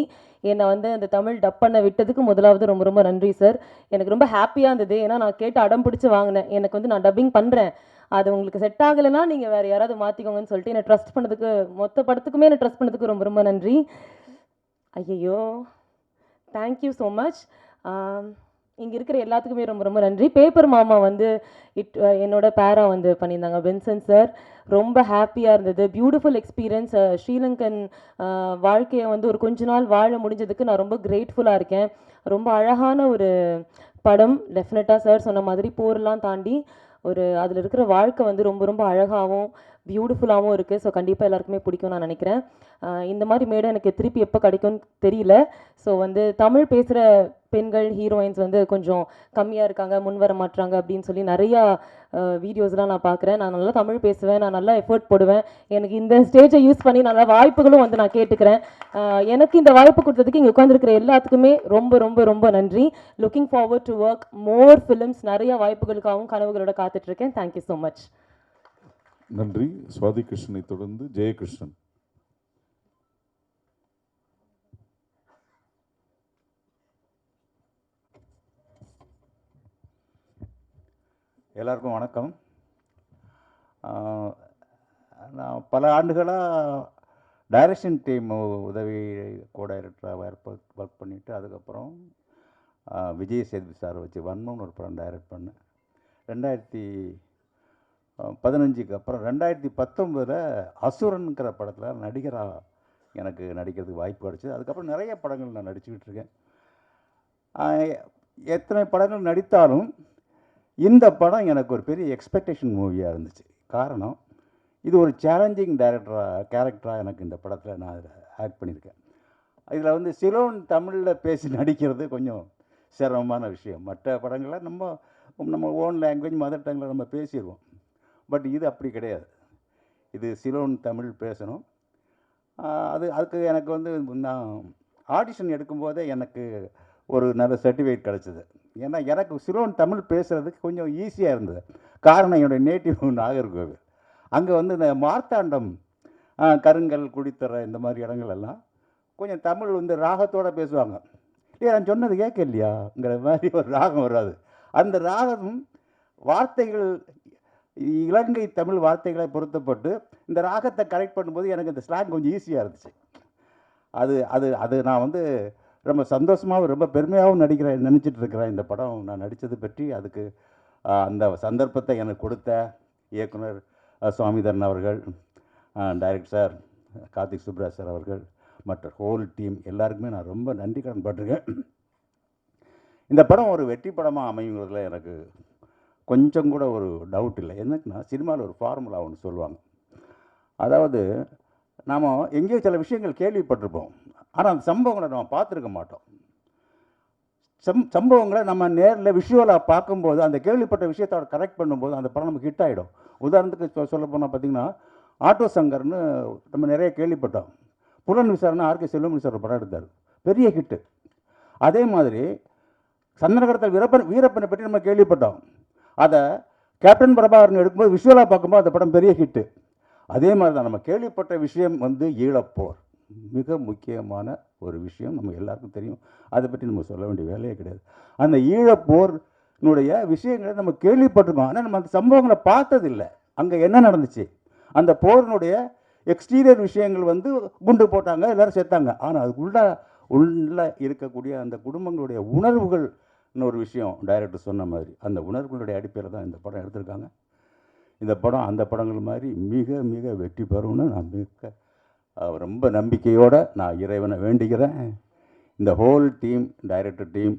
என்னை வந்து அந்த தமிழ் டப் பண்ண விட்டதுக்கு முதலாவது ரொம்ப ரொம்ப நன்றி சார். எனக்கு ரொம்ப ஹாப்பியாக இருந்தது, ஏன்னா நான் கேட்டு அடம் பிடிச்சி வாங்கினேன். எனக்கு வந்து நான் டப்பிங் பண்ணுறேன், அது உங்களுக்கு செட் ஆகலைன்னா நீங்கள் வேறு யாராவது மாற்றிக்கோங்கன்னு சொல்லிட்டு என்னை ட்ரஸ்ட் பண்ணதுக்கு, மொத்த படத்துக்குமே என்னை ட்ரஸ்ட் பண்ணதுக்கு ரொம்ப ரொம்ப நன்றி. ஐயையோ, தேங்க்யூ ஸோ மச். இங்கே இருக்கிற எல்லாத்துக்குமே ரொம்ப ரொம்ப நன்றி. பேப்பர் மாமா வந்து என்னோட பேரா வந்து பண்ணியிருந்தாங்க பென்சன் சார், ரொம்ப ஹாப்பியாக இருந்தது. Beautiful experience. ஸ்ரீலங்கன் வாழ்க்கையை வந்து ஒரு கொஞ்ச நாள் வாழ முடிஞ்சதுக்கு நான் ரொம்ப கிரேட்ஃபுல்லாக இருக்கேன். ரொம்ப அழகான ஒரு படம். டெஃபினட்டாக சார் சொன்ன மாதிரி போர்லாம் தாண்டி ஒரு அதில் இருக்கிற வாழ்க்கை வந்து ரொம்ப ரொம்ப அழகாகவும் பியூட்டிஃபுல்லாகவும் இருக்குது. ஸோ கண்டிப்பாக எல்லாருக்குமே பிடிக்கும் நான் நினைக்கிறேன். இந்த மாதிரி மேடை எனக்கு திருப்பி எப்போ கிடைக்கும்னு தெரியல. ஸோ வந்து தமிழ் பேசுகிற பெண்கள் ஹீரோயின்ஸ் வந்து கொஞ்சம் கம்மியாக இருக்காங்க, முன் வர மாட்டுறாங்க அப்படின்னு சொல்லி நிறையா வீடியோஸ்லாம் நான் பார்க்குறேன். நான் நல்லா தமிழ் பேசுவேன், நான் நல்லா எஃபர்ட் போடுவேன். எனக்கு இந்த ஸ்டேஜை யூஸ் பண்ணி நல்லா வாய்ப்புகளும் வந்து நான் கேட்டுக்கிறேன். எனக்கு இந்த வாய்ப்பு கொடுத்ததுக்கு இங்கே உட்காந்துருக்கிற எல்லாத்துக்குமே ரொம்ப ரொம்ப ரொம்ப நன்றி. Looking forward to work more films. நிறைய வாய்ப்புகளுக்காகவும் கனவுகளோட காத்துட்ருக்கேன். Thank you so much. நன்றி. சுவாதி கிருஷ்ணனை தொடர்ந்து ஜெயகிருஷ்ணன். எல்லாருக்கும் வணக்கம். நான் பல ஆண்டுகளாக டைரக்ஷன் டீம் உதவி கோ டைரக்டராக ஒர்க் பண்ணிவிட்டு அதுக்கப்புறம் விஜய் சேதுபதி சார் வச்சு வன்மம்னு ஒரு படம் டைரக்ட் பண்ணேன் 2015. அப்புறம் 2019 அசுரன்கிற படத்தில் நடிகராக எனக்கு நடிக்கிறதுக்கு வாய்ப்பு கிடச்சிது. அதுக்கப்புறம் நிறைய படங்கள் நான் நடிச்சுக்கிட்டு இருக்கேன். எத்தனை படங்கள் நடித்தாலும் இந்த படம் எனக்கு ஒரு பெரிய எக்ஸ்பெக்டேஷன் மூவியாக இருந்துச்சு. காரணம், இது ஒரு சேலஞ்சிங் கேரக்டராக எனக்கு இந்த படத்தில் நான் அதில் ஆக்ட் பண்ணியிருக்கேன். இதில் வந்து சிலோன் தமிழில் பேசி நடிக்கிறது கொஞ்சம் சிரமமான விஷயம். மற்ற படங்களில் நம்ம ஓன் லாங்குவேஜ் மதர் டங்கில் நம்ம பேசிடுவோம். பட் இது அப்படி கிடையாது. இது சிலோன் தமிழ் பேசணும். அதுக்கு எனக்கு வந்து நான் ஆடிஷன் எடுக்கும்போதே எனக்கு ஒரு நல்ல சர்டிஃபிகேட் கிடச்சிது. ஏன்னா எனக்கு சிலோன் தமிழ் பேசுகிறதுக்கு கொஞ்சம் ஈஸியாக இருந்தது. காரணம், என்னுடைய நேட்டிவ் நாகர்கோவில். அங்கே வந்து இந்த மார்த்தாண்டம், கருங்கல், குடித்தர இந்த மாதிரி இடங்களெல்லாம் கொஞ்சம் தமிழ் வந்து ராகத்தோடு பேசுவாங்க. நான் சொன்னது கேட்க இல்லையாங்கிற மாதிரி ஒரு ராகம் வராது. அந்த ராகம் வார்த்தைகள் இலங்கை தமிழ் வார்த்தைகளை பொருத்தப்பட்டு இந்த ராகத்தை கரெக்ட் பண்ணும்போது எனக்கு இந்த ஸ்லாங் கொஞ்சம் ஈஸியாக இருந்துச்சு. அது அது அது நான் வந்து ரொம்ப சந்தோஷமாகவும் ரொம்ப பெருமையாகவும் நினச்சிட்டு இருக்கிறேன். இந்த படம் நான் நடித்தது பற்றி அதுக்கு அந்த சந்தர்ப்பத்தை எனக்கு கொடுத்த இயக்குனர் சுவாமிதரன் அவர்கள், director sir Karthik Subbaraj sir அவர்கள், மற்ற ஹோல் டீம் எல்லாருக்குமே நான் ரொம்ப நன்றி கடன் பட்டிருக்கேன். இந்த படம் ஒரு வெற்றி படமாக அமையுங்கிறதுல எனக்கு கொஞ்சம் கூட ஒரு டவுட் இல்லை. என்னன்னா, சினிமாவில் ஒரு ஃபார்முலா ஒன்று சொல்லுவாங்க. அதாவது நாம் எங்கேயோ சில விஷயங்கள் கேள்விப்பட்டிருப்போம், ஆனால் அந்த சம்பவங்களை நம்ம பார்த்துருக்க மாட்டோம். சம்பவங்களை நம்ம நேரில் விஷுவலாக பார்க்கும்போது அந்த கேள்விப்பட்ட விஷயத்தோட கரெக்ட் பண்ணும்போது அந்த படம் நமக்கு ஹிட் ஆகிடும். உதாரணத்துக்கு சொல்ல போனால் பார்த்திங்கன்னா, ஆட்டோ சங்கர்னு நம்ம நிறைய கேள்விப்பட்டோம். புலன் விசாரணை ஆர்கே செல்வமணி சார் படம் எடுத்தார், பெரிய ஹிட்டு. அதே மாதிரி சந்தனகரத்தில் வீரப்பனை பற்றி நம்ம கேள்விப்பட்டோம். அதை கேப்டன் பிரபாகரன் எடுக்கும்போது விஷுவலாக பார்க்கும்போது அந்த படம் பெரிய ஹிட்டு. அதே மாதிரி தான் நம்ம கேள்விப்பட்ட விஷயம் வந்து ஈழப்போர், மிக முக்கியமான ஒரு விஷயம், நம்ம எல்லாருக்கும் தெரியும். அதை பற்றி நம்ம சொல்ல வேண்டிய வேலையே கிடையாது. அந்த ஈழப்போர்னுடைய விஷயங்களை நம்ம கேள்விப்பட்டிருக்கோம், ஆனால் நம்ம அந்த சம்பவங்களை பார்த்ததில்லை. அங்கே என்ன நடந்துச்சு, அந்த போரினுடைய எக்ஸ்டீரியர் விஷயங்கள் வந்து குண்டு போட்டாங்க, எல்லோரும் செத்தாங்க. ஆனால் அதுக்குள்ள இருக்கக்கூடிய அந்த குடும்பங்களுடைய உணர்வுகள் ஒரு விஷயம் டைரக்டர் சொன்ன மாதிரி அந்த உணர்வுகளுடைய அடிப்படையில் தான் இந்த படம் எடுத்திருக்காங்க. இந்த படம் அந்த படங்கள் மாதிரி மிக மிக வெற்றி பெறும்னு நான் ரொம்ப நம்பிக்கையோடு நான் இறைவனை வேண்டிக்கிறேன். இந்த ஹோல் டீம், டைரக்டர் டீம்,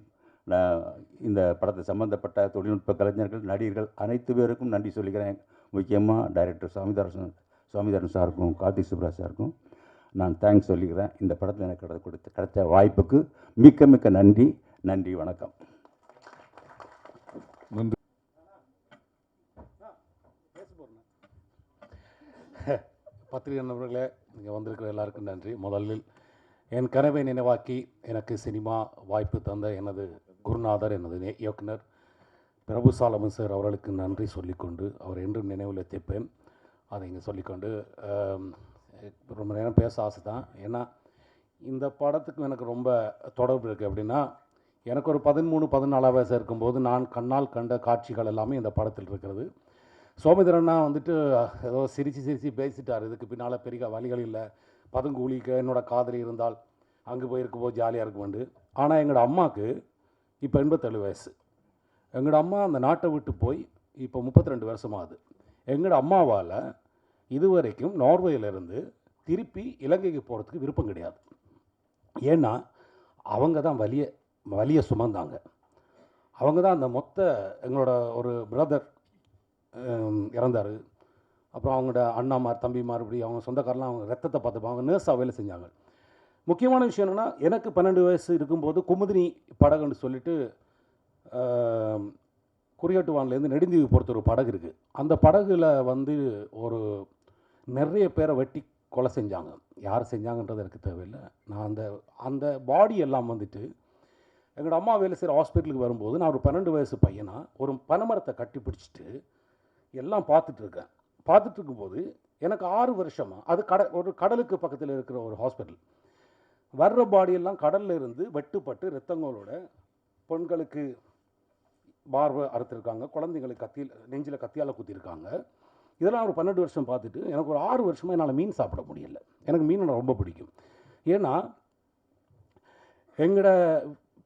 இந்த படத்தை சம்மந்தப்பட்ட தொழில்நுட்ப கலைஞர்கள், நடிகர்கள் அனைத்து பேருக்கும் நன்றி சொல்லிக்கிறேன். முக்கியமாக டைரக்டர் சுவாமிதரன் சாருக்கும் கார்த்திக் சுப்ராஜ் சாருக்கும் நான் தேங்க்ஸ் சொல்லிக்கிறேன். இந்த படத்தில் எனக்கு கிடைச்ச வாய்ப்புக்கு மிக்க மிக்க நன்றி. நன்றி, வணக்கம். நன்றி. பத்திரிகை நண்பர்களே, இங்கே வந்திருக்கிற எல்லாருக்கும் நன்றி. முதலில் என் கனவை நினைவாக்கி எனக்கு சினிமா வாய்ப்பு தந்த எனது குருநாதர், எனது இயக்குனர் பிரபு சாலமன் சார் அவர்களுக்கு நன்றி சொல்லிக்கொண்டு, அவர் என்றும் நினைவில் தேப்பேன். அதை இங்கே சொல்லிக்கொண்டு ரொம்ப நேரம் பேச ஆசை தான். ஏன்னா இந்த படத்துக்கு எனக்கு ரொம்ப தொடர்பு இருக்குது. அப்படின்னா எனக்கு ஒரு 13-14 வயசு இருக்கும்போது நான் கண்ணால் கண்ட காட்சிகள் எல்லாமே இந்த படத்தில் இருக்கிறது. சோமேந்திரன்னா வந்துட்டு ஏதோ சிரித்து பேசிட்டார், இதுக்கு பின்னால் பெரிய வழிகள் இல்லை, பதுங்கூலிக்க என்னோடய காதலி இருந்தால் அங்கே போயிருக்கும்போது ஜாலியாக இருக்குமெண்டு. ஆனால் எங்களோட அம்மாவுக்கு இப்போ 87 வயசு. எங்களோட அம்மா அந்த நாட்டை விட்டு போய் இப்போ 32 வருஷமாகுது. எங்களோட அம்மாவால் இதுவரைக்கும் நார்வேயிலேருந்து திருப்பி இலங்கைக்கு போகிறதுக்கு விருப்பம் கிடையாது. ஏன்னா அவங்க தான் வலிய சுமந்தாங்க. அவங்க தான் அந்த மொத்த எங்களோட ஒரு பிரதர் இறந்தார். அப்புறம் அவங்களோட அண்ணாமார் தம்பிமார் இப்படி அவங்க சொந்தக்காரெலாம் அவங்க ரத்தத்தை பார்த்துப்பாங்க. அவங்க நேர்ஸாக வேலை செஞ்சாங்க. முக்கியமான விஷயம் என்னென்னா, எனக்கு 12 வயசு இருக்கும்போது குமுதினி படகுன்னு சொல்லிட்டு குறியாட்டுவான்லேருந்து நெடுந்தீவு பொறுத்த ஒரு படகு இருக்குது. அந்த படகுல வந்து ஒரு நிறைய பேரை வெட்டி கொலை செஞ்சாங்க. யார் செஞ்சாங்கன்றது எனக்கு தேவையில்லை. நான் அந்த பாடி எல்லாம் வந்துட்டு எங்களோட அம்மா வேலை செய்கிற ஹாஸ்பிட்டலுக்கு வரும்போது நான் ஒரு 12 வயசு பையனா ஒரு பனைமரத்தை கட்டி பிடிச்சிட்டு எல்லாம் பார்த்துட்ருக்கேன். பார்த்துட்டு இருக்கும்போது எனக்கு 6 வருஷமாக அது ஒரு கடலுக்கு பக்கத்தில் இருக்கிற ஒரு ஹாஸ்பிட்டல். வர்ற பாடியெல்லாம் கடலில் இருந்து வெட்டுப்பட்டு ரத்தங்களோட பெண்களுக்கு பார்வை அறுத்துருக்காங்க, குழந்தைங்களுக்கு நெஞ்சில் கத்தியால் குத்திருக்காங்க. இதெல்லாம் ஒரு 12 வருஷம் பார்த்துட்டு எனக்கு ஒரு 6 வருஷமாக என்னால் மீன் சாப்பிட முடியல. எனக்கு மீன் ரொம்ப பிடிக்கும். ஏன்னா எங்களோட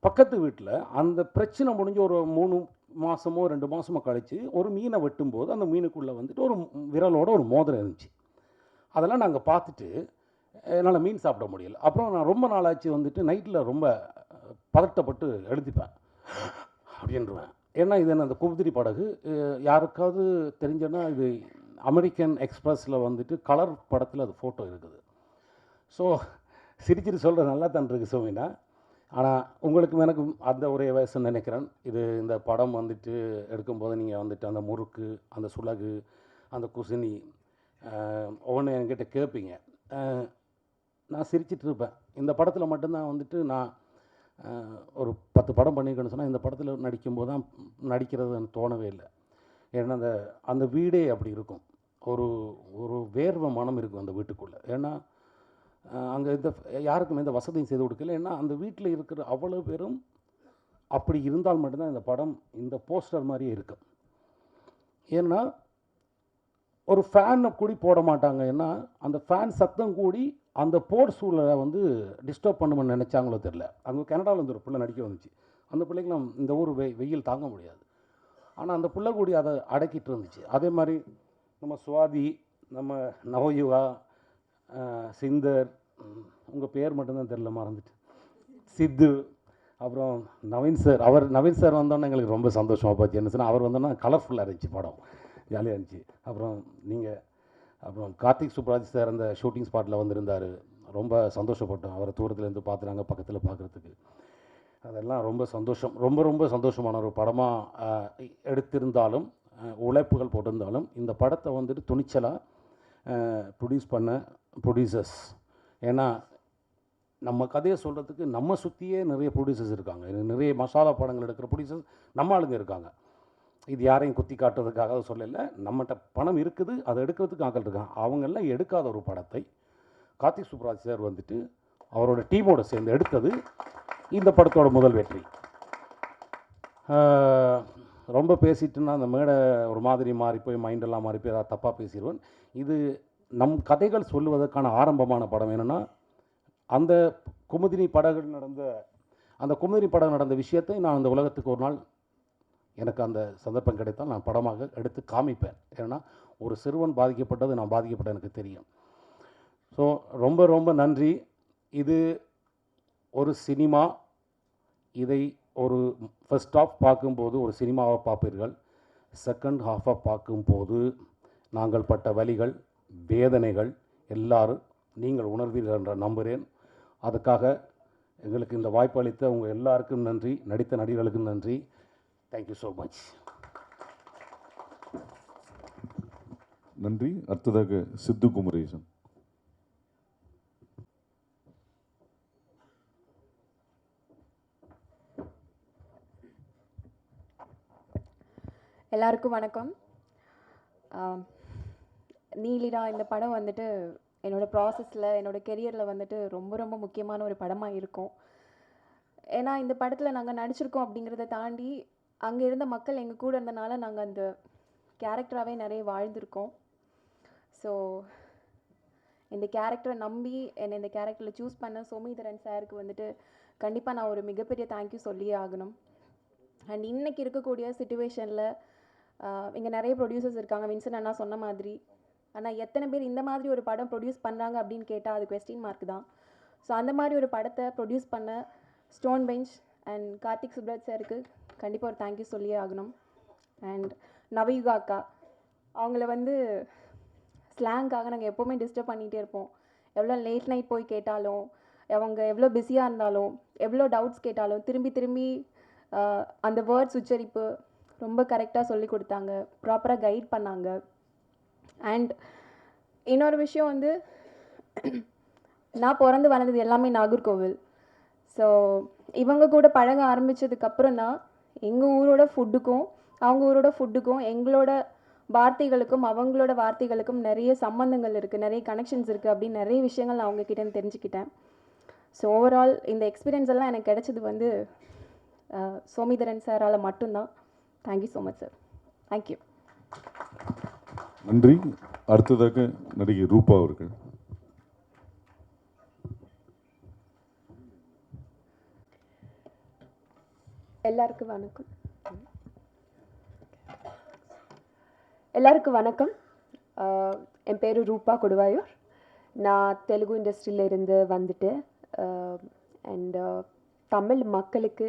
பக்கத்து வீட்டில் அந்த பிரச்சனை முடிஞ்சு ஒரு 3 மாதமோ 2 மாதமோ கழித்து ஒரு மீனை வெட்டும்போது அந்த மீனுக்குள்ளே வந்துட்டு ஒரு விரலோட ஒரு மோதிரம் இருந்துச்சு. அதெல்லாம் நாங்கள் பார்த்துட்டு என்னால் மீன் சாப்பிட முடியல. அப்புறம் நான் ரொம்ப நாளாச்சு வந்துட்டு நைட்டில் ரொம்ப பதட்டப்பட்டு எழுதிப்பேன் அப்படின்றுவேன். ஏன்னா இது என்ன, அந்த குமுதினி படகு யாருக்காவது தெரிஞ்சோன்னா இது அமெரிக்கன் எக்ஸ்பிரஸில் வந்துட்டு கலர் படத்தில் அது ஃபோட்டோ இருக்குது. ஸோ சிரிச்சிட்டு சொல்கிற நல்லா தான் இருக்குது சோமினா. ஆனால் உங்களுக்கும் எனக்கும் அந்த ஒரே வயசுன்னு நினைக்கிறேன். இந்த படம் வந்துட்டு எடுக்கும்போது நீங்கள் வந்துட்டு அந்த முறுக்கு, அந்த சுலகு, அந்த குசினி ஒவ்வொன்று என்கிட்ட கேட்பீங்க. நான் சிரிச்சிட்டு இருப்பேன். இந்த படத்தில் மட்டும்தான் வந்துட்டு நான் ஒரு 10 படம் பண்ணியிருக்கேன்னு சொன்னால் இந்த படத்தில் நடிக்கும்போது தான் நடிக்கிறது எனக்கு தோணவே இல்லை. ஏன்னா அந்த வீடே அப்படி இருக்கும். ஒரு வேர்வை மனம் இருக்கும் அந்த வீட்டுக்குள்ளே. ஏன்னா அங்கே யாருக்கும் எந்த வசதியும் செய்து கொடுக்கல. ஏன்னா அந்த வீட்டில் இருக்கிற அவ்வளோ பேரும் அப்படி இருந்தால் மட்டும்தான் இந்த படம் இந்த போஸ்டர் மாதிரியே இருக்கும். ஏன்னா ஒரு ஃபேனை கூடி போட மாட்டாங்க. ஏன்னா அந்த ஃபேன் சத்தம் கூடி அந்த போர் சூழலை வந்து டிஸ்டர்ப் பண்ணுமென்னு நினச்சாங்களோ தெரில. அங்கே கனடாவில் வந்து ஒரு பிள்ளை நடிக்க வந்துச்சு. அந்த பிள்ளைக்கெல்லாம் இந்த ஊர் வெயில் தாங்க முடியாது. ஆனால் அந்த பிள்ளை கூடி அதை அடக்கிட்டு இருந்துச்சு. அதே மாதிரி நம்ம சுவாதி, நம்ம நவயுகா, சிந்தர், உங்கள் பேர் மட்டும்தான் தெரில, மறந்துட்டு, சித்து, அப்புறம் நவீன் சார் வந்தோன்னே எங்களுக்கு ரொம்ப சந்தோஷமாக போச்சு. என்ன சொன்னால் அவர் வந்தோன்னா கலர்ஃபுல்லாக இருந்துச்சு, படம் ஜாலியாக இருந்துச்சு. அப்புறம் அப்புறம் கார்த்திக் சுப்ராஜ் சார் அந்த ஷூட்டிங் ஸ்பாட்டில் வந்திருந்தார். ரொம்ப சந்தோஷப்பட்டோம். அவரை தூரத்துலேருந்து பார்த்துனாங்க, பக்கத்தில் பார்க்குறதுக்கு. அதெல்லாம் ரொம்ப சந்தோஷம். ரொம்ப சந்தோஷமான ஒரு படமாக எடுத்திருந்தாலும், உழைப்புகள் போட்டிருந்தாலும், இந்த படத்தை வந்துட்டு துணிச்சலாக ப்ரொடியூஸ் பண்ண ப்ரொடியூசர்ஸ். ஏன்னா நம்ம கதையை சொல்கிறதுக்கு நம்ம சுற்றியே நிறைய ப்ரொடியூசர்ஸ் இருக்காங்க. நிறைய மசாலா படங்கள் எடுக்கிற ப்ரொடியூசர்ஸ் நம்ம ஆளுங்க இருக்காங்க. இது யாரையும் குத்தி காட்டுறதுக்காக சொல்லலை. நம்மகிட்ட பணம் இருக்குது, அதை எடுக்கிறதுக்கு ஆக்கள் இருக்காங்க. அவங்கெல்லாம் எடுக்காத ஒரு படத்தை கார்த்திக் சுப்ராஜ் சார் வந்துட்டு அவரோட டீமோடு சேர்ந்து எடுத்தது இந்த படத்தோட முதல் வெற்றி. ரொம்ப பேசிட்டுன்னா அந்த மேடை ஒரு மாதிரி மாறி போய் மைண்டெல்லாம் மாறி போய் ஏதாவது தப்பாக பேசிடுவேன். இது நம் கதைகள் சொல்லுவதற்கான ஆரம்பமான படம். என்னென்னா அந்த குமுதினி படகு நடந்த விஷயத்தை நான் அந்த உலகத்துக்கு ஒரு நாள் எனக்கு அந்த சந்தர்ப்பம் கிடைத்தால் நான் படமாக எடுத்து காமிப்பேன். ஏன்னா ஒரு சிறுவன் பாதிக்கப்பட்டது, நான் பாதிக்கப்பட்ட எனக்கு தெரியும். ஸோ ரொம்ப நன்றி. இது ஒரு சினிமா. இதை ஒரு ஃபர்ஸ்ட் ஹாஃப் பார்க்கும்போது ஒரு சினிமாவை பார்ப்பீர்கள். செகண்ட் ஹாஃபாக பார்க்கும்போது நாங்கள் பட்ட வலிகள், வேதனைகள் எல்லாரும் நீங்கள் உணர்வீர்கள் என்ற நம்புகிறேன். அதுக்காக எங்களுக்கு இந்த வாய்ப்பு அளித்த உங்கள் எல்லாருக்கும் நன்றி, நடித்த நடிகர்களுக்கும் நன்றி. Thank you so much. நன்றி. அடுத்ததாக சித்து குமரேசன். எல்லாருக்கும் வணக்கம். நீலிடா இந்த படம் வந்துட்டு என்னோடய ப்ராசஸில் என்னோடய கெரியரில் வந்துட்டு ரொம்ப ரொம்ப முக்கியமான ஒரு படமாக இருக்கும். ஏன்னா இந்த படத்தில் நாங்கள் நடிச்சிருக்கோம் அப்படிங்கிறத தாண்டி அங்கே இருந்த மக்கள் எங்கள் கூட இருந்தனால நாங்கள் அந்த கேரக்டராகவே நிறைய வாழ்ந்திருக்கோம். ஸோ இந்த கேரக்டரை நம்பி என்னை இந்த கேரக்டரில் சூஸ் பண்ண சோமிதரன் சாருக்கு வந்துட்டு கண்டிப்பாக நான் ஒரு மிகப்பெரிய தேங்க்யூ சொல்லியே ஆகணும். அண்ட் இன்றைக்கி இருக்கக்கூடிய சிச்சுவேஷனில் இங்கே நிறைய ப்ரொடியூசர்ஸ் இருக்காங்க, வின்சன் அண்ணா சொன்ன மாதிரி. ஆனால் எத்தனை பேர் இந்த மாதிரி ஒரு படம் ப்ரொடியூஸ் பண்ணுறாங்க அப்படின்னு கேட்டால் அது கொஸ்டின் மார்க் தான். ஸோ அந்த மாதிரி ஒரு படத்தை ப்ரொடியூஸ் பண்ண Stone bench and Karthik Subbaraj சாருக்கு கண்டிப்பாக ஒரு தேங்க்யூ சொல்லியே ஆகணும். அண்ட் நவயுகா அக்கா, அவங்கள வந்து ஸ்லாங்காக நாங்கள் எப்போவுமே டிஸ்டர்ப் பண்ணிகிட்டே இருப்போம். எவ்வளோ லேட் நைட் போய் கேட்டாலும், அவங்க எவ்வளோ பிஸியாக இருந்தாலும், எவ்வளோ டவுட்ஸ் கேட்டாலும் திரும்பி திரும்பி அந்த வேர்ட்ஸ் உச்சரிப்பு ரொம்ப கரெக்டாக சொல்லி கொடுத்தாங்க, ப்ராப்பராக கைட் பண்ணாங்க. அண்ட் இன்னொரு விஷயம் வந்து, நான் பிறந்து வளர்ந்தது எல்லாமே நாகர்கோவில். ஸோ இவங்க கூட பழக ஆரம்பித்ததுக்கப்புறம் தான் எங்கள் ஊரோட ஃபுட்டுக்கும் அவங்க ஊரோட ஃபுட்டுக்கும் எங்களோட வார்த்தைகளுக்கும் அவங்களோட வார்த்தைகளுக்கும் நிறைய சம்மந்தங்கள் இருக்குது, நிறைய கனெக்ஷன்ஸ் இருக்குது அப்படின்னு நிறைய விஷயங்கள் நான் அவங்கக்கிட்ட தெரிஞ்சுக்கிட்டேன். ஸோ ஓவரால் இந்த எக்ஸ்பீரியன்ஸ் எல்லாம் எனக்கு கிடைச்சது வந்து சோமிதரன் சாரால் மட்டும்தான். Thank you so much sir. Thank you. நன்றி. அடுத்ததாக நடிகை ரூபா அவர்கள். எல்லாருக்கும் வணக்கம். எல்லாருக்கும் வணக்கம். என் பேர் ரூபா கொடுவாயூர். நான் தெலுங்கு இண்டஸ்ட்ரியிலேருந்து வந்துட்டு அண்ட் தமிழ் மக்களுக்கு,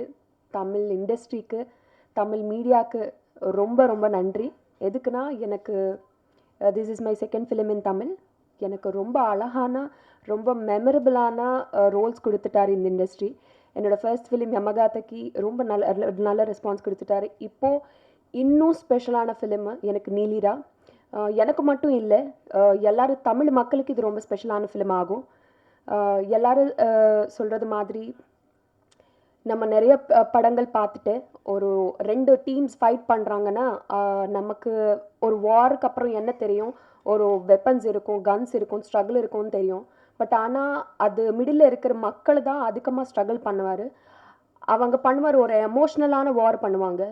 தமிழ் இண்டஸ்ட்ரிக்கு, தமிழ் மீடியாவுக்கு ரொம்ப ரொம்ப நன்றி. எதுக்குன்னா, எனக்கு this is my second film in Tamil. எனக்கு ரொம்ப அழகான, ரொம்ப மெமரபிளான ரோல்ஸ் கொடுத்துட்டார் இந்த இண்டஸ்ட்ரி. என்னோடய ஃபர்ஸ்ட் ஃபிலிம் யமகாதக்கு ரொம்ப நல்ல ரெஸ்பான்ஸ் கொடுத்துட்டாரு. இப்போது இன்னும் ஸ்பெஷலான ஃபிலிமு எனக்கு நீலிரா. எனக்கு மட்டும் இல்லை, எல்லோரும் தமிழ் மக்களுக்கு இது ரொம்ப ஸ்பெஷலான ஃபிலிம் ஆகும். எல்லோரும் சொல்கிறது மாதிரி நம்ம நிறைய படங்கள் பார்த்துட்டு ஒரு 2 டீம்ஸ் ஃபைட் பண்ணுறாங்கன்னா நமக்கு ஒரு வாருக்கு அப்புறம் என்ன தெரியும், ஒரு வெப்பன்ஸ் இருக்கும், கன்ஸ் இருக்கும், ஸ்ட்ரகிள் இருக்கும்னு தெரியும். பட் ஆனால் அது மிடில் இருக்கிற மக்கள் தான் அதிகமாக ஸ்ட்ரகிள் பண்ணுவார். அவங்க பண்ணுவார், ஒரு எமோஷ்னலான வார் பண்ணுவாங்க.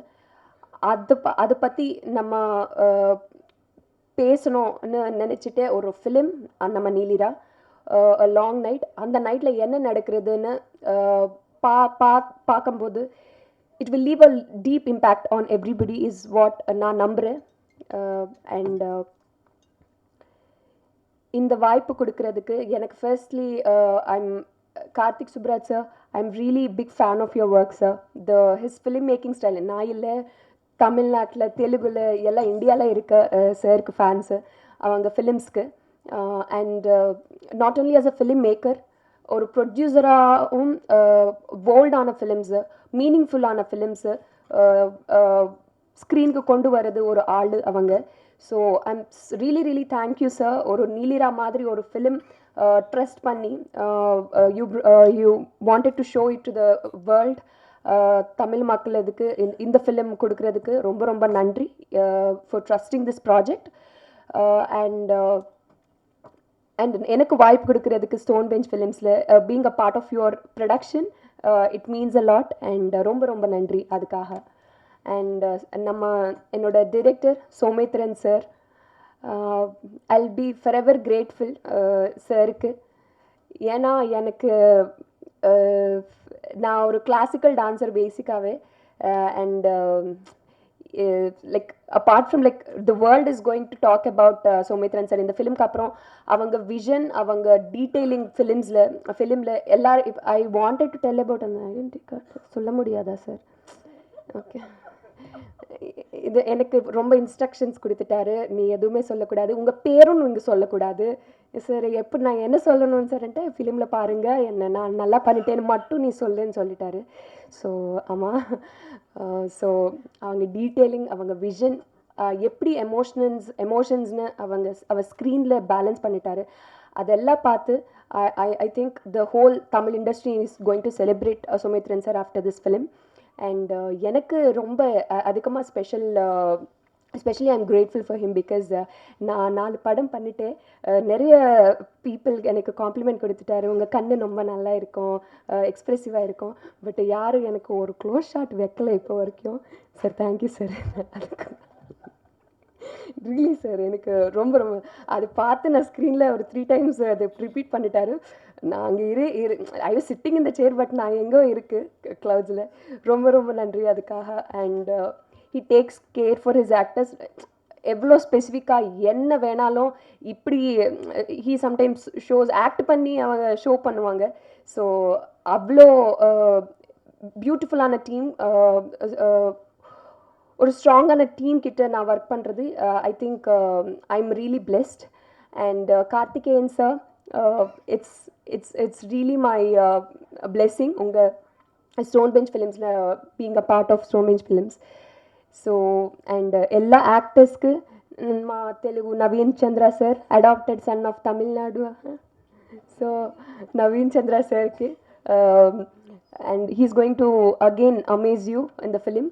அதை பற்றி நம்ம பேசணும்னு நினச்சிட்டு ஒரு ஃபிலிம் நம்ம நீலிரா, லாங் நைட். அந்த நைட்டில் என்ன நடக்கிறதுன்னு பார்க்கும்போது it will leave a deep impact on everybody is what நான் நம்புகிறேன். அண்ட் இந்த வாய்ப்பு கொடுக்கறதுக்கு எனக்கு firstly I'm Karthik Subbaraj sir, I'm really big fan of your work sir. His film making style, நான் இல்லை தமிழ்நாட்டில், தெலுங்குல எல்லாம் இந்தியாவில் இருக்க சாருக்கு ஃபேன்ஸு அவங்க ஃபிலிம்ஸ்க்கு. And not only as a film maker, ஒரு ப்ரொடியூசராகவும் போல்டான ஃபிலிம்ஸு, மீனிங்ஃபுல்லான ஃபிலிம்ஸு ஸ்க்ரீனுக்கு கொண்டு வரது ஒரு ஆள் அவங்க. So I'm really thank you sir. ஒரு நீலிரா மாதிரி ஒரு ஃபிலிம் ட்ரஸ்ட் பண்ணி you wanted to show it to the world. Tamil மக்கள் இதுக்கு இந்த ஃபிலிம் கொடுக்கறதுக்கு ரொம்ப ரொம்ப நன்றி for trusting this project. And எனக்கு வாய்ப்பு கொடுக்கறதுக்கு ஸ்டோன் பெஞ்ச் ஃபிலிம்ஸில் being a part of your production, it means a lot. And ரொம்ப ரொம்ப நன்றி அதுக்காக. அண்ட் என்னோட director Somethran sir, I'll be for ever grateful சாருக்கு. ஏன்னா எனக்கு நான் ஒரு கிளாசிக்கல் டான்ஸர் பேசிக்காகவே. And like apart from like the world is going to talk about Somethran sir. இந்த ஃபிலிம்க்கு அப்புறம் அவங்க விஷன், அவங்க டீட்டெயிலிங் ஃபிலிமில் எல்லாரும் I wanted to tell about அந்த ஐடென்டி கார்டு சொல்ல முடியாதா சார்? ஓகே, இது எனக்கு ரொம்ப இன்ஸ்ட்ரக்ஷன்ஸ் கொடுத்துட்டாரு. நீ எதுவுமே சொல்லக்கூடாது, உங்கள் பேரும் நீங்கள் சொல்லக்கூடாது சார். எப்படி நான் என்ன சொல்லணும்னு சார்ன்ட்டு ஃபிலிமில் பாருங்கள், என்ன நான் நல்லா பண்ணிட்டேன்னு மட்டும் நீ சொல்லுன்னு சொல்லிட்டாரு. ஸோ ஆமாம், ஸோ அவங்க டீட்டெயிலிங், அவங்க விஷன், எப்படி எமோஷன்ஸ்னு அவர் ஸ்க்ரீனில் பேலன்ஸ் பண்ணிட்டாரு. அதெல்லாம் பார்த்து I think the whole Tamil industry is going to celebrate Somethran sir after this film. And எனக்கு ரொம்ப அதிகமாக special especially I'm grateful for him because நான் 4 படம் பண்ணிட்டு நிறைய பீப்புள் எனக்கு காம்ப்ளிமெண்ட் கொடுத்துட்டாரு. உங்கள் கண்ணு ரொம்ப நல்லா இருக்கும், எக்ஸ்ப்ரெசிவாக இருக்கும். பட் யாரும் எனக்கு ஒரு க்ளோஸ் ஷாட் வைக்கல இப்போ வரைக்கும். Sir thank you sir. அதுக்கு ரியலி சார் எனக்கு ரொம்ப ரொம்ப அது பார்த்து நான் ஸ்க்ரீனில் ஒரு 3 times அதை ரிப்பீட் பண்ணிட்டாரு. நான் அங்கே ஐ வாஸ் சிட்டிங் இந்த சேர், பட் நான் எங்கோ இருக்குது க்ளவுட்ஸில். ரொம்ப ரொம்ப நன்றி அதுக்காக. And he takes care for his actors. எவ்வளோ ஸ்பெசிஃபிக்காக என்ன வேணாலும் இப்படி ஹீ சம்டைம்ஸ் ஷோஸ் ஆக்ட் பண்ணி அவங்க ஷோ பண்ணுவாங்க. ஸோ அவ்வளோ பியூட்டிஃபுல்லான டீம், ஒரு ஸ்ட்ராங்கான டீம் கிட்ட நான் ஒர்க் பண்ணுறது I think I am really blessed. And Karthikeyan sir, it's really my blessing உங்கள் ஸ்டோன் பெஞ்ச் ஃபிலிம்ஸில் being a part of stone bench films. So and எல்லா ஆக்டர்ஸ்க்கு మా Telugu Naveen Chandra sir, adapted son of Tamil Nadu. So Naveen Chandra సార్కి and he's going to again amaze you in the film.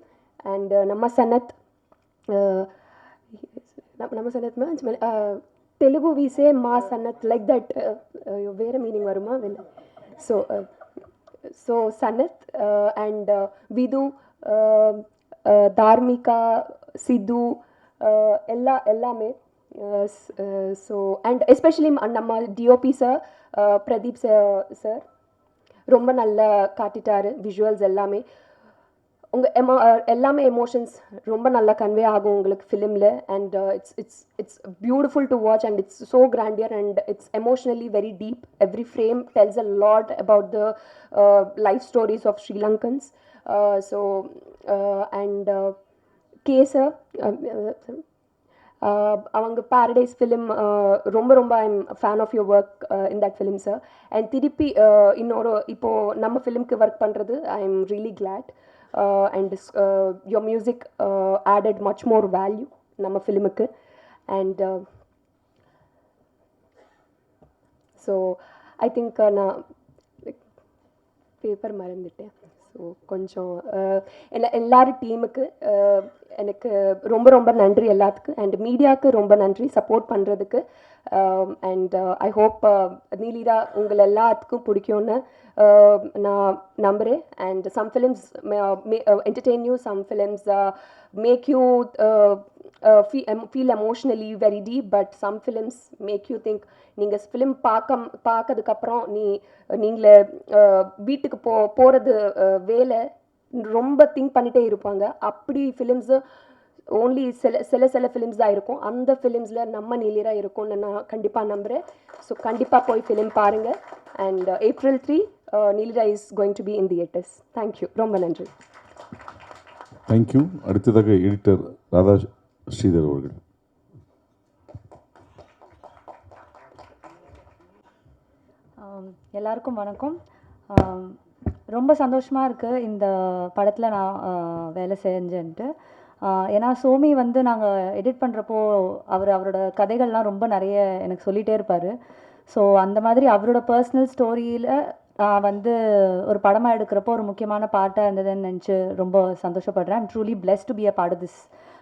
And నమ్మ సనత్ తెలుగు వీసే మా Sanath like that వేరే మీనింగ్ வருமா? సో సనత్ అండ్ విదు, தார்மிகா, சித்து, எல்லாமே. ஸோ அண்ட் எஸ்பெஷலி நம்ம டிஓபி சார் பிரதீப் சார் ரொம்ப நல்லா காட்டிட்டாரு. விஷுவல்ஸ் எல்லாமே எல்லாமே எமோஷன்ஸ் ரொம்ப நல்லா கன்வே ஆகும் உங்களுக்கு ஃபிலிமில். And it's beautiful to watch and it's so grandeur and it's emotionally very deep. Every frame tells a lot about the life stories of Sri Lankans. So and கேசர் அவங்க பேரடைஸ் ஃபிலிம் ரொம்ப ரொம்ப I am fan of your work in that film sir. And திருப்பி இன்னொரு இப்போது நம்ம ஃபிலிம்க்கு work பண்ணுறது I am really glad. And your music added much more value நம்ம ஃபிலிமுக்கு. அண்ட் ஸோ ஐ திங்க் நான் பேப்பர் மறந்துட்டேன். ஸோ கொஞ்சம் எல்லாரும் டீமுக்கு எனக்கு ரொம்ப ரொம்ப நன்றி எல்லாத்துக்கும். அண்ட் மீடியாவுக்கு ரொம்ப நன்றி சப்போர்ட் பண்ணுறதுக்கு. அண்ட் ஐ ஹோப் நீலிரா உங்கள் எல்லாத்துக்கும் பிடிக்கும்னு நான் நம்புகிறேன். And some films entertain you, some films make you feel emotionally very deep, but some films make you think. நீங்கள் ஃபிலிம் பார்க்கறதுக்கப்புறம் நீங்களே வீட்டுக்கு போகிறது வேலை ரொம்ப திங்க் பண்ணிகிட்டே இருப்பாங்க. அப்படி ஃபிலிம்ஸு ஓன்லி சில ஃபிலிம்ஸ் தான் இருக்கும். அந்த ஃபிலிம்ஸில் நம்ம நீலிரா இருக்கும்னு நான் கண்டிப்பாக நம்புகிறேன். ஸோ கண்டிப்பாக போய் ஃபிலிம் பாருங்கள். And April 3 Neelira is going to be in theatres. Thank you, ரொம்ப நன்றி. தேங்க்யூ. அடுத்ததாக எடிட்டர் ராதா ஸ்ரீதர் அவர்கள். எல்லாருக்கும் வணக்கம். ரொம்ப சந்தோஷமாக இருக்குது இந்த படத்தில் நான் வேலை செஞ்சேன்ட்டு. ஏன்னா சோமி வந்து நாங்கள் எடிட் பண்ணுறப்போ அவரோட கதைகள்லாம் ரொம்ப நிறைய எனக்கு சொல்லிகிட்டே இருப்பார். ஸோ அந்த மாதிரி அவரோட பர்சனல் ஸ்டோரியில் நான் வந்து ஒரு படமாக எடுக்கிறப்போ ஒரு முக்கியமான பார்ட்டாக இருந்ததுன்னு நினச்சி ரொம்ப சந்தோஷப்படுறேன். I'm truly blessed to be a part of this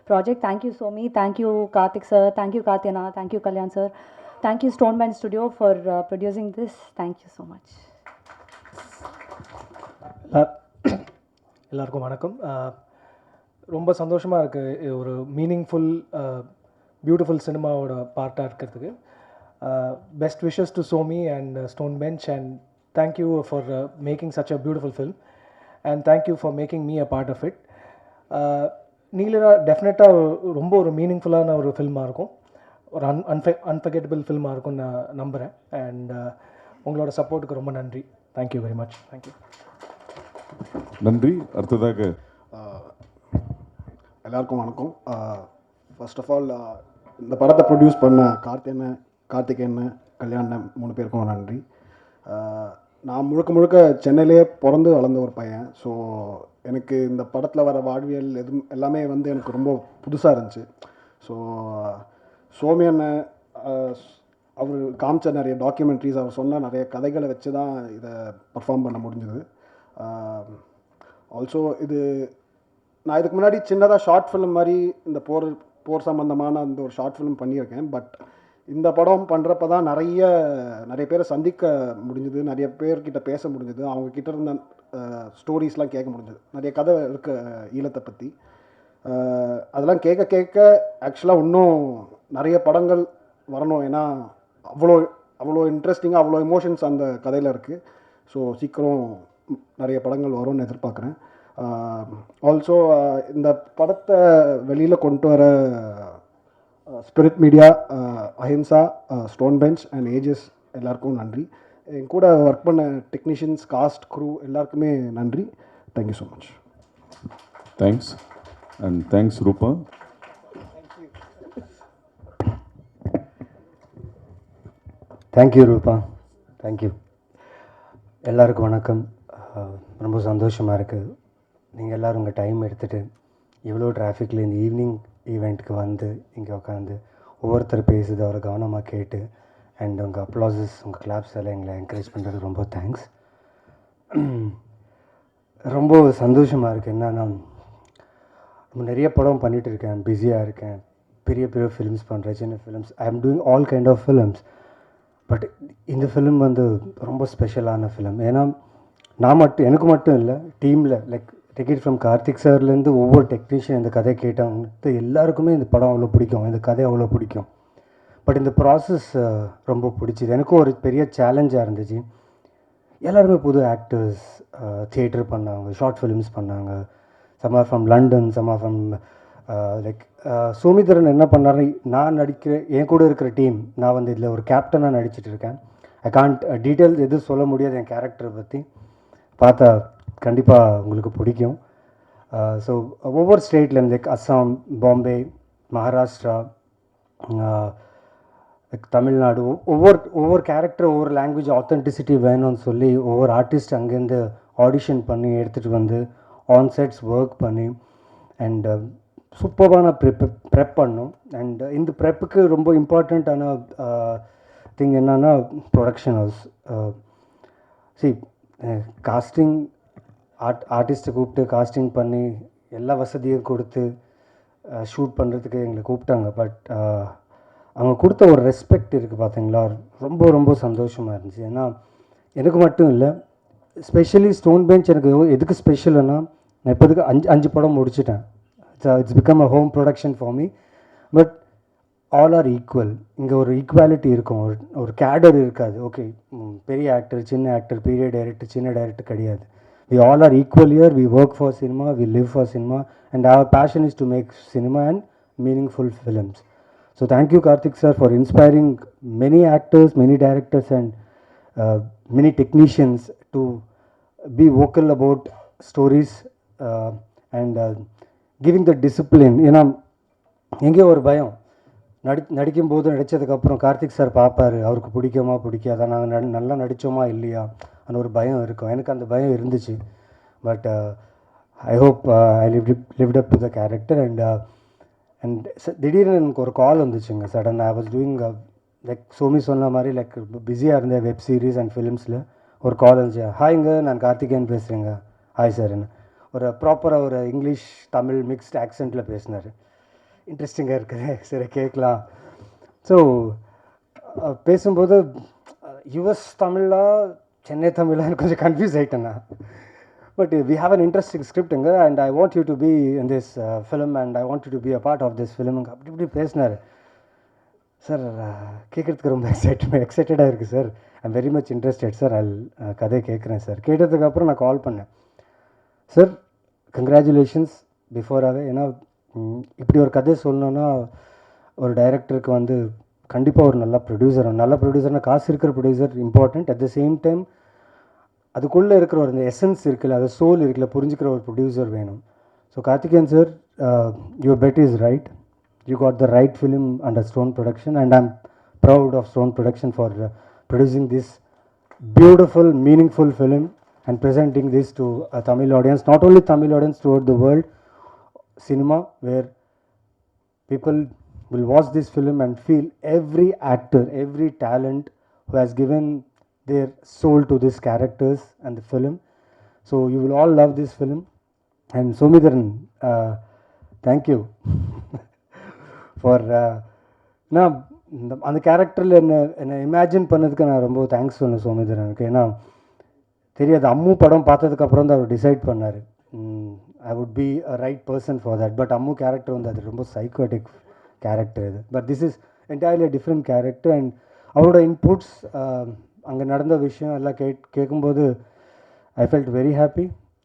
project. Thank you Somi, thank you Karthik sir, thank you Katyana, thank you Kalyan sir, thank you Stone Bench Studio for producing this. Thank you so much. எல்லாருக்கும் வணக்கம். ரொம்ப சந்தோஷமாக இருக்குது ஒரு meaningful beautiful சினிமாவோட பார்ட்டாக இருக்கிறதுக்கு. Best wishes to Somi and stone bench and thank you for making such a beautiful film and thank you for making me a part of it. Neelira டெஃபினட்டாக ரொம்ப ஒரு மீனிங்ஃபுல்லான ஒரு ஃபில்மாக இருக்கும், ஒரு அன்ஃபர்கெட்டபிள் ஃபில்மாக இருக்கும்னு நான் நம்புகிறேன். அண்ட் உங்களோட சப்போர்ட்டுக்கு ரொம்ப நன்றி. Thank you very much. தேங்க்யூ. நன்றி. அடுத்ததாக எல்லாருக்கும் வணக்கம். ஃபர்ஸ்ட் ஆஃப் ஆல் இந்த படத்தை ப்ரொடியூஸ் பண்ண கார்த்திகேயன், கல்யாணன் 3 பேருக்கும் நன்றி. நான் முழுக்க சென்னையிலேயே பிறந்து வளர்ந்த ஒரு பையன். ஸோ எனக்கு இந்த படத்தில் வர வாழ்வியல் எல்லாமே வந்து எனக்கு ரொம்ப புதுசாக இருந்துச்சு. ஸோ சோமி அண்ணன் அவர் காமிச்ச நிறைய டாக்குமெண்ட்ரிஸ், அவர் சொன்ன நிறைய கதைகளை வச்சு தான் இதை பர்ஃபார்ம் பண்ண முடிஞ்சுது. ஆல்சோ நான் இதுக்கு முன்னாடி சின்னதாக ஷார்ட் ஃபிலிம் மாதிரி இந்த போர் சம்பந்தமான அந்த ஒரு ஷார்ட் ஃபிலிம் பண்ணியிருக்கேன். பட் இந்த படம் பண்ணுறப்ப தான் நிறைய பேரை சந்திக்க முடிஞ்சுது, நிறைய பேர்கிட்ட பேச முடிஞ்சுது, அவங்கக்கிட்ட இருந்த ஸ்டோரிஸ்லாம் கேட்க முடிஞ்சுது. நிறைய கதை இருக்க ஈழத்தை பற்றி அதெல்லாம் கேட்க கேட்க ஆக்சுவலாக இன்னும் நிறைய படங்கள் வரணும். ஏன்னா அவ்வளோ இன்ட்ரெஸ்டிங்காக அவ்வளோ எமோஷன்ஸ் அந்த கதையில் இருக்குது. ஸோ சீக்கிரம் நிறைய படங்கள் வரும்னு எதிர்பார்க்குறேன். ஆல்சோ இந்த படத்தை வெளியில் கொண்டு வர spirit media, Ahimsa, stone bench and AGS எல்லாருக்கும் நன்றி. என் கூட ஒர்க் பண்ண டெக்னீஷியன்ஸ், காஸ்ட், க்ரூ எல்லாருக்குமே நன்றி. Thank you so much. Thanks and thanks ரூபா. தேங்க்யூ ரூபா, தேங்க்யூ. எல்லாருக்கும் வணக்கம். ரொம்ப சந்தோஷமாக இருக்குது நீங்கள் எல்லோரும் உங்கள் டைம் எடுத்துகிட்டு இவ்வளோ டிராஃபிக்கில் இந்த ஈவினிங் ஈவெண்ட்டுக்கு வந்து இங்கே உட்காந்து ஒவ்வொருத்தர் பேசுது அவரை கவனமாக கேட்டு அண்ட் உங்கள் அப்ளாசஸ், உங்கள் கிளாப்ஸ் எல்லாம் எங்களை என்கரேஜ் பண்ணுறது ரொம்ப தேங்க்ஸ். ரொம்ப சந்தோஷமாக இருக்குது. என்னன்னா நிறைய படம் பண்ணிகிட்டு இருக்கேன், பிஸியாக இருக்கேன், பெரிய பெரிய ஃபிலிம்ஸ் பண்ணுறேன், சின்ன films, I am doing all kind of films. But இந்த ஃபிலிம் வந்து ரொம்ப ஸ்பெஷலான ஃபிலிம். ஏன்னா எனக்கு மட்டும் இல்லை, டீமில் லைக் டிக்கெட் ஃப்ரம் கார்த்திக் சார்லேருந்து ஒவ்வொரு டெக்னீஷியன் இந்த கதை கேட்டவங்க எல்லாருக்குமே இந்த படம் அவ்வளோ பிடிக்கும், இந்த கதை அவ்வளோ பிடிக்கும். பட் இந்த ப்ராசஸ் ரொம்ப பிடிச்சிது. எனக்கும் ஒரு பெரிய சேலஞ்சாக இருந்துச்சு. எல்லாருமே புது ஆக்டர்ஸ், தியேட்டர் பண்ணாங்க, ஷார்ட் ஃபிலிம்ஸ் பண்ணாங்க, some are from London, some are from like Somitharan என்ன பண்ணாரு, நான் நடிக்கிற என் கூட இருக்கிற டீம், நான் வந்து இதில் ஒரு கேப்டனாக நடிச்சிட்டு இருக்கேன். ஐ கான்ட் டீட்டெயில்ஸ் எதுவும் சொல்ல முடியாது என் கேரக்டரை பற்றி. பார்த்தா கண்டிப்பாக உங்களுக்கு பிடிக்கும். ஸோ ஒவ்வொரு ஸ்டேட்லேருந்து லைக் அஸ்ஸாம், பாம்பே, மகாராஷ்டிரா, தமிழ்நாடு, ஒவ்வொரு கேரக்டர், ஒவ்வொரு லாங்குவேஜ் ஆத்தென்டிசிட்டி வேணும்னு சொல்லி ஒவ்வொரு ஆர்டிஸ்ட் அங்கேருந்து ஆடிஷன் பண்ணி எடுத்துகிட்டு வந்து ஆன்செட்ஸ் ஒர்க் பண்ணி அண்ட் சூப்பரான ப்ரெப் பண்ணோம். அண்ட் இந்த ப்ரெப்புக்கு ரொம்ப இம்பார்ட்டண்ட்டான திங் என்னன்னா ப்ரொடக்ஷன் ஹவுஸ். காஸ்டிங் ஆர்டிஸ்ட்டை கூப்பிட்டு காஸ்டிங் பண்ணி எல்லா வசதியும் கொடுத்து ஷூட் பண்ணுறதுக்கு எங்களை கூப்பிட்டாங்க. பட் அவங்க கொடுத்த ஒரு ரெஸ்பெக்ட் இருக்குது பார்த்தீங்களா, ரொம்ப ரொம்ப சந்தோஷமாக இருந்துச்சு. ஏன்னா எனக்கு மட்டும் இல்லை, ஸ்பெஷலி ஸ்டோன் பெஞ்ச் எனக்கு எதுக்கு ஸ்பெஷல்னா, நான் இப்போதுக்கு 5 படம் முடிச்சிட்டேன். It's become a home production for me. But all are equal. இங்கே ஒரு ஈக்குவாலிட்டி இருக்கும், ஒரு கேடர் இருக்காது. ஓகே, பெரிய ஆக்டர், சின்ன ஆக்டர், பெரிய டைரக்டர், சின்ன டைரக்டர் கிடையாது. We all are equal here. We work for cinema, we live for cinema, and our passion is to make cinema and meaningful films. So thank you Karthik sir for inspiring many actors, many directors and many technicians to be vocal about stories and giving the discipline. ஏன்னா எங்கே ஒரு பயம், நடிக்கும்போது நடித்ததுக்கப்புறம் Karthik sir பார்ப்பார், அவருக்கு பிடிக்குமா பிடிக்காதா, நாங்கள் நல்லா நடித்தோமா இல்லையா அந்த ஒரு பயம் இருக்கும். எனக்கு அந்த பயம் இருந்துச்சு. But I hope I lived up to the character. And திடீர்னு எனக்கு ஒரு கால் வந்துச்சுங்க sudden. I was doing like Somi சொன்ன மாதிரி லைக் பிஸியாக இருந்தேன் வெப் சீரிஸ் அண்ட் ஃபிலிம்ஸில். ஒரு கால் வந்துச்சு, ஹாய்ங்க நான் கார்த்திகேயன் பேசுகிறேங்க. ஹாய் சார்ன்னு ஒரு ப்ராப்பராக ஒரு இங்கிலீஷ் தமிழ் மிக்ஸ்ட் ஆக்சென்ட்டில் பேசினார். இன்ட்ரெஸ்டிங்காக இருக்குது, சரி கேட்கலாம். ஸோ பேசும்போது யுஎஸ் தமிழா சென்னை தமிழான்னு கொஞ்சம் கன்ஃபியூஸ் ஆகிட்டேண்ணா. But we have an interesting ஸ்கிரிப்டுங்க and I want you to be in this film and I want you to be a part of this ஃபிலிமுங்க அப்படி இப்படி பேசினார். சார் கேட்குறதுக்கு ரொம்ப எக்ஸைட்டடாக இருக்குது sir. I'm very much interested sir. கதை கேட்குறேன் சார். கேட்டதுக்கப்புறம் நான் கால் பண்ணேன். சார் கங்க்ராச்சுலேஷன்ஸ் பிஃபோராகவே. ஏன்னா இப்படி ஒரு கதை சொல்லணுன்னா ஒரு டைரக்டருக்கு வந்து கண்டிப்பாக ஒரு நல்ல ப்ரொடியூசர்னால் காசு இருக்கிற producer important. At the same time அதுக்குள்ளே இருக்கிற ஒரு இந்த எசன்ஸ் இருக்குல்ல, அது சோல் இருக்குல்ல, புரிஞ்சுக்கிற ஒரு ப்ரொடியூசர் வேணும். So Karthikeyan sir, your bet is right. You got the right film under stone production and I'm proud of stone production for producing this beautiful, meaningful film and presenting this to a Tamil audience, not only Tamil audience, throughout the world cinema, where people will watch this film and feel every actor, every talent who has given their soul to these characters and the film. So you will all love this film. And Somidharan, thank you for நான் அந்த கேரக்டரில் என்னை imagine பண்ணதுக்கு நான் ரொம்ப thanks சொன்னேன் சோமேந்திரனுக்கு. ஏன்னா தெரியாது, அம்மு படம் பார்த்ததுக்கப்புறம் தான் அவர் டிசைட் பண்ணார் I would be a right person for that. But Ammu character வந்து அது ரொம்ப சைக்கோட்டிக் கேரக்டர் இது. But this is entirely different character. And அவரோட இன்புட்ஸ், அங்கே நடந்த விஷயம் எல்லாம் கேட்கும்போது I felt very happy,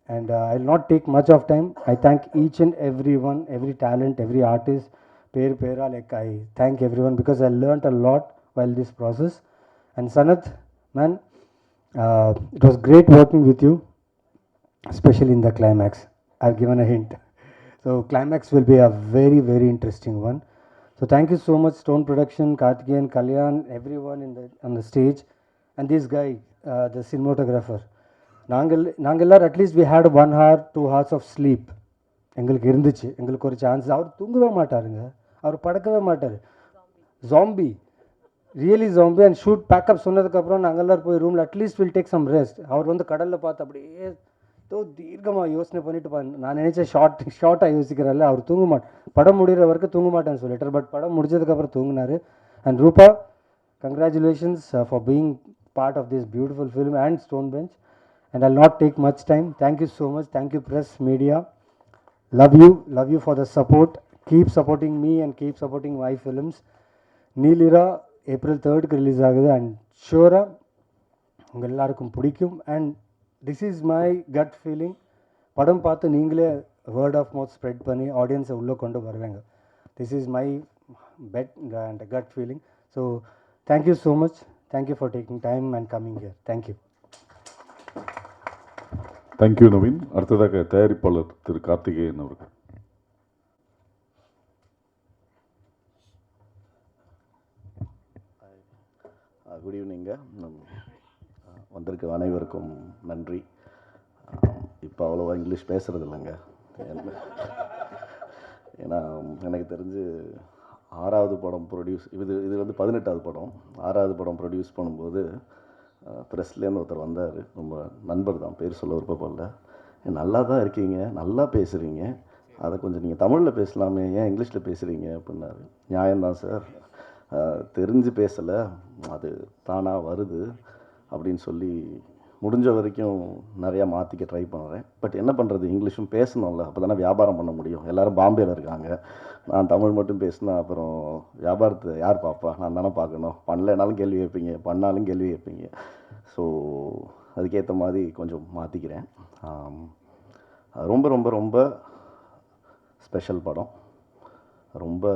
and I'll not take much of time. I thank each and everyone, every talent, every artist, Pera, like I thank everyone because I learnt a lot while this process. And Sanath, man, it was great working with you, especially in the climax. I've given a hint. So climax will be a very, very interesting one. So thank you so much, Stone Production, Karthikeyan, Kalyan, everyone on the stage, and this guy, the cinematographer. நாங்கள் எல்லாரும் at least we had 1 hour 2 hours of sleep எங்களுக்கு இருந்துச்சு. எங்களுக்கு ஒரு chance. அவர் தூங்கவே மாட்டாருங்க, அவர் படுக்கவே மாட்டார். Zombie, really zombie. And shoot packup சொன்னதுக்கப்புறம் நாங்கள் எல்லோரும் போய் ரூமில் at least will take some rest. அவர் வந்து கடலில் பார்த்து அப்படியே ஏதோ தீர்க்கமாக யோசனை பண்ணிட்டு நான் நினச்சேன் ஷார்ட்டாக யோசிக்கிறாரில்ல, அவர் தூங்க மாட்டேன், படம் முடிகிற வரைக்கும் தூங்க மாட்டேன்னு சொல்லிட்டார். பட் படம் முடிஞ்சதுக்கப்புறம் தூங்கினார். And Rupa, congratulations for being part of this beautiful film and stone bench. And I'll not take much time. Thank you so much. Thank you, press, media. Love you for the support. Keep supporting me and keep supporting my films. Neelira April 3rd release ஆகுது. And sure உங்கள் எல்லாருக்கும் பிடிக்கும். And this is my gut feeling. படம் பார்த்து நீங்களே word of mouth spread பண்ணி ஆடியன்ஸை உள்ளே கொண்டு வருவாங்க. This is my bet and gut feeling. So thank you so much. Thank you for taking time and coming here. Thank you. Thank you Naveen. அடுத்ததாக தயாரிப்பாளர் திரு கார்த்திகேயன் அவர்கள். Good evening. வந்திருக்க அனைவருக்கும் நன்றி. இப்போ அவ்வளோவா இங்கிலீஷ் பேசுகிறது இல்லைங்க. ஏன்னா எனக்கு தெரிஞ்சு 6வது படம் ப்ரொடியூஸ், இது வந்து 18வது படம். 6வது படம் ப்ரொடியூஸ் பண்ணும்போது ப்ரெஸ்லேருந்து ஒருத்தர் வந்தார். ரொம்ப நண்பர் தான், பேர் சொல்ல விருப்பப்படல. நல்லா தான் இருக்கீங்க, நல்லா பேசுகிறீங்க, அதை கொஞ்சம் நீங்கள் தமிழில் பேசலாமே, ஏன் இங்கிலீஷில் பேசுகிறீங்க அப்படின்னாரு. நியாயம்தான் சார், தெரிஞ்சு பேசலை, அது தானாக வருது அப்படின்னு சொல்லி முடிஞ்ச வரைக்கும் நிறையா மாற்றிக்க ட்ரை பண்ணுறேன். பட் என்ன பண்ணுறது, இங்கிலீஷும் பேசணும்ல, அப்போ தானே வியாபாரம் பண்ண முடியும். எல்லோரும் பாம்பேயில் இருக்காங்க, நான் தமிழ் மட்டும் பேசினா அப்புறம் வியாபாரத்தை யார் பார்ப்பா? நான் தானே பார்க்கணும். பண்ணலைனாலும் கேள்வி கேட்பீங்க, பண்ணாலும் கேள்வி கேட்பீங்க. ஸோ அதுக்கேற்ற மாதிரி கொஞ்சம் மாற்றிக்கிறேன். ரொம்ப ரொம்ப ரொம்ப ஸ்பெஷல் படம், ரொம்ப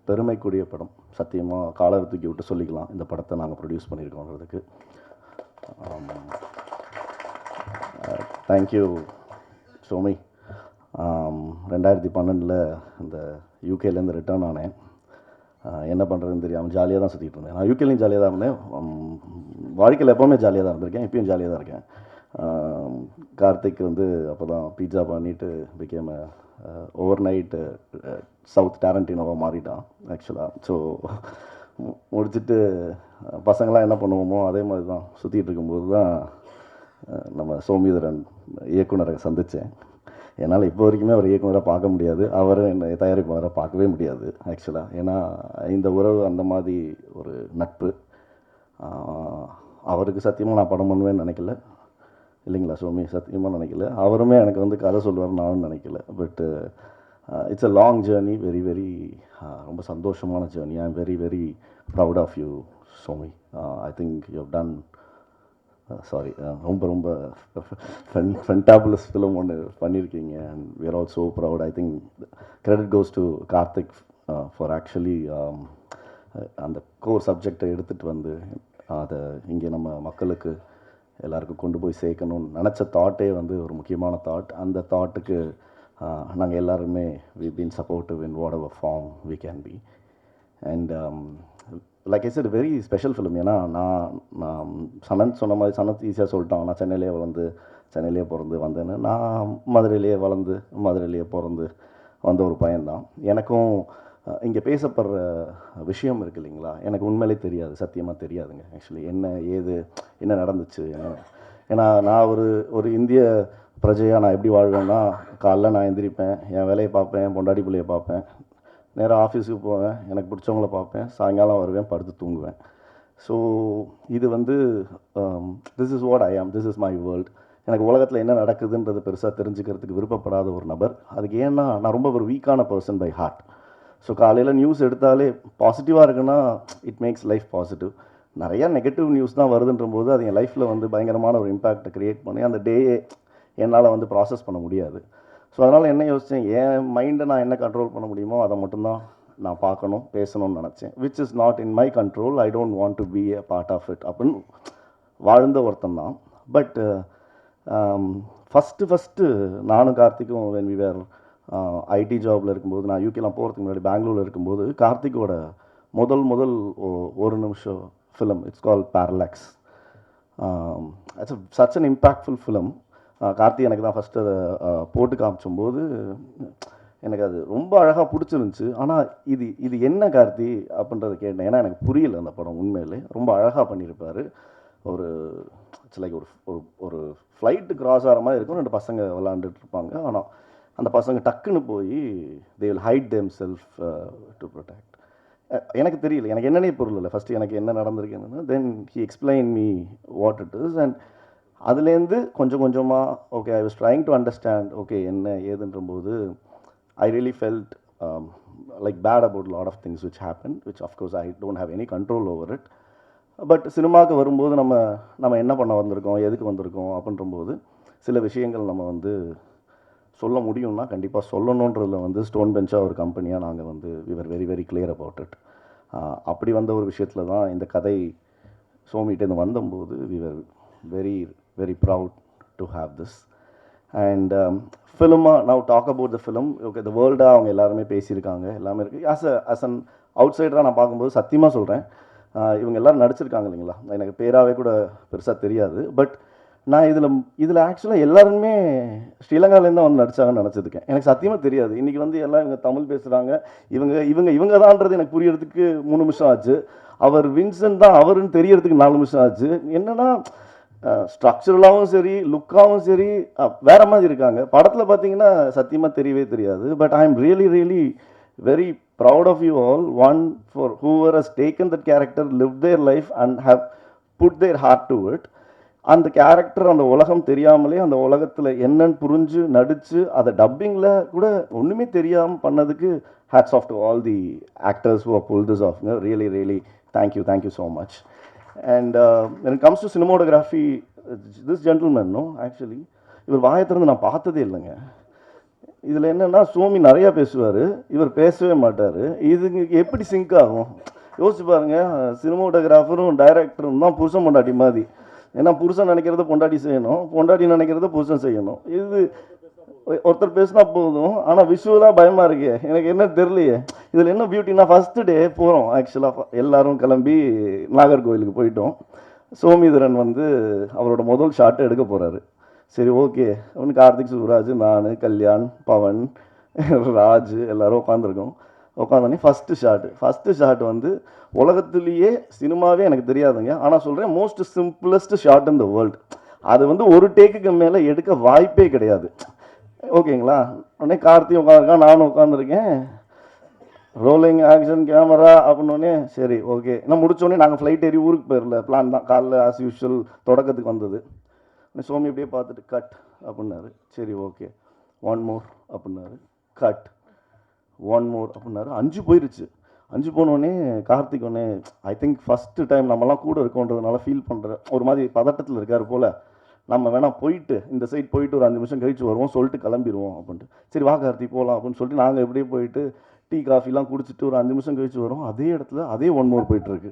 பெருமைக்குரிய படம். சத்தியமாக காலர் தூக்கி விட்டு சொல்லிக்கலாம் இந்த படத்தை நாங்கள் ப்ரொடியூஸ் பண்ணியிருக்கோன்றதுக்கு. தேங்க்யூ சோமி. 2012 இந்த யூகேலேருந்து ரிட்டர்ன் ஆனேன். என்ன பண்ணுறதுன்னு தெரியாமல் ஜாலியாக தான் சுற்றிட்டு இருந்தேன். நான் யூகேலையும் ஜாலியாக தான் இருந்தேன், வாழ்க்கையில் எப்போவுமே ஜாலியாக தான் இருந்திருக்கேன், இப்பயும் ஜாலியாக தான் இருக்கேன். கார்த்திக் வந்து அப்போ தான் பீட்சா பண்ணிவிட்டு பிகேம் ஓவர் நைட்டு சவுத் டேரண்டினோவாக மாறிட்டான் ஆக்சுவலாக. ஸோ முடிச்சுட்டு பசங்களாம் என்ன பண்ணுவோமோ அதே மாதிரி தான் சுற்றிட்டு இருக்கும்போது தான் நம்ம சோமேந்திரன் இயக்குனரை சந்தித்தேன். என்னால் இப்போ வரைக்குமே அவர் இயக்குனராக பார்க்க முடியாது, அவரும் என்னை தயாரிப்பாளராக பார்க்கவே முடியாது ஆக்சுவலாக. ஏன்னா இந்த உறவு அந்த மாதிரி ஒரு நட்பு. அவருக்கு சத்தியமாக நான் படம் பண்ணுவேன்னு நினைக்கல, இல்லைங்களா சோமி? சத்தியமாக நினைக்கல. அவருமே எனக்கு வந்து கதை சொல்லுவார் நானும் நினைக்கல. But it's a long journey, very very ரொம்ப சந்தோஷமான journey. I am very very proud of you Somi. I think you have done sorry ரொம்ப ரொம்ப ஃபென்டாபுலஸ் ஃபிலிம் ஒன்று பண்ணியிருக்கீங்க. And we are all so proud. I think credit goes to Karthik for actually அந்த core சப்ஜெக்டை எடுத்துகிட்டு வந்து அதை இங்கே நம்ம மக்களுக்கு எல்லாருக்கும் கொண்டு போய் சேர்க்கணும்னு நினச்ச தாட்டே வந்து ஒரு முக்கியமான தாட். அந்த தாட்டுக்கு நாங்கள் எல்லாருமே we been supportive in whatever form we can be. And like I said very special film. ஏன்னா நான் சனத் சொன்ன மாதிரி, சனத் ஈஸியாக சொல்லிட்டான், நான் சென்னையிலே சென்னையிலே பிறந்து வந்தேன்னு. நான் மதுரையிலேயே வளர்ந்து மதுரையிலேயே பிறந்து வந்த ஒரு பையன்தான். எனக்கும் இங்கே பேசப்படுற விஷயம் இருக்குது இல்லைங்களா, எனக்கு உண்மையிலே தெரியாது, சத்தியமாக தெரியாதுங்க ஆக்சுவலி. என்ன நடந்துச்சு ஏன்னா நான் ஒரு இந்திய பிரஜையாக நான் எப்படி வாழ்வேன்னா, காலைல நான் எந்திரிப்பேன், என் வேலையை பார்ப்பேன், பொண்டாடி பிள்ளையை பார்ப்பேன், நேராக ஆஃபீஸுக்கு போவேன், எனக்கு பிடிச்சவங்கள பார்ப்பேன், சாயங்காலம் வருவேன், படுத்து தூங்குவேன். ஸோ இது வந்து திஸ் இஸ் வாட் ஐ ஆம், திஸ் இஸ் மை வேர்ல்ட். எனக்கு உலகத்தில் என்ன நடக்குதுன்றது பெருசாக தெரிஞ்சுக்கிறதுக்கு விருப்பப்படாத ஒரு நபர். அதுக்கு ஏன்னா நான் ரொம்ப ஒரு வீக்கான பர்சன் பை ஹார்ட். ஸோ காலையில் நியூஸ் எடுத்தாலே பாசிட்டிவாக இருக்குன்னா இட் மேக்ஸ் லைஃப் பாசிட்டிவ். நிறையா நெகட்டிவ் நியூஸ் தான் வருதுன்ற போது அது என் லைஃப்பில் வந்து பயங்கரமான ஒரு இம்பேக்டை க்ரியேட் பண்ணி அந்த டேயே என்னால் வந்து ப்ராசஸ் பண்ண முடியாது. ஸோ அதனால் என்ன யோசித்தேன், என் மைண்டை நான் என்ன கண்ட்ரோல் பண்ண முடியுமோ அதை மட்டும்தான் நான் பார்க்கணும், பேசணும்னு நினச்சேன். Which is not in my control, I don't want to be a part of it அப்படின்னு வாழ்ந்த ஒருத்தன் தான். பட் ஃபஸ்ட்டு நானும் கார்த்திக்கும் வென் வி வேர் ஐடி ஜாபில் இருக்கும்போது, நான் யூகேலாம் போகிறதுக்கு முன்னாடி பெங்களூரில் இருக்கும்போது கார்த்திக்கோட முதல் ஒரு நிமிஷம் film, it's call parallax. It's such an impactful film. Karthi எனக்கு தான் ஃபஸ்ட்டு அதை போட்டு காமிச்சும்போது எனக்கு அது ரொம்ப அழகாக பிடிச்சிருந்துச்சு. ஆனால் இது என்ன கார்த்தி அப்படின்றத கேட்டேன். ஏன்னா எனக்கு புரியல அந்த படம். உண்மையிலே ரொம்ப அழகாக பண்ணியிருப்பார். ஒரு இட்ஸ் லைக் ஒரு ஃப்ளைட்டு கிராஸ் ஆகிற மாதிரி இருக்கும், 2 பசங்க விளாண்டுட்டு இருப்பாங்க. ஆனால் அந்த பசங்க டக்குன்னு போய் they will hide them self to protect. எனக்கு தெரியல, எனக்கு என்னன்னே புரியல ஃபஸ்ட்டு எனக்கு என்ன நடந்திருக்குன்னு. Then he explain me what it is. And அதுலேருந்து கொஞ்சம் கொஞ்சமாக okay I was trying to understand okay என்ன ஏதுன்ற போது I really felt like bad about a lot of things which happened, which of course I don't have any control over it. But சினிமாவுக்கு வரும்போது நம்ம என்ன பண்ண வந்திருக்கோம், எதுக்கு வந்திருக்கோம் அப்படின்றபோது சில விஷயங்கள் நம்ம வந்து சொல்ல முடியும்னா கண்டிப்பாக சொல்லணுன்றதில் வந்து ஸ்டோன் பெஞ்சாக ஒரு கம்பெனியாக நாங்கள் வந்து we were very very clear about it. அப்படி வந்த ஒரு விஷயத்தில் தான் இந்த கதை சோமிகிட்டேருந்து வந்தபோது we were very very proud to have this. And ஃபிலிமாக now talk about the film. Okay the வேர்ல்டாக அவங்க எல்லாருமே பேசியிருக்காங்க, எல்லாமே இருக்குது. as an outsider நான் பார்க்கும்போது சத்தியமாக சொல்கிறேன், இவங்க எல்லோரும் நடிச்சிருக்காங்க இல்லைங்களா, எனக்கு பேராகவே கூட பெருசாக தெரியாது. பட் நான் இதில் ஆக்சுவலாக எல்லாருமே ஸ்ரீலங்காலேருந்து தான் வந்து நடித்தாங்கன்னு நினச்சிருக்கேன். எனக்கு சத்தியமாக தெரியாது. இன்றைக்கி வந்து எல்லாம் இவங்க தமிழ் பேசுகிறாங்க, இவங்க தான்ன்றது எனக்கு புரியறதுக்கு 3 நிமிஷம் ஆச்சு. அவர் வின்சென்ட் தான் அவருன்னு தெரியறதுக்கு 4 நிமிஷம் ஆச்சு. என்னென்னா ஸ்ட்ரக்சரலாகவும் சரி லுக்காகவும் சரி வேறு மாதிரி இருக்காங்க. படத்தில் பார்த்தீங்கன்னா சத்தியமாக தெரியவே தெரியாது. But I am really very proud of you all. One for whoever has taken that character, live their life and have put their heart to it. அந்த கேரக்டர் அந்த உலகம் தெரியாமலே அந்த உலகத்தில் என்னன்னு புரிஞ்சு நடித்து அதை டப்பிங்கில் கூட ஒன்றுமே தெரியாமல் பண்ணதுக்கு hats off to all the actors who are pull this off. Really thank you so much. And when it comes to cinematography, this gentleman, no, actually, இவர் வாயை திறந்து நான் பார்த்ததே இல்லைங்க. இதில் என்னென்னா சோமி நிறையா பேசுவார், இவர் பேசவே மாட்டார். இதுங்க எப்படி சிங்க் ஆகும் யோசிச்சு பாருங்கள். சினிமாட்டோகிராஃபரும் டைரக்டரும் தான் புருஷன் பொண்டாட்டி மாதிரி. ஏன்னா புருஷன் நினைக்கிறத பொண்டாட்டி செய்யணும், பொண்டாட்டி நினைக்கிறத புருஷன் செய்யணும். இது ஒருத்தர் பேசினா போதும், ஆனால் விஷுவலாக பயமாக இருக்கு. எனக்கு என்ன தெரியலையே இதில் என்ன பியூட்டின்னா, ஃபஸ்ட்டு டே போகிறோம் ஆக்சுவலாக எல்லோரும் கிளம்பி நாகர்கோவிலுக்கு போயிட்டோம். சோமிதரன் வந்து அவரோட முதல் ஷாட்டை எடுக்க போகிறாரு. சரி ஓகே அவனு கார்த்திக் சுப்ராஜ், நான், கல்யாண், பவன், ராஜ் எல்லோரும் உட்காந்துருக்கோம். உட்காந்தோடனே ஃபஸ்ட்டு ஷாட் வந்து உலகத்துலேயே சினிமாவே எனக்கு தெரியாதுங்க, ஆனால் சொல்கிறேன் most simplest shot in the world. அது வந்து ஒரு டேக்குக்கு மேலே எடுக்க வாய்ப்பே கிடையாது. ஓகேங்களா, உடனே கார்த்தி உட்காந்துருக்கான், நானும் உட்காந்துருக்கேன். ரோலிங் ஆக்ஷன் கேமரா அப்படின்னோடனே சரி ஓகே நான் முடித்தோடனே நாங்கள் ஃப்ளைட் ஏறி ஊருக்கு போயிடல, பிளான் தான். காலைல ஆஸ் யூஷுவல் தொடக்கத்துக்கு வந்தது. சோமி அப்படியே பார்த்துட்டு கட் அப்படின்னாரு. சரி ஓகே 1 more அப்படின்னாரு. கட் 1 more அப்படின்னாரு. 5 போயிருச்சு. 5 போனோடனே கார்த்திக் ஒன்னே ஐ திங்க் ஃபஸ்ட்டு டைம் நம்மலாம் கூட இருக்கோன்றதுனால ஃபீல் பண்ணுற ஒரு மாதிரி பதட்டத்தில் இருக்கார் போல். நம்ம வேணால் போயிட்டு இந்த சைட் போயிட்டு ஒரு 5 நிமிஷம் கழிச்சு வருவோம் சொல்லிட்டு கிளம்பிடுவோம் அப்படின்ட்டு. சரி வா கார்த்தி போகலாம் அப்படின்னு சொல்லிட்டு நாங்கள் எப்படியே போயிட்டு டீ காஃபிலாம் குடிச்சிட்டு ஒரு 5 நிமிஷம் கழிச்சு வரோம். அதே இடத்துல அதே 1 more போயிட்டுருக்கு.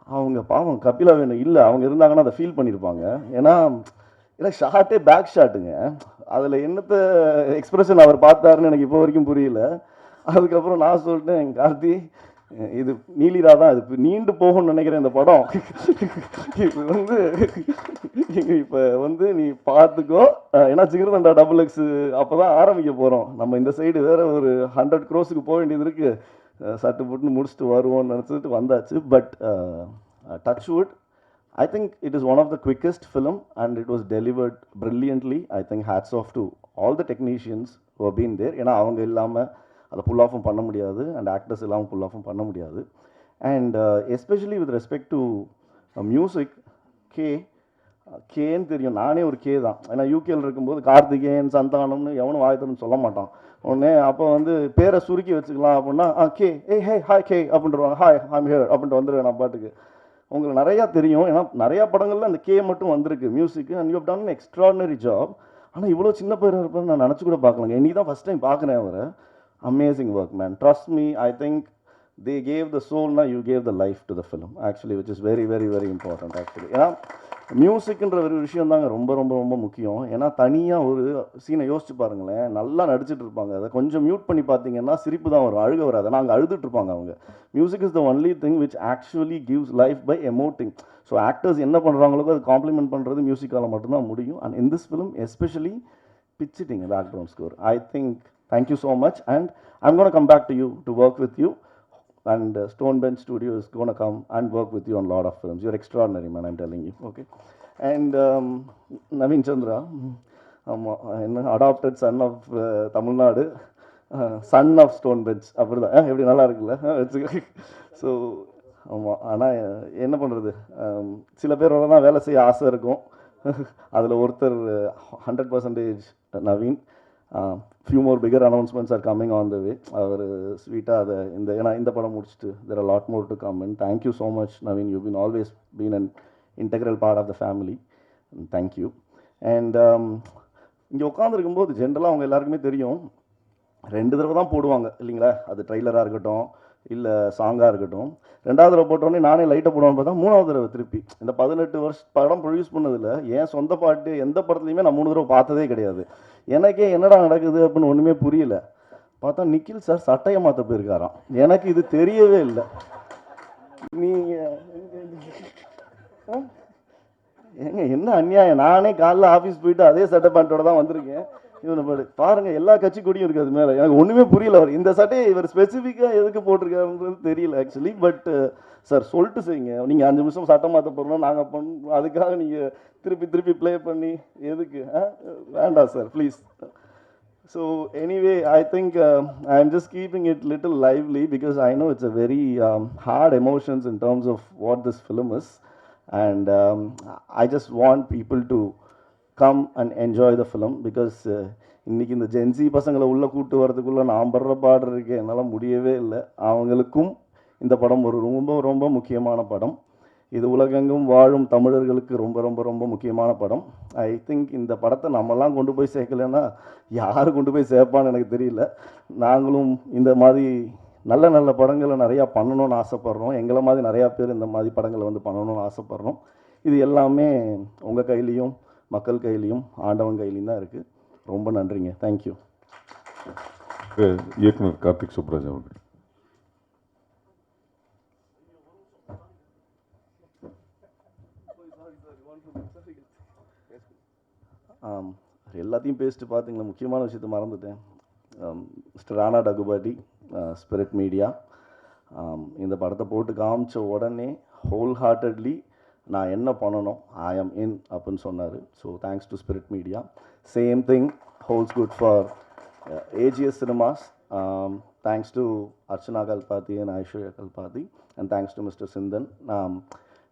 அவங்க பாவம் கபிலா வேணும் இல்லை, அவங்க இருந்தாங்கன்னா அதை ஃபீல் பண்ணியிருப்பாங்க. ஏன்னா ஷார்ட்டே பேக் ஷாட்டுங்க. அதில் என்னத்தை எக்ஸ்பிரஷன் அவர் பார்த்தாருன்னு எனக்கு இப்போ வரைக்கும் புரியல. அதுக்கப்புறம் நான் சொல்லிட்டேன் கார்த்தி இது நீலிரா தான், இது நீண்டு போகும்னு நினைக்கிறேன் இந்த படம். இப்போ வந்து நீ பார்த்துக்கோ, ஏன்னா ஜிகிர்தண்டா XXX அப்போ தான் ஆரம்பிக்க போகிறோம். நம்ம இந்த சைடு வேறு ஒரு 100 crores போக வேண்டியது இருக்குது. சட்டு புட்டுன்னு முடிச்சுட்டு வருவோம்னு நினச்சிட்டு வந்தாச்சு. Bad touch wood, I think it is one of the quickest film and it was delivered brilliantly. I think hats off to all the technicians who have been there. ஏன்னா அவங்க இல்லாமல் அதை புல் ஆஃபும் பண்ண முடியாது அண்ட் ஆக்டர்ஸ் இல்லாமல் புல் ஆஃபும் பண்ண முடியாது. And especially with respect to music, கேன்னு தெரியும், நானே ஒரு கே தான். ஏன்னா யூகேல இருக்கும்போது கார்த்திகேயன் சந்தானம்னு எவனும் வாயத்தன்னு சொல்ல மாட்டான். உடனே அப்போ வந்து பேரை சுருக்கி வச்சுக்கலாம் அப்படின்னா கே, ஹே ஹாய் கே அப்படின்றவாங்க, ஹாய் ஐம் ஹியர் அப்படின்ட்டு வந்துடுவேன் நான் பாட்டுக்கு. உங்களுக்கு நிறையா தெரியும், ஏன்னா நிறையா படங்களில் அந்த கே மட்டும் வந்திருக்கு மியூசிக்கு. And you have done extraordinary job. ஆனால் இவ்வளோ சின்ன பேர் இருப்பேன் நான் நினச்சி கூட பார்க்கலங்க. இன்னைக்கு தான் ஃபஸ்ட் டைம் பார்க்குறேன் அவரை. Amazing work man, trust me. I think they gave the soul, now you gave the life to the film actually, which is very very very important actually. ஏன்னா மியூசிக்ன்ற ஒரு விஷயம் தாங்க ரொம்ப ரொம்ப ரொம்ப முக்கியம். ஏன்னா தனியாக ஒரு சீனை யோசிச்சு பாருங்களேன், நல்லா நடிச்சிட்டு இருப்பாங்க, அதை கொஞ்சம் மியூட் பண்ணி பார்த்தீங்கன்னா சிரிப்பு தான் வரும், அழுக வராது. ஆனால் அங்கே அழுதுட்டு இருப்பாங்க அவங்க. Music is the only thing which actually gives life by emoting. So actors என்ன பண்ணுறாங்களோ அது காம்ப்ளிமெண்ட் பண்ணுறது மியூசிக்கால் மட்டும்தான் முடியும். And in this film especially pitching background score. I think, thank you so much, and I'm going to come back to you to work with you, and Stonebench Studio is going to come and work with you on a lot of films. You're extraordinary, man, I'm telling you. Okay. And Naveen Chandra, adopted son of Tamil Nadu, son of Stonebench. அப்படிதான் எப்படி நல்லா இருக்குல்ல. So ஆமாம், ஆனால் என்ன பண்ணுறது, சில பேரோட தான் வேலை செய்ய ஆசை இருக்கும். அதில் ஒருத்தர் 100% Naveen. Few more bigger announcements are coming on the way. அவர் ஸ்வீட்டாக அதை ஏன்னா இந்த படம் முடிச்சுட்டு there are lot more to come. And thank you so much Naveen, you been always been an integral part of the family. Thank you. And இங்கே உட்காந்துருக்கும்போது ஜென்ரலாக அவங்க எல்லாருக்குமே தெரியும், 2 தடவை தான் போடுவாங்க இல்லைங்களா, அது ட்ரெய்லராக இருக்கட்டும் இல்லை சாங்காக இருக்கட்டும். 2வது தடவை போட்டோடனே நானே லைட்டை போடுவான்னு பார்த்தா 3வது தடவை திருப்பி. இந்த 18 வருஷம் படம் ப்ரொடியூஸ் பண்ணதில் என் சொந்த பாட்டு எந்த படத்துலையுமே நான் 3 தடவை பார்த்ததே கிடையாது. எனக்கே என்னடா நடக்குது அப்படின்னு ஒன்றுமே புரியல. பார்த்தா நிக்கில் சார் சட்டையை மாற்ற போயிருக்காராம். எனக்கு இது தெரியவே இல்லை. நீங்கள் ஏங்க என்ன அநியாயம், நானே காலைல ஆஃபீஸ் போயிட்டு அதே சட்டை பேண்ட்டோட தான் வந்திருக்கேன். இவனை பாருங்கள், எல்லா கட்சி கொடியும் இருக்குது அது மேலே. எனக்கு ஒன்றுமே புரியல. அவர் இந்த சட்டையை இவர் ஸ்பெசிஃபிக்காக எதுக்கு போட்டிருக்காருன்றது தெரியல ஆக்சுவலி. பட் சார் சொல்லிட்டு செய்யுங்க, நீங்கள் 5 நிமிஷம் சட்டை மாற்ற போகிறோம் நாங்கள் பண்ணணும், அதுக்காக நீங்கள் திருப்பி ப்ளே பண்ணி எதுக்கு? வேண்டாம் சார் please. So anyway I think I am just keeping it little lively because I know it's a very hard emotions in terms of what this film is. And I just want people to come and enjoy the film because இன்றைக்கி இந்த gen Z பசங்களை உள்ளே கூப்பிட்டு வரதுக்குள்ளே நான் படுற பாடு இருக்கு, என்னால் முடியவே இல்லை. அவங்களுக்கும் இந்த படம் ஒரு ரொம்ப ரொம்ப முக்கியமான படம். இது உலகெங்கும் வாழும் தமிழர்களுக்கு ரொம்ப ரொம்ப ரொம்ப முக்கியமான படம். ஐ திங்க் இந்த படத்தை நம்மலாம் கொண்டு போய் சேர்க்கலைன்னா யார் கொண்டு போய் சேர்ப்பான்னு எனக்கு தெரியல. நாங்களும் இந்த மாதிரி நல்ல நல்ல படங்களை நிறையா பண்ணணும்னு ஆசைப்பட்றோம். எங்களை மாதிரி நிறையா பேர் இந்த மாதிரி படங்களை வந்து பண்ணணும்னு ஆசைப்பட்றோம். இது எல்லாமே உங்கள் கையிலையும் மக்கள் கையிலையும் ஆண்டவன் கையிலையும் தான் இருக்குது. ரொம்ப நன்றிங்க. தேங்க்யூ. இயக்குனர் கார்த்திக் சுப்ராஜ் அவர்கள். எல்லாத்தையும் பேசிட்டு பார்த்தீங்களா, முக்கியமான விஷயத்தை மறந்துட்டேன். மிஸ்டர் ராணா டகுபாட்டி, ஸ்பிரிட் மீடியா, இந்த படத்தை போட்டு காமிச்ச உடனே ஹோல் ஹார்ட்டட்லி நான் என்ன பண்ணணும் ஐ ஆம் இன் அப்படின்னு சொன்னார். So thanks to spirit media. Same thing holes good for AGS cinemas. Thanks to Archana Kalpathi and Aishwarya Kalpathi and thanks to mister Chinthan.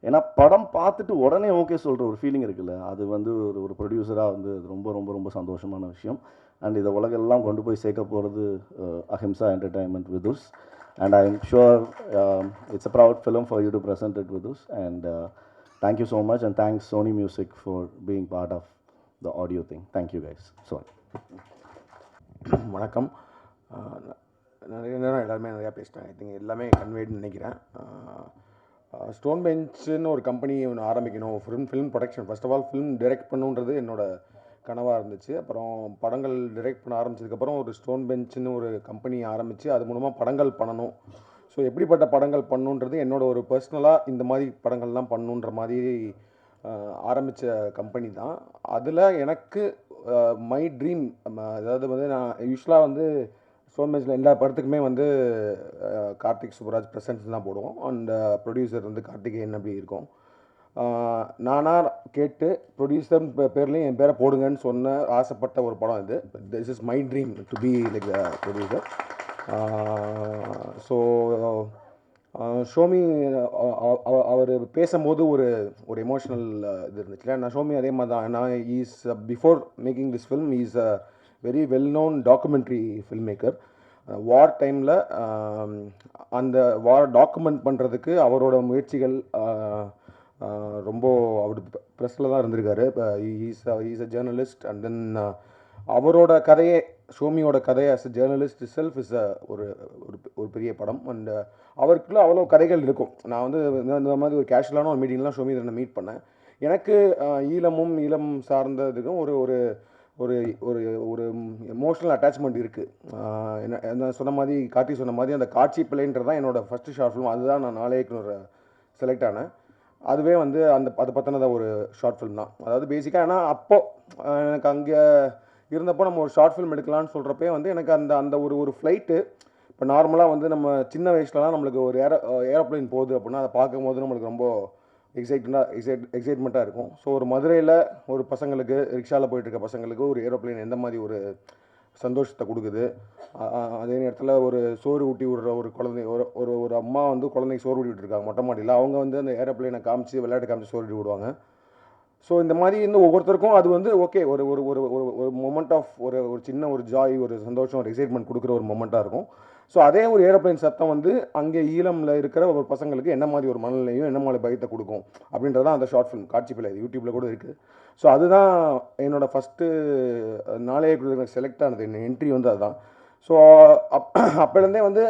ஏன்னா படம் பார்த்துட்டு உடனே ஓகே சொல்கிற ஒரு ஃபீலிங் இருக்குல்ல, அது வந்து ஒரு ப்ரொடியூசராக வந்து அது ரொம்ப ரொம்ப ரொம்ப சந்தோஷமான விஷயம். அண்ட் இதை உலகெல்லாம் கொண்டு போய் சேர்க்க போகிறது அஹிம்சா entertainment விதுஸ். And I'm sure it's a proud film for you to present it with us. And thank you so much, and thanks Sony Music for being part of the audio thing. Thank you guys. Sorry. வணக்கம். நிறைய நேரம் எல்லாருமே நிறையா பேசிட்டாங்க. I think எல்லாமே கன்வேட்னு நினைக்கிறேன். Stone பெஞ்சுன்னு ஒரு company ஒன்று ஆரம்பிக்கணும், film production. First of all film direct பண்ணுன்றது என்னோட கனவாக இருந்துச்சு. அப்புறம் படங்கள் டைரக்ட் பண்ண ஆரம்பிச்சதுக்கப்புறம் ஒரு ஸ்டோன் பெஞ்சுன்னு ஒரு கம்பெனி ஆரம்பித்து அது மூலமாக படங்கள் பண்ணணும். ஸோ எப்படிப்பட்ட படங்கள் பண்ணணுன்றது என்னோட ஒரு பர்சனலாக இந்த மாதிரி படங்கள்லாம் பண்ணணுன்ற மாதிரி ஆரம்பித்த கம்பெனி தான். அதில் எனக்கு மை ட்ரீம், அதாவது வந்து நான் யூஸ்வலாக வந்து ஸ்டோன் பெஞ்சில் எல்லா படத்துக்குமே வந்து கார்த்திக் சுப்ராஜ் ப்ரெசன்ஸ் தான் போடுவோம். அண்ட் ப்ரொடியூசர் வந்து கார்த்திகேயன் அப்படி இருக்கும். நானாக கேட்டு ப்ரொடியூசர் பேர்லேயும் என் பேரை போடுங்கன்னு சொன்ன ஆசைப்பட்ட ஒரு படம் இது. This is my dream to be like the producer. So Shomi அவர் பேசும்போது ஒரு ஒரு எமோஷ்னல் இது இருந்துச்சு. நான் ஷோமி அதே மாதிரி தான். நான் is before making this film is a very well known documentary film maker. War டைமில் அந்த வார் டாக்குமெண்ட் பண்ணுறதுக்கு அவரோட முயற்சிகள் ரொம்ப அவர் ப்ரெஸ்ஸில் தான் இருந்திருக்காரு. Is a journalist. And then அவரோட கதையே, ஷோமியோட கதையை as a journalist self is ஒரு ஒரு பெரிய படம். அண்ட் அவருக்குள்ள அவ்வளோ கதைகள் இருக்கும். நான் வந்து இந்த மாதிரி ஒரு கேஷுவலான ஒரு மீட்டிங்லாம் ஷோமி நான் மீட் பண்ணேன். எனக்கு ஈழமும் ஈழம் சார்ந்ததுக்கும் ஒரு ஒரு ஒரு ஒரு ஒரு எமோஷ்னல் அட்டாச்மெண்ட் இருக்குது. என்ன சொன்ன மாதிரி கார்த்தி சொன்ன மாதிரி அந்த காட்சி பிள்ளைன்றது தான் என்னோடய ஃபஸ்ட்டு ஷார்ட் ஃபிலிம். அதுதான் நான் நாளைக்கு செலக்ட் ஆனேன். அதுவே வந்து அதை பற்றினத ஒரு ஷார்ட் ஃபிலிம் தான். அதாவது பேசிக்காக ஏன்னா அப்போது எனக்கு அங்கே இருந்தப்போ நம்ம ஒரு ஷார்ட் ஃபிலிம் எடுக்கலான்னு சொல்கிறப்பே வந்து எனக்கு அந்த ஒரு ஃப்ளைட்டு இப்போ நார்மலாக வந்து நம்ம சின்ன வயசுலலாம் நம்மளுக்கு ஒரு ஏரோப்ளைன் போகுது அப்படின்னா அதை பார்க்கும்போது நம்மளுக்கு ரொம்ப எக்ஸைட்மெண்ட்டாக இருக்கும். ஸோ ஒரு மதுரையில் ஒரு பசங்களுக்கு ரிக்ஷாவில் போயிட்டுருக்க பசங்களுக்கு ஒரு ஏரோப்ளைன் எந்த மாதிரி ஒரு சந்தோஷத்தை கொடுக்குது. அதே நேரத்தில் ஒரு சோறு ஊட்டி விடுற ஒரு குழந்தை, ஒரு அம்மா வந்து குழந்தைக்கு சோறு ஊட்டி விட்டுருக்காங்க மொட்டை மாடியில். அவங்க வந்து அந்த ஏரோப்ளைனை காமிச்சு விளையாட்டு காமிச்சு சோறு ஊட்டி விடுவாங்க. ஸோ இந்த மாதிரி வந்து ஒவ்வொருத்தருக்கும் அது வந்து ஓகே ஒரு ஒரு ஒரு ஒரு மொமெண்ட் ஆஃப் ஒரு சின்ன ஒரு ஜாய், ஒரு சந்தோஷம், ஒரு எக்ஸைட்மெண்ட் கொடுக்குற ஒரு மொமெண்ட்டாக இருக்கும். ஸோ அதே ஒரு ஏரோப்ளைன் சத்தம் வந்து அங்கே ஈழமில் இருக்கிற ஒரு பசங்களுக்கு என்ன மாதிரி ஒரு மனநிலையும் என்ன மாதிரி பயத்தை கொடுக்கும் அப்படின்றதான் அந்த ஷார்ட் ஃபிலிம். காட்சி பிள்ளை யூடியூப்பில் கூட இருக்குது. ஸோ அதுதான் என்னோடய ஃபஸ்ட்டு நாளைய செலக்ட் ஆனது. என்ன என்ட்ரி வந்து அதுதான். ஸோ அப்போலேருந்தே வந்து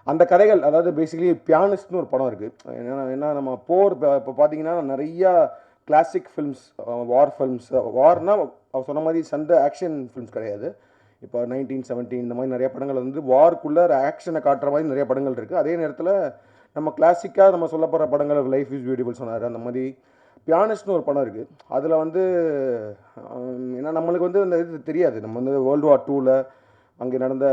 அந்த கதைகள், அதாவது பேசிக்கலி பியானிஸ்ட்னு ஒரு படம் இருக்குது. ஏன்னா நம்ம போர் இப்போ பார்த்தீங்கன்னா நிறையா கிளாசிக் ஃபில்ம்ஸ், வார் ஃபில்ம்ஸ், வார்னால் அவர் சொன்ன மாதிரி சண்டை ஆக்ஷன் ஃபில்ம்ஸ் கிடையாது. இப்போ 1917 இந்த மாதிரி நிறைய படங்கள் வந்து வார்க்குள்ளே ஆக்ஷனை காட்டுற மாதிரி நிறைய படங்கள் இருக்குது. அதே நேரத்தில் நம்ம கிளாசிக்காக நம்ம சொல்லப்படுற படங்கள் லைஃப் இஸ் பியூட்டிஃபுல் சொன்னார். அந்த மாதிரி பியானிஸ்ட்னு ஒரு படம் இருக்குது. அதில் வந்து ஏன்னா நம்மளுக்கு வந்து அந்த இது தெரியாது. நம்ம வந்து வேர்ல்டு வார் 2ல் அங்கே நடந்த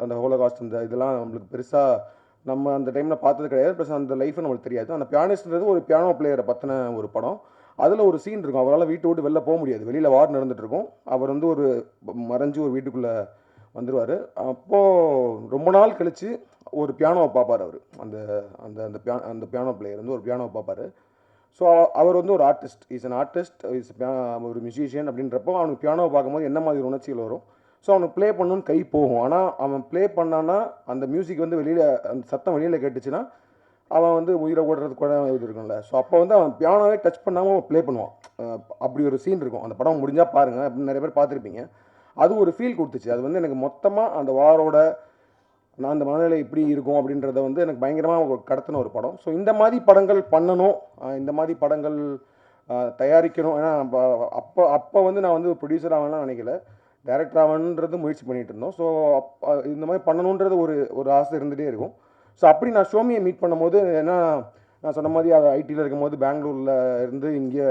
அந்த ஹோலோகாஸ்ட் இந்த இதெல்லாம் நம்மளுக்கு பெருசாக நம்ம அந்த டைமில் பார்த்தது கிடையாது. ப்ளஸ் அந்த லைஃபை நம்மளுக்கு தெரியாது. அந்த பியானிஸ்ட்ன்றது ஒரு பியானோ பிளேயரை பற்றின ஒரு படம். அதில் ஒரு சீன் இருக்கும். அவரால் வீட்டை விட்டு வெளில போக முடியாது. வெளியில் வார் நடந்துகிட்ருக்கும். அவர் வந்து ஒரு மறைஞ்சு ஒரு வீட்டுக்குள்ளே வந்துடுவார். அப்போது ரொம்ப நாள் கழித்து ஒரு பியானோவை பார்ப்பார். அவர் அந்த அந்த அந்த பியானோ பிளேயர் வந்து ஒரு பியானோவை பார்ப்பார். ஸோ அவர் வந்து ஒரு ஆர்டிஸ்ட், இஸ் அன் ஆர்டிஸ்ட், ஒரு மியூசிஷியன். அப்படின்றப்போ அவனுக்கு பியானோவை பார்க்கும்போது என்ன மாதிரி உணர்ச்சிகள் வரும். ஸோ அவனுக்கு ப்ளே பண்ணணுன்னு கை போகும். ஆனால் அவன் ப்ளே பண்ணான்னா அந்த மியூசிக் வந்து வெளியில், அந்த சத்தம் வெளியில் கேட்டுச்சுன்னா அவன் வந்து உயிரை ஓடுறது கூட இது இருக்கும்ல. ஸோ அப்போ வந்து அவன் பியானோவே டச் பண்ணாமல் ப்ளே பண்ணுவான். அப்படி ஒரு சீன் இருக்கும். அந்த படம் முடிஞ்சால் பாருங்கள், அப்படின்னு நிறைய பேர் பார்த்துருப்பீங்க. அது ஒரு ஃபீல் கொடுத்துச்சு. அது வந்து எனக்கு மொத்தமாக அந்த வாரோட நான் அந்த மனநிலை இப்படி இருக்கும் அப்படின்றத வந்து எனக்கு பயங்கரமாக கடத்தின ஒரு படம். ஸோ இந்த மாதிரி படங்கள் பண்ணணும், இந்த மாதிரி படங்கள் தயாரிக்கணும். ஏன்னா அப்போ வந்து நான் வந்து ப்ரொடியூசர் ஆகணும்லாம் நினைக்கல, டைரக்டர் ஆகணுன்றது முயற்சி பண்ணிகிட்டு இருந்தோம். ஸோ இந்த மாதிரி பண்ணணுன்றது ஒரு ஆசை இருந்துகிட்டே இருக்கும். ஸோ அப்படி நான் ஷோமியை மீட் பண்ணும்போது, ஏன்னா நான் சொன்ன மாதிரி ஐடியில் இருக்கும்போது பெங்களூரில் இருந்து இங்கே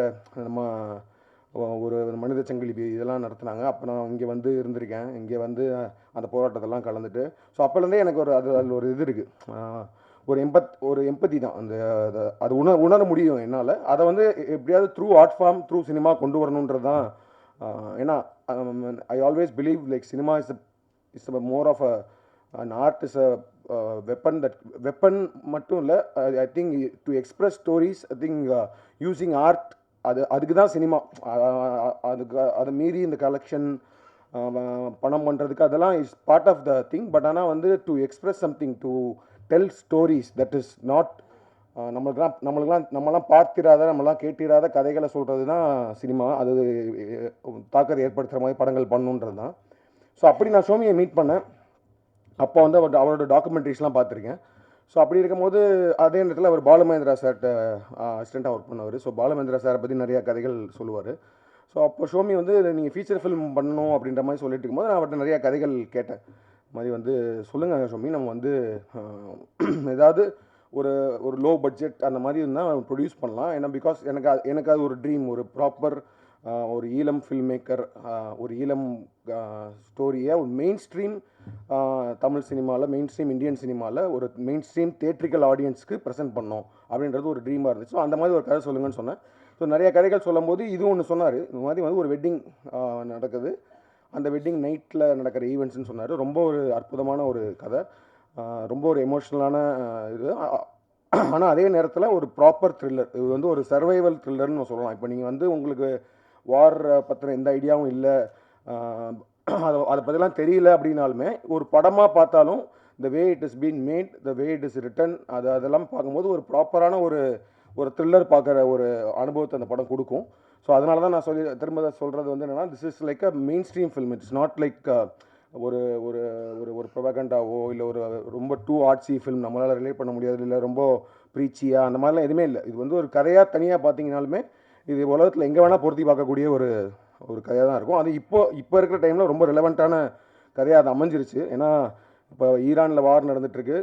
நம்ம ஒரு மனித சங்கிலி இதெல்லாம் நடத்துனாங்க. அப்போ நான் இங்கே வந்து இருந்திருக்கேன். இங்கே வந்து அந்த போராட்டத்தெல்லாம் கலந்துட்டு. ஸோ அப்போலேருந்தே எனக்கு அதில் ஒரு இது இருக்குது, ஒரு எம்பத்தி தான். அது உணர முடியும் என்னால். அதை வந்து எப்படியாவது through art form, through cinema கொண்டு வரணுன்றது தான். ஏன்னா I always believe like cinema is more of an art is a weapon மட்டும் இல்லை. I think to express stories, I think using art, அதுக்கு தான் சினிமா. அதை மீறி இந்த கலெக்ஷன் பணம் பண்ணுறதுக்கு அதெல்லாம் is part of the thing. But ஆனால் வந்து to express something, to tell stories, that is not நம்மளாம் பார்த்திராத, நம்மளாம் கேட்டிராத கதைகளை சொல்கிறது தான் சினிமா. அது தாக்கத்தை ஏற்படுத்துகிற மாதிரி படங்கள் பண்ணணுன்றது தான். ஸோ அப்படி நான் ஷோமியை மீட் பண்ணேன். அப்போ வந்து அவரோட டாக்குமெண்ட்ரிஸ்லாம் பார்த்துருக்கேன். ஸோ அப்படி இருக்கும்போது அதே நேரத்தில் அவர் பாலுமகேந்திரா சார்கிட்ட அசிஸ்டண்ட்டாக ஒர்க் பண்ணவர். ஸோ பாலுமகேந்திரா சாரை பற்றி நிறையா கதைகள் சொல்லுவார். ஸோ அப்போ ஷோமி வந்து நீங்கள் ஃபீச்சர் ஃபிலிம் பண்ணணும் அப்படின்ற மாதிரி சொல்லிட்டு இருக்கும்போது நான் அவர்கிட்ட நிறையா கதைகள் கேட்டேன். இது மாதிரி வந்து சொல்லுங்கள் ஷோமி, நம்ம வந்து ஏதாவது ஒரு லோ பட்ஜெட் அந்த மாதிரி இருந்தால் ப்ரொடியூஸ் பண்ணலாம். ஏன்னா பிகாஸ் எனக்கு அது ஒரு ட்ரீம், ஒரு ப்ராப்பர் ஒரு ஈழம் ஃபில்ம் மேக்கர், ஒரு ஈழம் ஸ்டோரியை ஒரு மெயின் ஸ்ட்ரீம் தமிழ் சினிமாவில், மெயின் ஸ்ட்ரீம் இந்தியன் சினிமாவில் ஒரு மெயின் ஸ்ட்ரீம் தியேட்ரிக்கல் ஆடியன்ஸ்க்கு ப்ரெசென்ட் பண்ணோம் அப்படின்றது ஒரு ட்ரீமாக இருந்துச்சு. ஸோ அந்த மாதிரி ஒரு கதை சொல்லுங்கன்னு சொன்னேன். ஸோ நிறைய கதைகள் சொல்லும்போது இதுவும் ஒன்று சொன்னார். இந்த மாதிரி வந்து ஒரு வெட்டிங் நடக்குது, அந்த வெட்டிங் நைட்டில் நடக்கிற ஈவெண்ட்ஸ்னு சொன்னார். ரொம்ப ஒரு அற்புதமான ஒரு கதை. ரொம்ப ஒரு எமோஷ்னலான இது. ஆனால் அதே நேரத்தில் ஒரு ப்ராப்பர் த்ரில்லர். இது வந்து ஒரு சர்வைவல் த்ரில்லர்னு சொல்லலாம். இப்போ நீங்கள் வந்து உங்களுக்கு வார் பற்றின எந்த ஐடியாவும் இல்லை, அதை பற்றிலாம் தெரியல அப்படின்னாலுமே ஒரு படமாக பார்த்தாலும் the way it is been made, the way it is written, அதெல்லாம் பார்க்கும்போது ஒரு ப்ராப்பரான ஒரு த்ரில்லர் பார்க்குற ஒரு அனுபவத்தை அந்த படம் கொடுக்கும். ஸோ அதனால தான் நான் திரும்ப சொல்கிறது வந்து என்னென்னா, this is like a main stream film. It's not like ஒரு ஒரு ஒரு ஒரு ப்ரொபகண்டாவோ இல்லை ஒரு ரொம்ப டூ ஆர்ட்ஸி ஃபில்ம் நம்மளால் ரிலேட் பண்ண முடியாது, இல்லை ரொம்ப ப்ரீச்சியாக அந்த மாதிரிலாம் எதுவுமே இல்லை. இது வந்து ஒரு கதையாக தனியாக பார்த்தீங்கனாலுமே இது உலகத்தில் எங்கே வேணால் பொருத்தி பார்க்கக்கூடிய ஒரு கதையாக தான் இருக்கும். அது இப்போ இருக்கிற டைமில் ரொம்ப ரிலவெண்ட்டான கதையாக அது அமைஞ்சிருச்சு. ஏன்னா இப்போ ஈரானில் வார் நடந்துகிட்ருக்கு,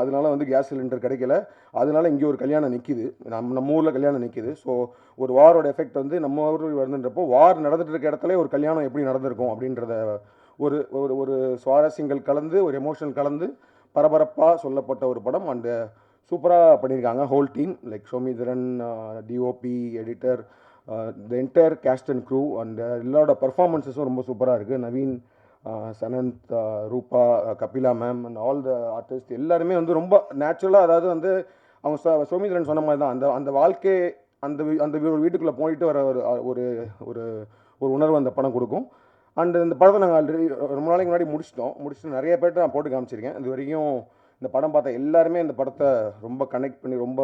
அதனால வந்து கேஸ் சிலிண்டர் கிடைக்கல, அதனால இங்கே ஒரு கல்யாணம் நிற்கிது, நம்ம ஊரில் கல்யாணம் நிற்கிது. ஸோ ஒரு வாரோட எஃபெக்ட் வந்து நம்ம ஊர் வந்துன்றப்போ வார் நடந்துட்டு இருக்க இடத்துல ஒரு கல்யாணம் எப்படி நடந்திருக்கும் அப்படின்றத ஒரு ஒரு சுவாரஸ்யங்கள் கலந்து ஒரு எமோஷனல் கலந்து பரபரப்பாக சொல்லப்பட்ட ஒரு படம். அண்டு சூப்பராக பண்ணியிருக்காங்க whole team, like Somitharan, DOP, editor, the entire cast and crew. And எல்லாரோட பர்ஃபார்மன்ஸஸும் ரொம்ப சூப்பராக இருக்குது. Naveen, Sananth, Rupa, Kapila ma'am and all the artist எல்லாருமே வந்து ரொம்ப நேச்சுரலாக, அதாவது வந்து அவங்க சோமிதரன் சொன்ன மாதிரி தான் அந்த வாழ்க்கை அந்த வீட்டுக்குள்ளே போயிட்டு வர ஒரு ஒரு ஒரு உணர்வு அந்த படம் கொடுக்கும். அண்ட் இந்த படத்தை நாங்கள் ஆல்ரெடி ரொம்ப நாளைக்கு முன்னாடி முடிச்சுட்டு நிறைய பேர்ட்ட நான் போட்டு காமிச்சிருக்கேன். இது வரைக்கும் இந்த படம் பார்த்த எல்லாருமே இந்த படத்தை ரொம்ப கனெக்ட் பண்ணி ரொம்ப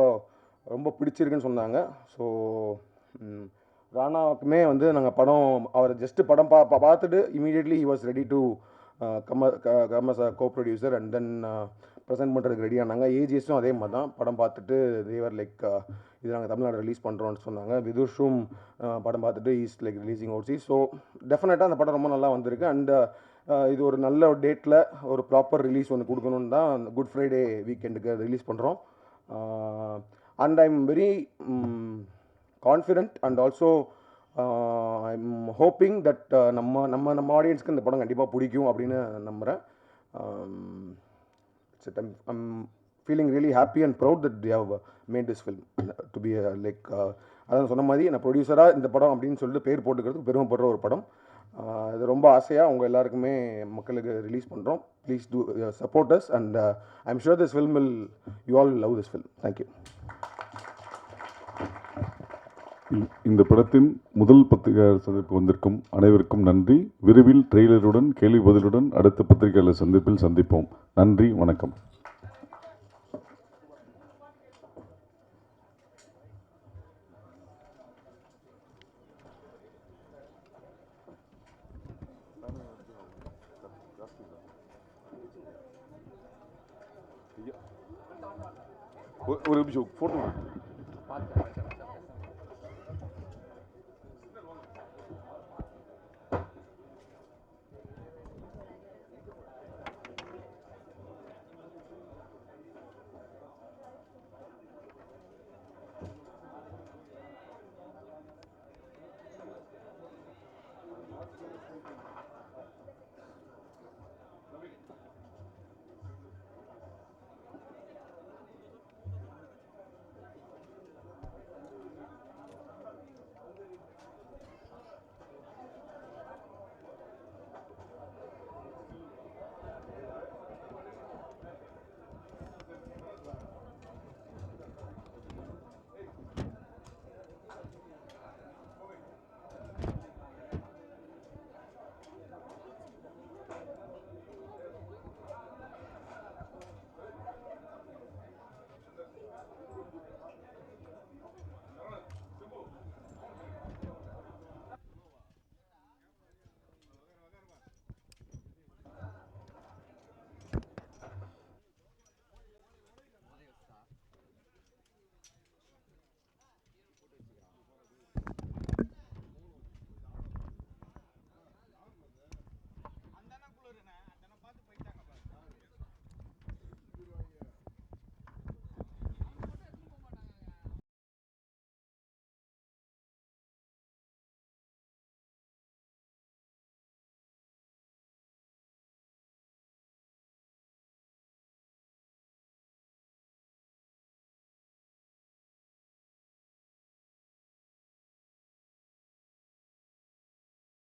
ரொம்ப பிடிச்சிருக்குன்னு சொன்னாங்க. ஸோ ராணாவுக்குமே வந்து நாங்கள் அவர் ஜஸ்ட்டு படம் பார்த்துட்டு immediately he was ready to come as a co producer and then present பண்ணுறதுக்கு ரெடி ஆனாங்க. ஏஜிஎஸும் அதே மாதிரி தான் படம் பார்த்துட்டு தேவர் லைக் இது நாங்கள் தமிழ்நாடு ரிலீஸ் பண்ணுறோன்னு சொன்னாங்க. விதுஷும் படம் பார்த்துட்டு is like releasing Odissi. So டெஃபினட்டாக அந்த படம் ரொம்ப நல்லா வந்திருக்கு. அண்ட் இது ஒரு நல்ல ஒரு டேட்டில் ஒரு ப்ராப்பர் ரிலீஸ் ஒன்று கொடுக்கணுன்னு தான் குட் ஃப்ரைடே வீக்கெண்டுக்கு ரிலீஸ் பண்ணுறோம். And I am very confident and also I am hoping that நம்ம ஆடியன்ஸ்க்கு இந்த படம் கண்டிப்பாக பிடிக்கும் அப்படின்னு நம்புகிறேன். I'm feeling really happy and proud that they have made this film to be like அதான் சொன்ன மாதிரி நான் ப்ரொடியூசராக இந்த படம் அப்படின்னு சொல்லிட்டு பேர் போட்டுக்கிறதுக்கு பெருமைப்படுற ஒரு படம். இது ரொம்ப ஆசையாக அவங்க எல்லாருக்குமே மக்களுக்கு ரிலீஸ் பண்ணுறோம். Please do support us and I am sure this film will you all love this film. Thank you. இந்த படத்தின் முதல் பத்திரிகையாளர் சந்திப்பு வந்திருக்கும் அனைவருக்கும் நன்றி. விரைவில் ட்ரெய்லருடன் கேள்வி பதிலுடன் அடுத்த பத்திரிகையாளர் சந்திப்பில் சந்திப்போம். நன்றி, வணக்கம். ஒரு நிமிஷம் ஃபோட்டோ